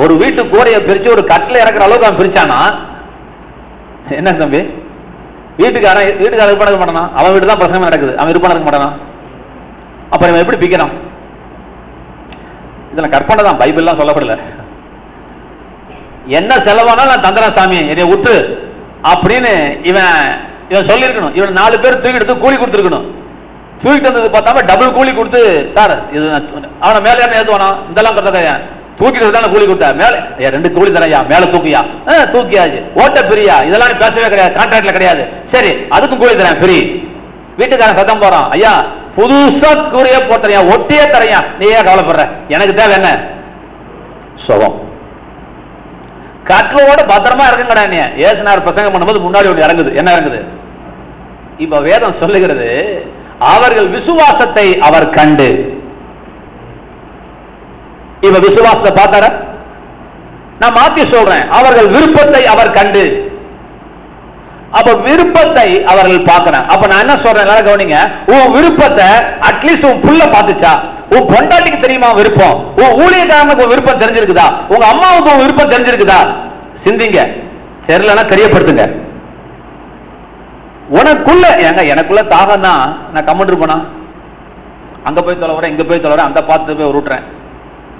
ஒரு வீட்டு கூரையை பிரிச்சு ஒரு கட்டில இறக்குற அளவுக்கு அவன் பிரிச்சானா? என்ன தம்பி, வீட்டுக்காரன் இருப்ப மாட்டானா? அவன் வீட்டு தான் பிரசங்கம் நடக்குது, அவன் இருப்ப நடக்க மாட்டானா? அப்புறம் இவன் எப்படி பிக்கிறான்? இதெல்லாம் கற்பனை தான், பைபிள்லாம் சொல்லப்படல. என்ன செலவானாலும் நான் தந்துறேன் சாமி, என்னை விட்டு அப்படின்னு இவன் சொல்லிருக்கணும். இவன் 4 பேர் தூக்கி எடுத்து கூலி கொடுத்துருக்கணும். தூக்கிட்டு வந்தது பார்த்தாம டபுள் கூலி கொடுத்து, சார் இது அவனை மேல என்ன ஏற்றுவானா? இதெல்லாம் கரெக்டா தூக்கிட்டு தானே கூலி கொடுத்தா, மேல 2 கூலி தரையா, மேல தூக்கியா? தூக்கியாச்சு. ஓட்ட பிரியா? இதெல்லாம் பேசவே கிடையாது, கான்ட்ராக்ட்ல கிடையாது. சரி, அதுக்கும் கூலி தரேன் ஃப்ரீ. வீட்டுக்காரன் சத்தம் போறான், ஐயா புதுசா கூரைய போட்டறியா, ஒட்டியே தரையா, நீ ஏன் கவலைப்படுற? எனக்கு தேவை என்ன? சுகம். கற்றோட பத்திரமா இருக்குங்கடா. நீ ஏசுனார் பிரசங்கம் பண்ணும்போது முன்னாடி ஒன்று இறங்குது. என்ன இறங்குது? இப்ப வேதம் சொல்லுகிறது, அவர்கள் விசுவாசத்தை அவர் கண்டு. இப்ப விசுவாசத்தை பார்த்தார? நான் மாத்தி சொல்றேன், அவர்கள் விருப்பத்தை அவர் கண்டு. அப்ப விருப்பத்தை அவர்கள் பார்க்கிறாங்க. அப்ப நான் என்ன சொல்றேன், கவனிங்க. உன் விருப்பத்தை அட்லீஸ்ட் உன் புள்ள பார்த்துச்சா? உன் பொண்டாட்டிக்கு தெரியுமா விருப்பம்? உன் ஊழியக்காரனுக்கு விருப்பம் தெரிஞ்சிருக்குதா? உங்க அம்மாவுக்கு விருப்பம் தெரிஞ்சிருக்குதா? சிந்திங்க. தெரியலன்னா தெரியப்படுத்துங்க. உனக்குள்ள எனக்குள்ள தாகம் தான். நான் கமெண்ட் இருப்பேனா? அங்க போய் தொலைவரேன், இங்க போய் தொலைவரேன், அந்த பார்த்து போய் விட்டுறேன்.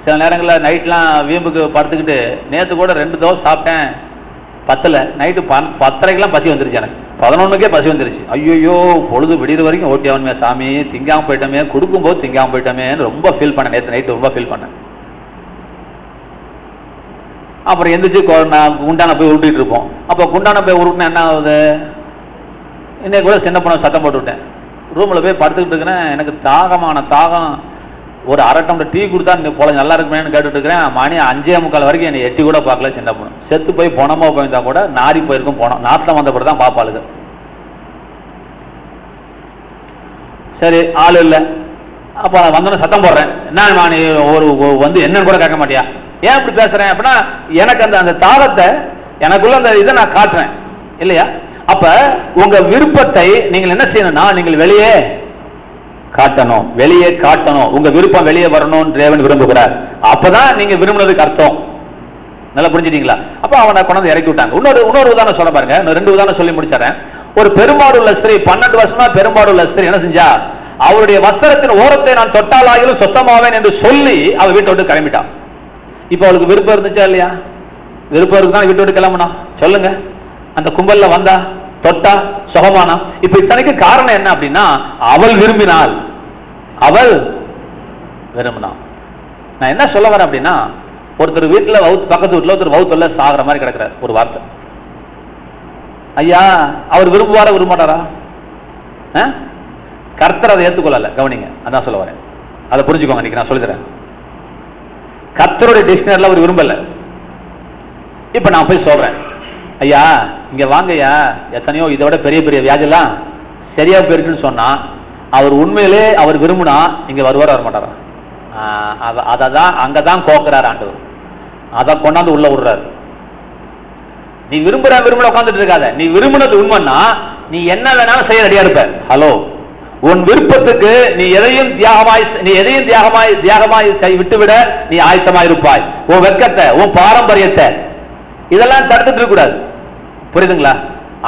சில நேரங்களில் நைட்லாம் வீம்புக்கு படுத்துக்கிட்டு, நேற்று கூட 2 தோசை சாப்பிட்டேன், 10ல நைட்டு 10:30க்கெல்லாம் பசி வந்துருச்சு. எனக்கு 11க்கே பசி வந்துருச்சு. ஐயோ, பொழுது விடிகிற வரைக்கும் ஓட்டியாவனுமே சாமி, திங்காம போயிட்டோமே, கொடுக்கும்போது திங்காம போயிட்டோமேன்னு ரொம்ப ஃபீல் பண்ணேன். நேற்று நைட்டு ரொம்ப ஃபீல் பண்ணேன். அப்புறம் எந்திரிச்சு குண்டான போய் உருட்டிட்டு இருப்போம். அப்போ குண்டான போய் உருட்டினா என்ன ஆகுது? இன்னைக்கு கூட சின்ன பொண்ணு சத்தம் போட்டு விட்டேன். ரூம்ல போய் படுத்துக்கிட்டு இருக்கிறேன். எனக்கு தாகம். ஒரு 1/2 டம்ளர் டீ கொடுத்தா போல நல்லா இருக்குமேன்னு கேட்டுட்டு இருக்கிறேன். மணி 5:45 வரைக்கும் என்னை எட்டி கூட பார்க்கல. சின்ன பொண்ணு செத்து போய் பொணமா போயிருந்தா கூட நாரி போயிருக்கும். போனோம் நாட்டில் வந்தபடி தான் பாப்பாளுக்கு. சரி, ஆள் இல்லை. அப்ப வந்தோன்னு சத்தம் போடுறேன். என்ன நீ ஒரு வந்து என்னன்னு கூட கேட்க மாட்டியா? ஏன் இப்படி பேசுறேன் அப்படின்னா, எனக்கு அந்த தாகத்தை, எனக்குள்ள அந்த இதை நான் காட்டுறேன் இல்லையா? அப்ப உங்க விருப்பத்தை நீங்கள் என்ன செய்யணும்னா, நீங்கள் வெளியே காட்டணும். உங்க விருப்பம் வெளியே வரணும் தேவன் விரும்புகிறார். அப்பதான் நீங்க விரும்பினதுக்கு அர்த்தம். நல்லா புரிஞ்சுட்டீங்களா? அப்ப அவனை கொண்டு இறக்கி விட்டாங்க. இன்னொரு உதாரணம் சொல்ல பாருங்க. 2 உதாரணம் சொல்லி முடிச்சிடறேன். ஒரு பெரும்பாடுள்ள ஸ்திரீ, 12 வருஷமா பெரும்பாடுள்ள ஸ்திரீ என்ன செஞ்சா, அவருடைய வஸ்திரத்தின் ஓரத்தை நான் தொட்டாலாகிலும் சொத்தமாவேன் என்று சொல்லி அவ வீட்டை விட்டு கிளம்பிட்டான். இப்ப அவளுக்கு விருப்பம் இருந்துச்சா இல்லையா? விருப்பம் இருக்குதான் வீட்டை விட்டு கிளம்புனா? சொல்லுங்க. அந்த கும்பல்ல வந்தா, தொட்டா, சுகமானா? இப்ப இத்தனைக்கு காரணம் என்ன அப்படின்னா, அவள் விரும்பினாள். நான் என்ன சொல்ல வரேன் அப்படின்னா, ஒருத்தர் வீட்டுல பக்கத்து வீட்டுல ஒருத்தர் வவுத்துல சாகிற மாதிரி கிடக்கிறார். ஒரு வார்த்தை, ஐயா அவர் விரும்புவாரா விரும்ப மாட்டாரா? கர்த்தர் அதை ஏற்றுக்கொள்ளல. கவனிங்க, அதான் சொல்ல வரேன். அதை புரிஞ்சுக்கோங்க. இன்னைக்கு நான் சொல்லித்தரேன். கர்த்தருடைய டிக்ஷனரியில் அவர் விரும்பல. இப்ப நான் போய் சொல்றேன், ஐயா இங்க வாங்கய்யா, எத்தனையோ இதை விட பெரிய பெரிய வியாதிலாம் சரியா போயிருக்குன்னு சொன்னா, அவர் உண்மையிலே அவர் விரும்புனா இங்க வருவார், வர மாட்டாரா? அததான் அங்கதான் கோக்குறாரு ஆண்டவர். அதை கொண்டாந்து உள்ள விடுறாரு. நீ விரும்புற விரும்பல உட்காந்துட்டு இருக்காத. நீ விரும்பினது உண்மைன்னா நீ என்ன வேணாலும் செய்ய ரெடியா இருப்ப. ஹலோ, உன் விருப்பத்துக்கு நீ எதையும் தியாகமாய் விட்டுவிட நீ ஆயத்தமாய் இருப்பாய். உன் வெட்கத்தை, உன் பாரம்பரியத்தை இதெல்லாம் தடுத்துட்டு இருக்க கூடாது. புரியுதுங்களா?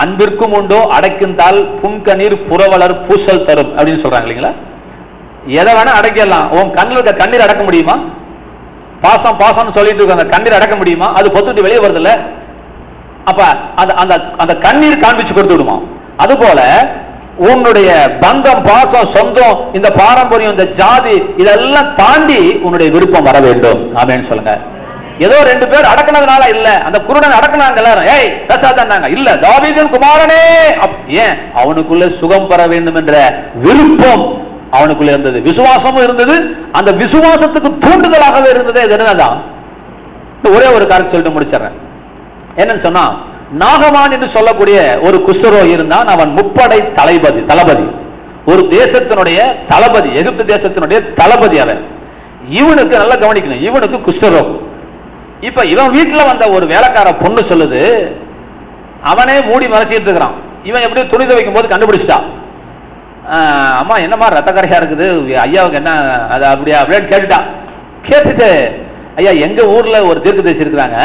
அன்பிற்கும் உண்டோ அடைக்குந்தால் புன்கண்ணீர் புறவலர் பூசல் தரும் அப்படின்னு சொல்றாங்க இல்லைங்களா? எதை வேணா அடைக்கலாம். உன் கண்ணில் இருக்க கண்ணீர் அடக்க முடியுமா? பாசம் பாசம்னு சொல்லிட்டு இருக்க அந்த கண்ணீர் அடக்க முடியுமா? அது பொத்துட்டு வெளியே வருது இல்ல? அப்ப அந்த கண்ணீர் காண்பிச்சு கொடுத்து விடுமா? அது போல உன்னுடைய பந்தம், பாசம், சொந்தம், இந்த பாரம்பரியம், இந்த ஜாதி இதெல்லாம் தாண்டி உன்னுடைய விருப்பம் வர வேண்டும். ஆமென் சொல்லுங்க. ஏதோ 2 பேர் அடக்கினதுனால இல்ல, அந்த குருடன் அடக்கினாங்க எல்லாரும், ஏய் பேசாதாங்க இல்ல, தாவீதின் குமாரனே. ஏன்? அவனுக்குள்ள சுகம் பெற வேண்டும் என்ற விருப்பம் அவனுக்குள்ள இருந்தது, விசுவாசமும் இருந்தது. அந்த விசுவாசத்துக்கு தூண்டுதலாகவே இருந்தது. இது என்னதான்? ஒரே ஒரு காரணம் சொல்லிட்டு முடிச்சிடறேன். என்னன்னு சொன்னா, நாகமான் என்று சொல்லக்கூடிய ஒரு குஷ்டரோகி இருந்தான். அவன் முப்படை தளபதி, ஒரு தேசத்தினுடைய தளபதி, எகிப்து தேசத்தினுடைய தளபதி அவன். இவனுக்கு நல்லா கவனிக்கணும், இவனுக்கு குஷ்டரோகம். இப்ப இவன் வீட்டுல வந்த ஒரு வேலைக்கார பொண்ணு சொல்லுது, அவனே மூடி மறைச்சிட்டு இருக்கிறான். இவன் எப்படி துணி துவைக்கும் போது கண்டுபிடிச்சிட்டான். அம்மா என்னம்மா ரத்த கரையா இருக்குது, ஐயாவுக்கு என்ன அது அப்படியா அப்படின்னு கேட்டுட்டான். கேட்டுட்டு, ஐயா எங்க ஊர்ல ஒரு தீர்க்கதரிசி இருக்கிறாங்க,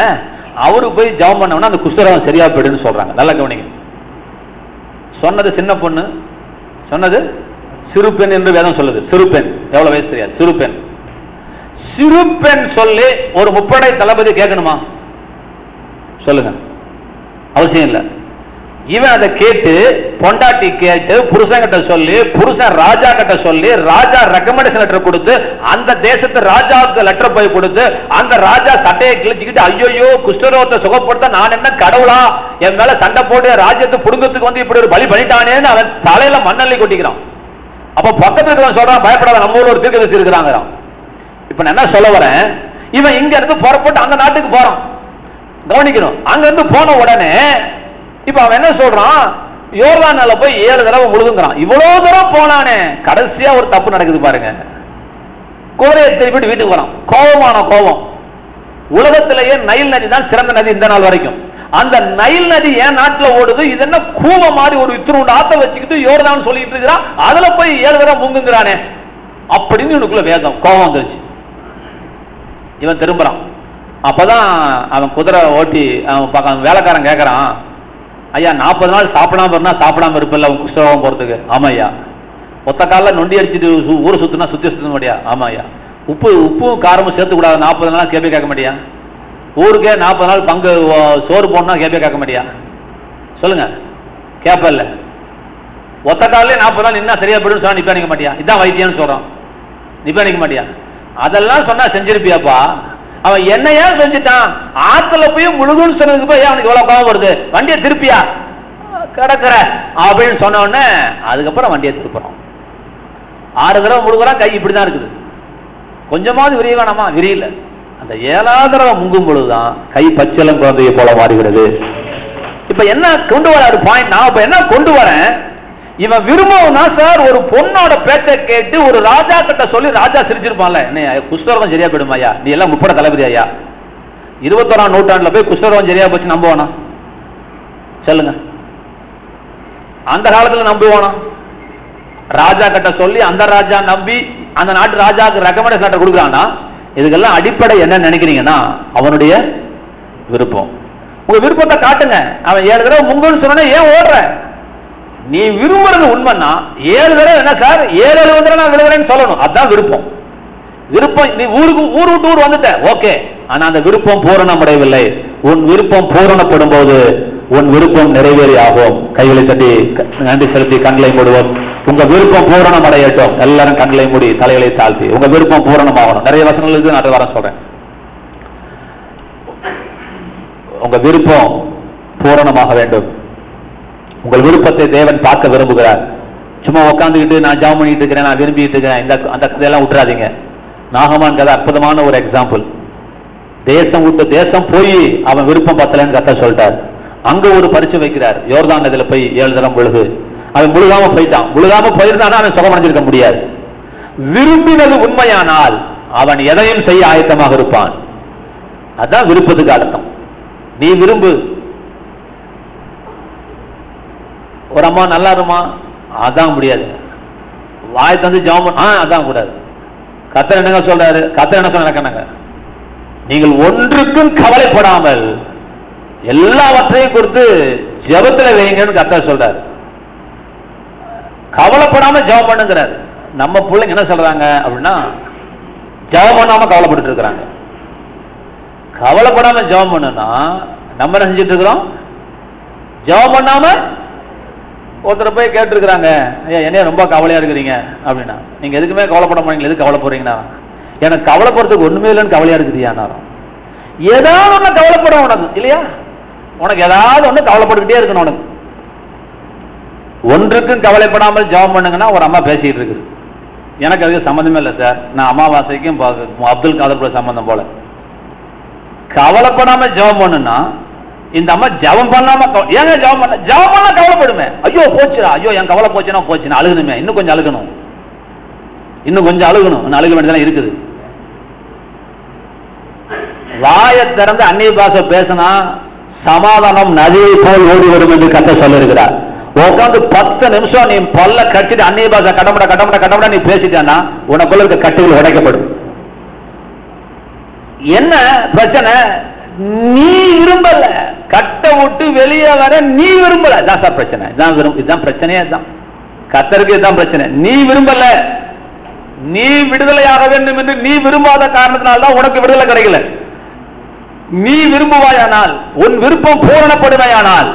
அவரு போய் ஜெபம் பண்ணவனா அந்த குஷ்டரோகம் சரியா போயிடுன்னு சொல்றாங்க. நல்லா கவனிங்க. சொன்னது சின்ன பொண்ணு, சொன்னது சிறு பெண் என்று வேதம் சொல்லுது. சிறு பெண், எவ்வளவு வயசு தெரியாது, சிறு பெண். சிறு பெண் சொல்லி ஒரு முப்படை தளபதி கேட்கணுமா? சொல்லுங்க, அவசியம் இல்லை. இவன் அதை கேட்டு பொண்டாட்டி கேட்டு புருஷன் கிட்ட சொல்லி, புருஷன் ராஜா கிட்ட சொல்லி, ராஜா ரெக்கமெண்டேஷன் லெட்டர் கொடுத்து, அந்த தேசத்து ராஜாவுக்கு லெட்டர் போய் கொடுத்து, அந்த ராஜா சட்டையை கிழிச்சுக்கிட்டு, ஐயோ குஷ்டரோகத்தை சுகப்படுத்த நான் என்ன கடவுளா, என் மேல சண்டை போட்டு ராஜ்யத்தை புடுங்கத்துக்கு வந்து இப்படி ஒரு பலி பண்ணிட்டானேன்னு அவன் தலையில மண்ணள்ளி கொட்டிக்கிறான். அப்ப பக்கத்துல இருக்கிறவன் சொல்றான், பயப்படாத, நம்ம ஊர்ல ஒரு தீர்க்கதரிசி இருக்கிறாங்க. இப்ப நான் என்ன சொல்ல வரேன், இவன் இங்க இருந்து புறப்பட்டு அந்த நாட்டுக்கு போறான். கவனிக்கணும். அங்க இருந்து போன உடனே இப்ப அவன் என்ன சொல்றான், யோர்தான்ல போய் 7 தடவை முழுகுங்கிறான். இவ்வளவு தூரம் போனானே, கடைசியா ஒரு தப்பு நடக்குது பாருங்க. குதிரையை திருப்பிட்டு வீட்டுக்கு வரான். கோபமான கோபம். உலகத்திலேயே நைல் நதி தான் சிறந்த நதி இந்த நாள் வரைக்கும். அந்த நைல் நதி ஏன் நாட்டுல ஓடுது, இது என்ன கூவ மாதிரி ஒரு இத்தினோண்டு ஆத்த வச்சுக்கிட்டு யோர்தான் சொல்லிட்டு இருக்கிறான், அதுல போய் 7 தடவை முங்குங்கிறானே அப்படின்னு இவனுக்குள்ள வேதம் கோபம் வந்துருச்சு. இவன் திரும்புறான். அப்பதான் அவன் குதிரை ஓட்டி அவன் வேலைக்காரன் கேட்கறான், ஐயா 40 நாள் சாப்பிடாம இருந்தா சாப்பிடாம இருப்பில்ல அவன் குஷ்டரோகம் போறதுக்கு? ஆமா ஐயா. ஒத்த கால நொண்டி அடிச்சுட்டு ஊரை சுத்தினா சுத்த மாட்டியா? ஆமா ஐயா. உப்பும் காரமும் சேர்த்து கூடாது 40 நாள் கேட்பே கேட்க மாட்டியா? ஊருக்கே 40 நாள் பங்கு சோறு போடனா கேட்பே கேட்க மாட்டியா? சொல்லுங்க, கேப்ப இல்ல. ஒத்த காலே 40 நாள் நின்னா சரியா போயிடும் சொன்னா நிப்பா நிக்க மாட்டியா? இதான் வைத்தியம்னு சொல்றான். நிப்பா நிக்க மாட்டியா? அதெல்லாம் சொன்னா செஞ்சிருப்பியாப்பா. அவன் என்னையா செஞ்சுட்டான், ஆத்துல போய் முழுகுன்னு சொன்னதுக்கு போய் அவனுக்கு எவ்வளவு கோபம் வருது. வண்டியை திருப்பியா கிடக்குற அப்படின்னு சொன்ன உடனே அதுக்கப்புறம் வண்டியை திருப்புறான். 6 தடவை முழுகுறான். கை இப்படிதான் இருக்குது. கொஞ்சமாவது விரிய வேணாமா? விரியல. அந்த 7ஆவது தடவை முங்கும் பொழுதுதான் கை பச்சளம் குழந்தையை போல மாறுகிறது. இப்ப என்ன கொண்டு வர பாயிண்ட், நான் இப்ப என்ன கொண்டு வரேன், இவன் விரும்புவனா சார் ஒரு பொண்ணோட பேச்சை கேட்டு ஒரு ராஜா கிட்ட சொல்லி ராஜா சிரிச்சிருப்பான்ல, என்ன குஷ்டரோகம் சரியா போயிடுமா ஐயா, நீ எல்லாம் முப்பட தளபதி ஐயா, 21ஆம் நூற்றாண்டுல போய் குஷ்டரோகம் சரியா போச்சு நம்புவானா? சொல்லுங்க. அந்த காலத்துல நம்புவானா? ராஜா கிட்ட சொல்லி அந்த ராஜா நம்பி அந்த நாட்டு ராஜாவுக்கு ரெக்கமெண்டேஷன் லெட்டர் கொடுக்குறான்னா, இதுக்கெல்லாம் அடிப்படை என்ன நினைக்கிறீங்கன்னா அவனுடைய விருப்பம். உங்க விருப்பத்தை காட்டுங்க. அவன் 7 தடவை முங்குன்னு சொன்ன ஏன் ஓடுற? நீ விரும்புறது உண்மைன்னா 7 தடவை என்ன சார் 7 வந்து நான் விழுகிறேன்னு சொல்லணும். அதுதான் விருப்பம். விருப்பம் நீ ஊர் விட்டு ஊர் வந்துட்ட ஓகே, ஆனா அந்த விருப்பம் பூரணம் அடையவில்லை. உன் விருப்பம் பூரணப்படும் போது உன் விருப்பம் நிறைவேறி ஆகும். கைகளை தட்டி நன்றி செலுத்தி கண்களை மூடுவோம். உங்க விருப்பம் பூரணம் அடையட்டும். எல்லாரும் கண்களை மூடி தலைகளை தாழ்த்தி உங்க விருப்பம் பூரணமாகணும். நிறைய வசனங்கள் இருக்கு, நான் வர சொல்றேன். உங்க விருப்பம் பூரணமாக வேண்டும். உங்கள் விருப்பத்தை தேவன் பார்க்க விரும்புகிறார். சும்மா உட்காந்துக்கிட்டு நான் ஜாம் பண்ணிட்டு இருக்கிறேன், நான் விரும்பிட்டு இருக்கிறேன், அந்த கதையெல்லாம் விட்டுறாதீங்க. நாகமான் கதை அற்புதமான ஒரு எக்ஸாம்பிள். தேசம் விட்டு தேசம் போய் அவன் விருப்பம் பத்தலன்னு கர்த்தர் சொல்லிட்டார். அங்க ஒரு பரிசு வைக்கிறார். யோர்தான் நதியில போய் 7 தரம் முழுகு. அவன் முழுகாம போயிட்டான். முழுகாம போயிருந்தானா அவன் சுகமடைஞ்சிருக்க முடியாது. விரும்பினது உண்மையானால் அவன் எதையும் செய்ய ஆயத்தமாக இருப்பான். அதான் விருப்பத்துக்கு அர்த்தம். நீ விரும்பு. ஒரு அம்மா நல்லா இருமா, அதான் முடியாது. வாய் தந்து ஜெபம் அதான் கூடாது. கர்த்தர் என்னங்க சொல்றாரு? கர்த்தர் என்ன சொன்னாங்க? நீங்கள் ஒன்றுக்கும் கவலைப்படாமல் எல்லாவற்றையும் கொடுத்து ஜெபத்துல வைங்கன்னு கர்த்தர் சொல்றாரு. கவலைப்படாம ஜெபம் பண்ணுங்கிறார். நம்ம பிள்ளைங்க என்ன சொல்றாங்க அப்படின்னா, ஜெபம் பண்ணாம கவலைப்பட்டு இருக்கிறாங்க. கவலைப்படாம ஜெபம் பண்ணுனா நம்ம என்ன செஞ்சுட்டு இருக்கிறோம்? ஜெபம் பண்ணாம ஒருத்தர் போய் கேட்டுருக்கிறாங்க, ஐயா என்னைய ரொம்ப கவலையா இருக்கிறீங்க அப்படின்னா, நீங்க எதுக்குமே கவலைப்பட மாட்டீங்க, எதுக்கு கவலைப்படுறீங்கன்னா, எனக்கு கவலைப்படுறதுக்கு ஒண்ணுமே இல்லைன்னு கவலையா இருக்குதுயா. ஏதாவது ஒண்ணு கவலைப்படும் உனக்கு இல்லையா? உனக்கு ஏதாவது ஒண்ணு கவலைப்பட்டுக்கிட்டே இருக்கணும். உனக்கு ஒன்றுக்கும் கவலைப்படாமல் ஜெபம் பண்ணுங்கன்னா ஒரு அம்மா பேசிட்டு இருக்குது. எனக்கு அதுக்கு சம்மந்தமே இல்லை சார், நான் அமாவாசைக்கும் அப்துல் காதர் சம்பந்தம் போல. கவலைப்படாம ஜெபம் பண்ணுனா இந்த அம்மா ஜெபம் பண்ணாம ஏங்க ஜெபம் பண்ண கவலைப்படுமே. ஐயோ போச்சுடா, ஐயோ என் கவலை போச்சுன்னா அழுகணுமே, இன்னும் கொஞ்சம் அழுகணும், இன்னும் கொஞ்சம் அழுகணும், அழுக வேண்டியதெல்லாம் இருக்குது. வாயை திறந்து அந்நிய பாஷை பேசினா சமாதானம் நதியை போல் ஓடி வரும் என்று கர்த்தர் சொல்லியிருக்கிறார். உட்காந்து 10 நிமிஷம் நீ பல்ல கட்டிட்டு அந்நிய பாஷை கடமுட நீ பேசிட்டானா உனக்குள்ள இருக்க கட்டுகள் உடைக்கப்படும். என்ன பிரச்சனை? நீ விரும்பல, கட்டை விட்டு வெளியே வர நீ விரும்பல. இதான் சார் பிரச்சனை. இதுதான் பிரச்சனையே. தான் கர்த்தருக்கு இதுதான் பிரச்சனை. நீ விரும்பல, நீ விடுதலையாக வேண்டும் என்று நீ விரும்பாத காரணத்தினால்தான் உனக்கு விடுதலை கிடைக்கல. நீ விரும்புவாயானால், உன் விருப்பம் பூரணப்படுவாயானால்,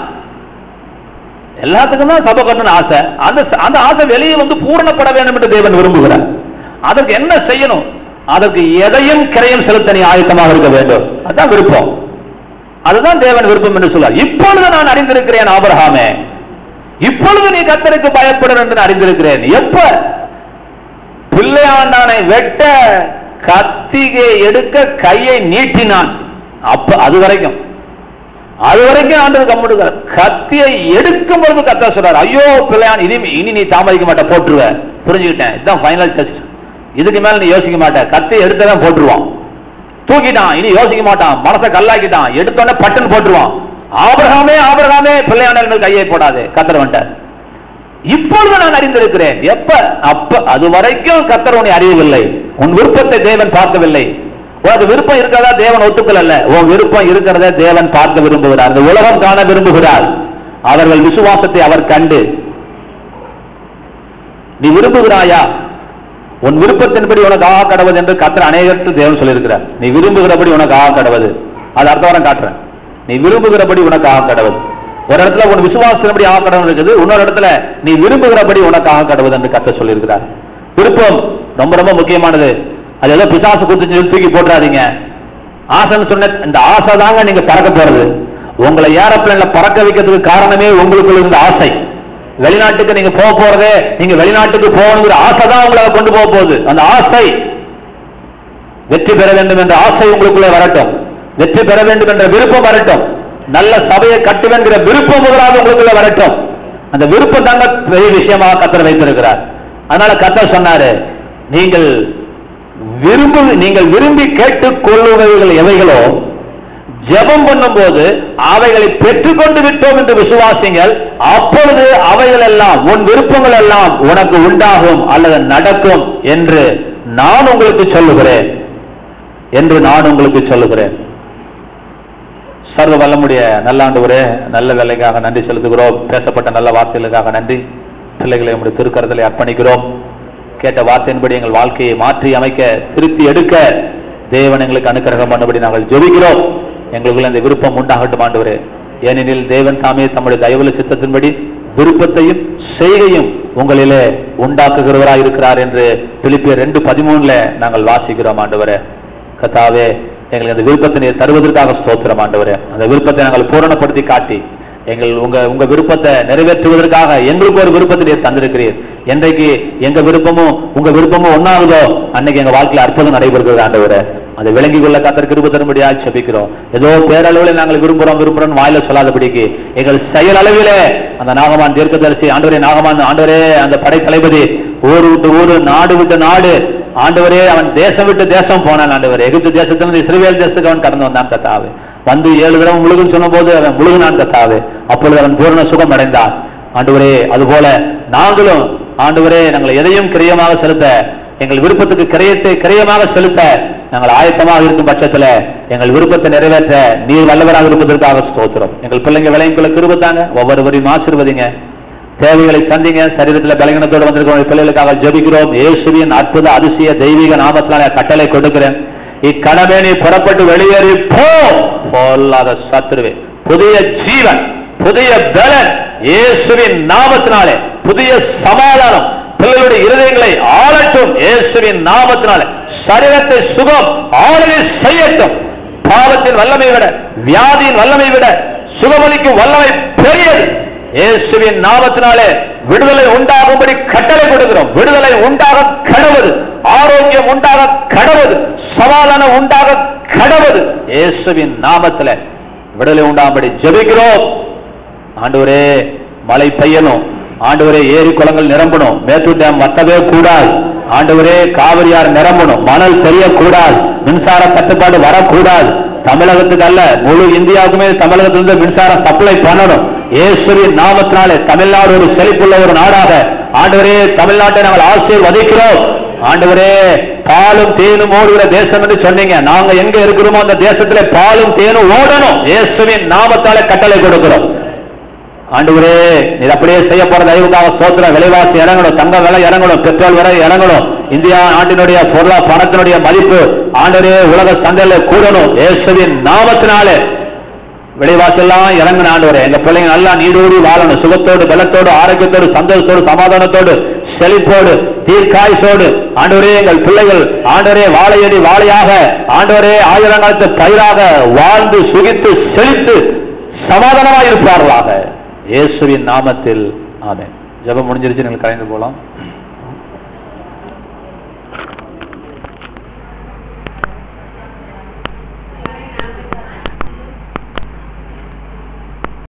எல்லாத்துக்கும் தான் சபை கட்டணும் ஆசை. அந்த ஆசை வெளியே வந்து பூரணப்பட வேண்டும் என்று தேவன் விரும்புகிறார். அதற்கு என்ன செய்யணும்? அதற்கு எதையும் கிரையும் செலுத்த நீ ஆயத்தமாக இருக்க வேண்டும். அதுதான் விருப்பம். அதுதான் தேவன் விருப்பம் என்று சொல்றார். இப்பொழுது நான் அறிந்திருக்கிறேன் ஆபிரகாமே, இப்பொழுது நீ கர்த்தருக்கு பயப்படும் என்று அறிந்திருக்கிறேன். எப்ப? பிள்ளையாண்டானை வெட்ட கத்திகை எடுக்க கையை நீட்டினான். அப்ப அது வரைக்கும் ஆண்டவர் கம்முடுகிறார். கத்தியை எடுக்கும் பொழுது கர்த்தர் சொல்றார், ஐயோ பிள்ளையான், இனி நீ தாமதிக்க மாட்ட, போட்டுருவ. புரிஞ்சுக்கிட்டேன், இதுதான் ஃபைனல் டெஸ்ட். இதுக்கு மேல நீ யோசிக்க மாட்ட. கத்தியை எடுத்ததான் போட்டுருவான். தூக்கிட்டான், இனி யோசிக்க மாட்டான். மனசை கல்லாக்கிட்டான், எடுத்தோடனே பட்டன் போட்டுருவான். ஆபிரகாமே பிள்ளையாண்டல் கையை போடாது. கர்த்தர் வந்துட்டார். இப்பொழுது நான் அறிந்திருக்கிறேன். எப்ப? அப்ப அது வரைக்கும் கர்த்தர் உன்னை அறியவில்லை. உன் விருப்பத்தை தேவன் பார்க்கவில்லை. உனக்கு விருப்பம் இருக்கிறதா தேவன் ஒத்துக்கல. உன் விருப்பம் இருக்கிறத தேவன் பார்க்க விரும்புகிறார். இந்த உலகம் காண விரும்புகிறார். அவர்கள் விசுவாசத்தை அவர் கண்டு, நீ விரும்புகிறாயா? உன் விருப்பத்தின்படி உனக்கு ஆக கடவுது என்று கர்த்தர் அநேகருக்கு தேவன் சொல்லியிருக்கிறார். நீ விரும்புகிறபடி உனக்கு ஆக கடவுது. அது அடுத்த வாரம் காட்டுறேன். நீ விரும்புகிறபடி உனக்கு ஆக கடவுது. ஒரு இடத்துல உன் விசுவாசத்தின்படி ஆக கடவுள் இருக்குது, இன்னொரு இடத்துல நீ விரும்புகிறபடி உனக்கு ஆக கடவுது என்று கர்த்தர் சொல்லியிருக்கிறார். விருப்பம் ரொம்ப ரொம்ப முக்கியமானது. அது ஏதோ பிசாசு குத்து தூக்கி போட்டுறாதீங்க. ஆசைன்னு சொன்ன இந்த ஆசை தாங்க நீங்க பறக்க போறது. உங்களை ஏரோப்ளேன்ல பறக்க வைக்கிறதுக்கு காரணமே உங்களுக்குள்ள இருந்த ஆசை. வெளிநாட்டுக்கு நீங்க போக போறதே, நீங்க வெளிநாட்டுக்கு போகணுங்கிற ஆசை தான் உங்களை கொண்டு போக போகுது. அந்த ஆசை வெற்றி பெற வேண்டும் என்ற ஆசை உங்களுக்குள்ள வரட்டும். வெற்றி பெற வேண்டும் என்ற விருப்பம் வரட்டும். நல்ல சபையை கட்டுவேங்கிற விருப்பம் முதலாவது உங்களுக்குள்ள வரட்டும். அந்த விருப்பம் தாங்க பெரிய விஷயமாக கர்த்தர் வைத்திருக்கிறார். அதனால கர்த்தர் சொன்னாரு, நீங்கள் விரும்பி கேட்டுக் கொள்ளுவவைகள் எவைகளோ ஜெபம் பண்ணும் போது அவைகளை பெற்றுக்கொண்டு விட்டோம் என்று விசுவாசிங்கள். அப்பொழுது அவைகள் எல்லாம், உன் விருப்பங்கள் எல்லாம் உனக்கு உண்டாகும் அல்லது நடக்கும் என்று நான் உங்களுக்கு சொல்லுகிறேன். சர்வ வல்லமுடைய நல்ல ஆண்டவரே, நல்ல வேலைக்காக நன்றி செலுத்துகிறோம். பேசப்பட்ட நல்ல வார்த்தைகளுக்காக நன்றி. பிள்ளைகளை நம்முடைய திருக்கரத்தில் அர்ப்பணிக்கிறோம். கேட்ட வார்த்தையின்படி எங்கள் வாழ்க்கையை மாற்றி அமைக்க, திருத்தி எடுக்க தேவன் எங்களுக்கு அனுக்கிரகம் பண்ணபடி நாங்கள் ஜெபிக்கிறோம். எங்களுக்குள்ள இந்த விருப்பம் உண்டாகட்டும் ஆண்டவரே. ஏனெனில் தேவன் தாமே தம்முடைய தயவுள்ள சித்தத்தின்படி விருப்பத்தையும் செய்கையும் உங்களிலே உண்டாக்குகிறவராய் இருக்கிறார் என்று பிலிப்பியர் 2:13 நாங்கள் வாசிக்கிறோம் ஆண்டவரே. கர்த்தாவே, எங்களுக்கு அந்த விருப்பத்தை தருவதற்காக ஸ்தோத்திரம் ஆண்டவரே. அந்த விருப்பத்தை நாங்கள் பூரணப்படுத்தி காட்டி உங்க விருப்பத்தை நிறைவேற்றுவதற்காக எங்களுக்கு ஒரு விருப்பத்தை தந்திருக்கிறீர். என்றைக்கு எங்க விருப்பமும் உங்க விருப்பமும் ஒன்னாகுதோ அன்னைக்கு எங்க வாழ்க்கையில அற்புதம் நடைபெறுகிறது ஆண்டவரே. அதை விளங்கி கொள்ள கர்த்தர் கிருபை தரும்படியாக ஜெபிக்கிறோம். ஏதோ பேரளவில் நாங்கள் விரும்புறோம் வாயில சொல்லாதபடிக்கு எங்கள் செயல் அளவிலே அந்த நாகமான் தீர்க்கதரிசி ஆண்டவரே, நாகமான் ஆண்டவரே, அந்த படைத்தளபதி ஊர் விட்டு ஊர், நாடு விட்டு நாடு ஆண்டவரே, அவன் தேசம் விட்டு தேசம் போனான் ஆண்டவரே. எகிப்து தேசத்திலிருந்து இஸ்ரவேல் தேசத்துக்கு அவன் கடந்து வந்தான் கர்த்தாவே. வந்து 7 தடவை முழுகுன்னு சொன்ன போது அவன் முழுகினான் கர்த்தாவே. அப்பொழுது அவன் பூரண சுகம் அடைந்தான் ஆண்டவரே. அதுபோல நாங்களும் ஆண்டவரே, நாங்கள் எதையும் கிரியமாக செலுத்த, எங்கள் விருப்பத்துக்கு கிரியமாக செலுத்த நாங்கள் ஆயத்தமாக இருக்கும் பட்சத்தில் எங்கள் விருப்பத்தை நிறைவேற்ற நீர் வல்லவராக இருப்பதற்காக ஸ்தோத்திரம். எங்கள் பிள்ளைங்க விளையங்குள்ள கிருபத்தாங்க, ஒவ்வொருவரையும் ஆசீர்வதிங்க, தேவைகளை சந்திங்க. சரீரத்தில் பலகீனத்தோடு வந்திருக்கிற பிள்ளைகளுக்காக ஜெபிக்கிறோம். இயேசுவின் அற்புத அதிசய தெய்வீக நாமத்தினால கட்டளை கொடுக்கிறேன். இக்கணமே நீ புறப்பட்டு வெளியேறி போல்லாத சத்துருவே, புதிய ஜீவன், புதிய பலன் இயேசுவின் நாமத்தினாலே, புதிய சமாதானம் பிள்ளைகளுடைய இருதயங்களை ஆளட்டும் இயேசுவின் நாமத்தினாலே. சரீரத்தை சுகம் ஆளுகை செய்யட்டும். பாவத்தின் வல்லமை விட, வியாதியின் வல்லமை விட சுகமளிக்கும் வல்லமை பெரியது. இயேசுவின் நாமத்தினாலே விடுதலை உண்டாகும்படி கட்டளை கொடுக்கிறோம். விடுதலை உண்டாக கடவுது, ஆரோக்கியம் உண்டாக கடவுது, சமாதானம் உண்டாக கடவுது. இயேசுவின் நாமத்தில் விடுதலை உண்டாகும்படி ஜெபிக்கிறோம். ஆண்டவரே, மழை பெய்யணும் ஆண்டவரே, ஏரி குளங்கள் நிரம்பணும், மேட்டூர் டேம் வத்தவே கூடாது ஆண்டவரே, காவிரியார் நிரம்பணும், மணல் தெரியக்கூடாது, மின்சார கட்டுப்பாடு வரக்கூடாது. தமிழகத்துக்கு அல்ல, முழு இந்தியாவுக்குமே தமிழகத்திலிருந்து மின்சாரம் சப்ளை பண்ணணும். இயேசுவின் நாமத்தினாலே தமிழ்நாடு ஒரு செழிப்புள்ள ஒரு நாடாக ஆண்டவரே, தமிழ்நாட்டை நாங்கள் ஆசீர்வதிக்கிறோம். ஆண்டவரே, பாலும் தேனும் ஓடுகிற தேசம் என்று சொன்னீங்க. நாங்க எங்க இருக்கிறோமோ அந்த தேசத்திலே பாலும் தேனும் ஓடணும். இயேசுவின் நாமத்தாலே கட்டளை கொடுக்கிறோம். ஆண்டவரே, நீ அப்படியே செய்ய போற தயவுக்காக ஸ்தோத்திரம். விலைவாசி இறங்கணும், தங்க விலை இறங்கணும், பெட்ரோல் விலை இறங்கணும், இந்தியா நாட்டினுடைய பணத்தினுடைய மதிப்பு ஆண்டவரே உலக சந்தையில கூடணும். இயேசுவின் நாமத்தினாலே விலைவாசி எல்லாம் இறங்கின ஆண்டவரே, எங்க பிள்ளைங்க நல்லா நீடூடி வாழணும், சுகத்தோடு, பலத்தோடு, ஆரோக்கியத்தோடு, சந்தோஷத்தோடு, சமாதானத்தோடு, செழிப்போடு, தீர்க்காயுசோடு ஆண்டவரே, எங்கள் பிள்ளைகள் ஆண்டவரே வாழையடி வாழையாக ஆண்டவரே ஆயிரங்காலத்து பயிராக வாழ்ந்து சுகித்து செழித்து சமாதானமாக இருப்பார்களாக இயேசுவின் நாமத்தில் ஆமென். ஜெபம் முடிஞ்சிருச்சு, நீங்கள் கலைந்து போலாம்.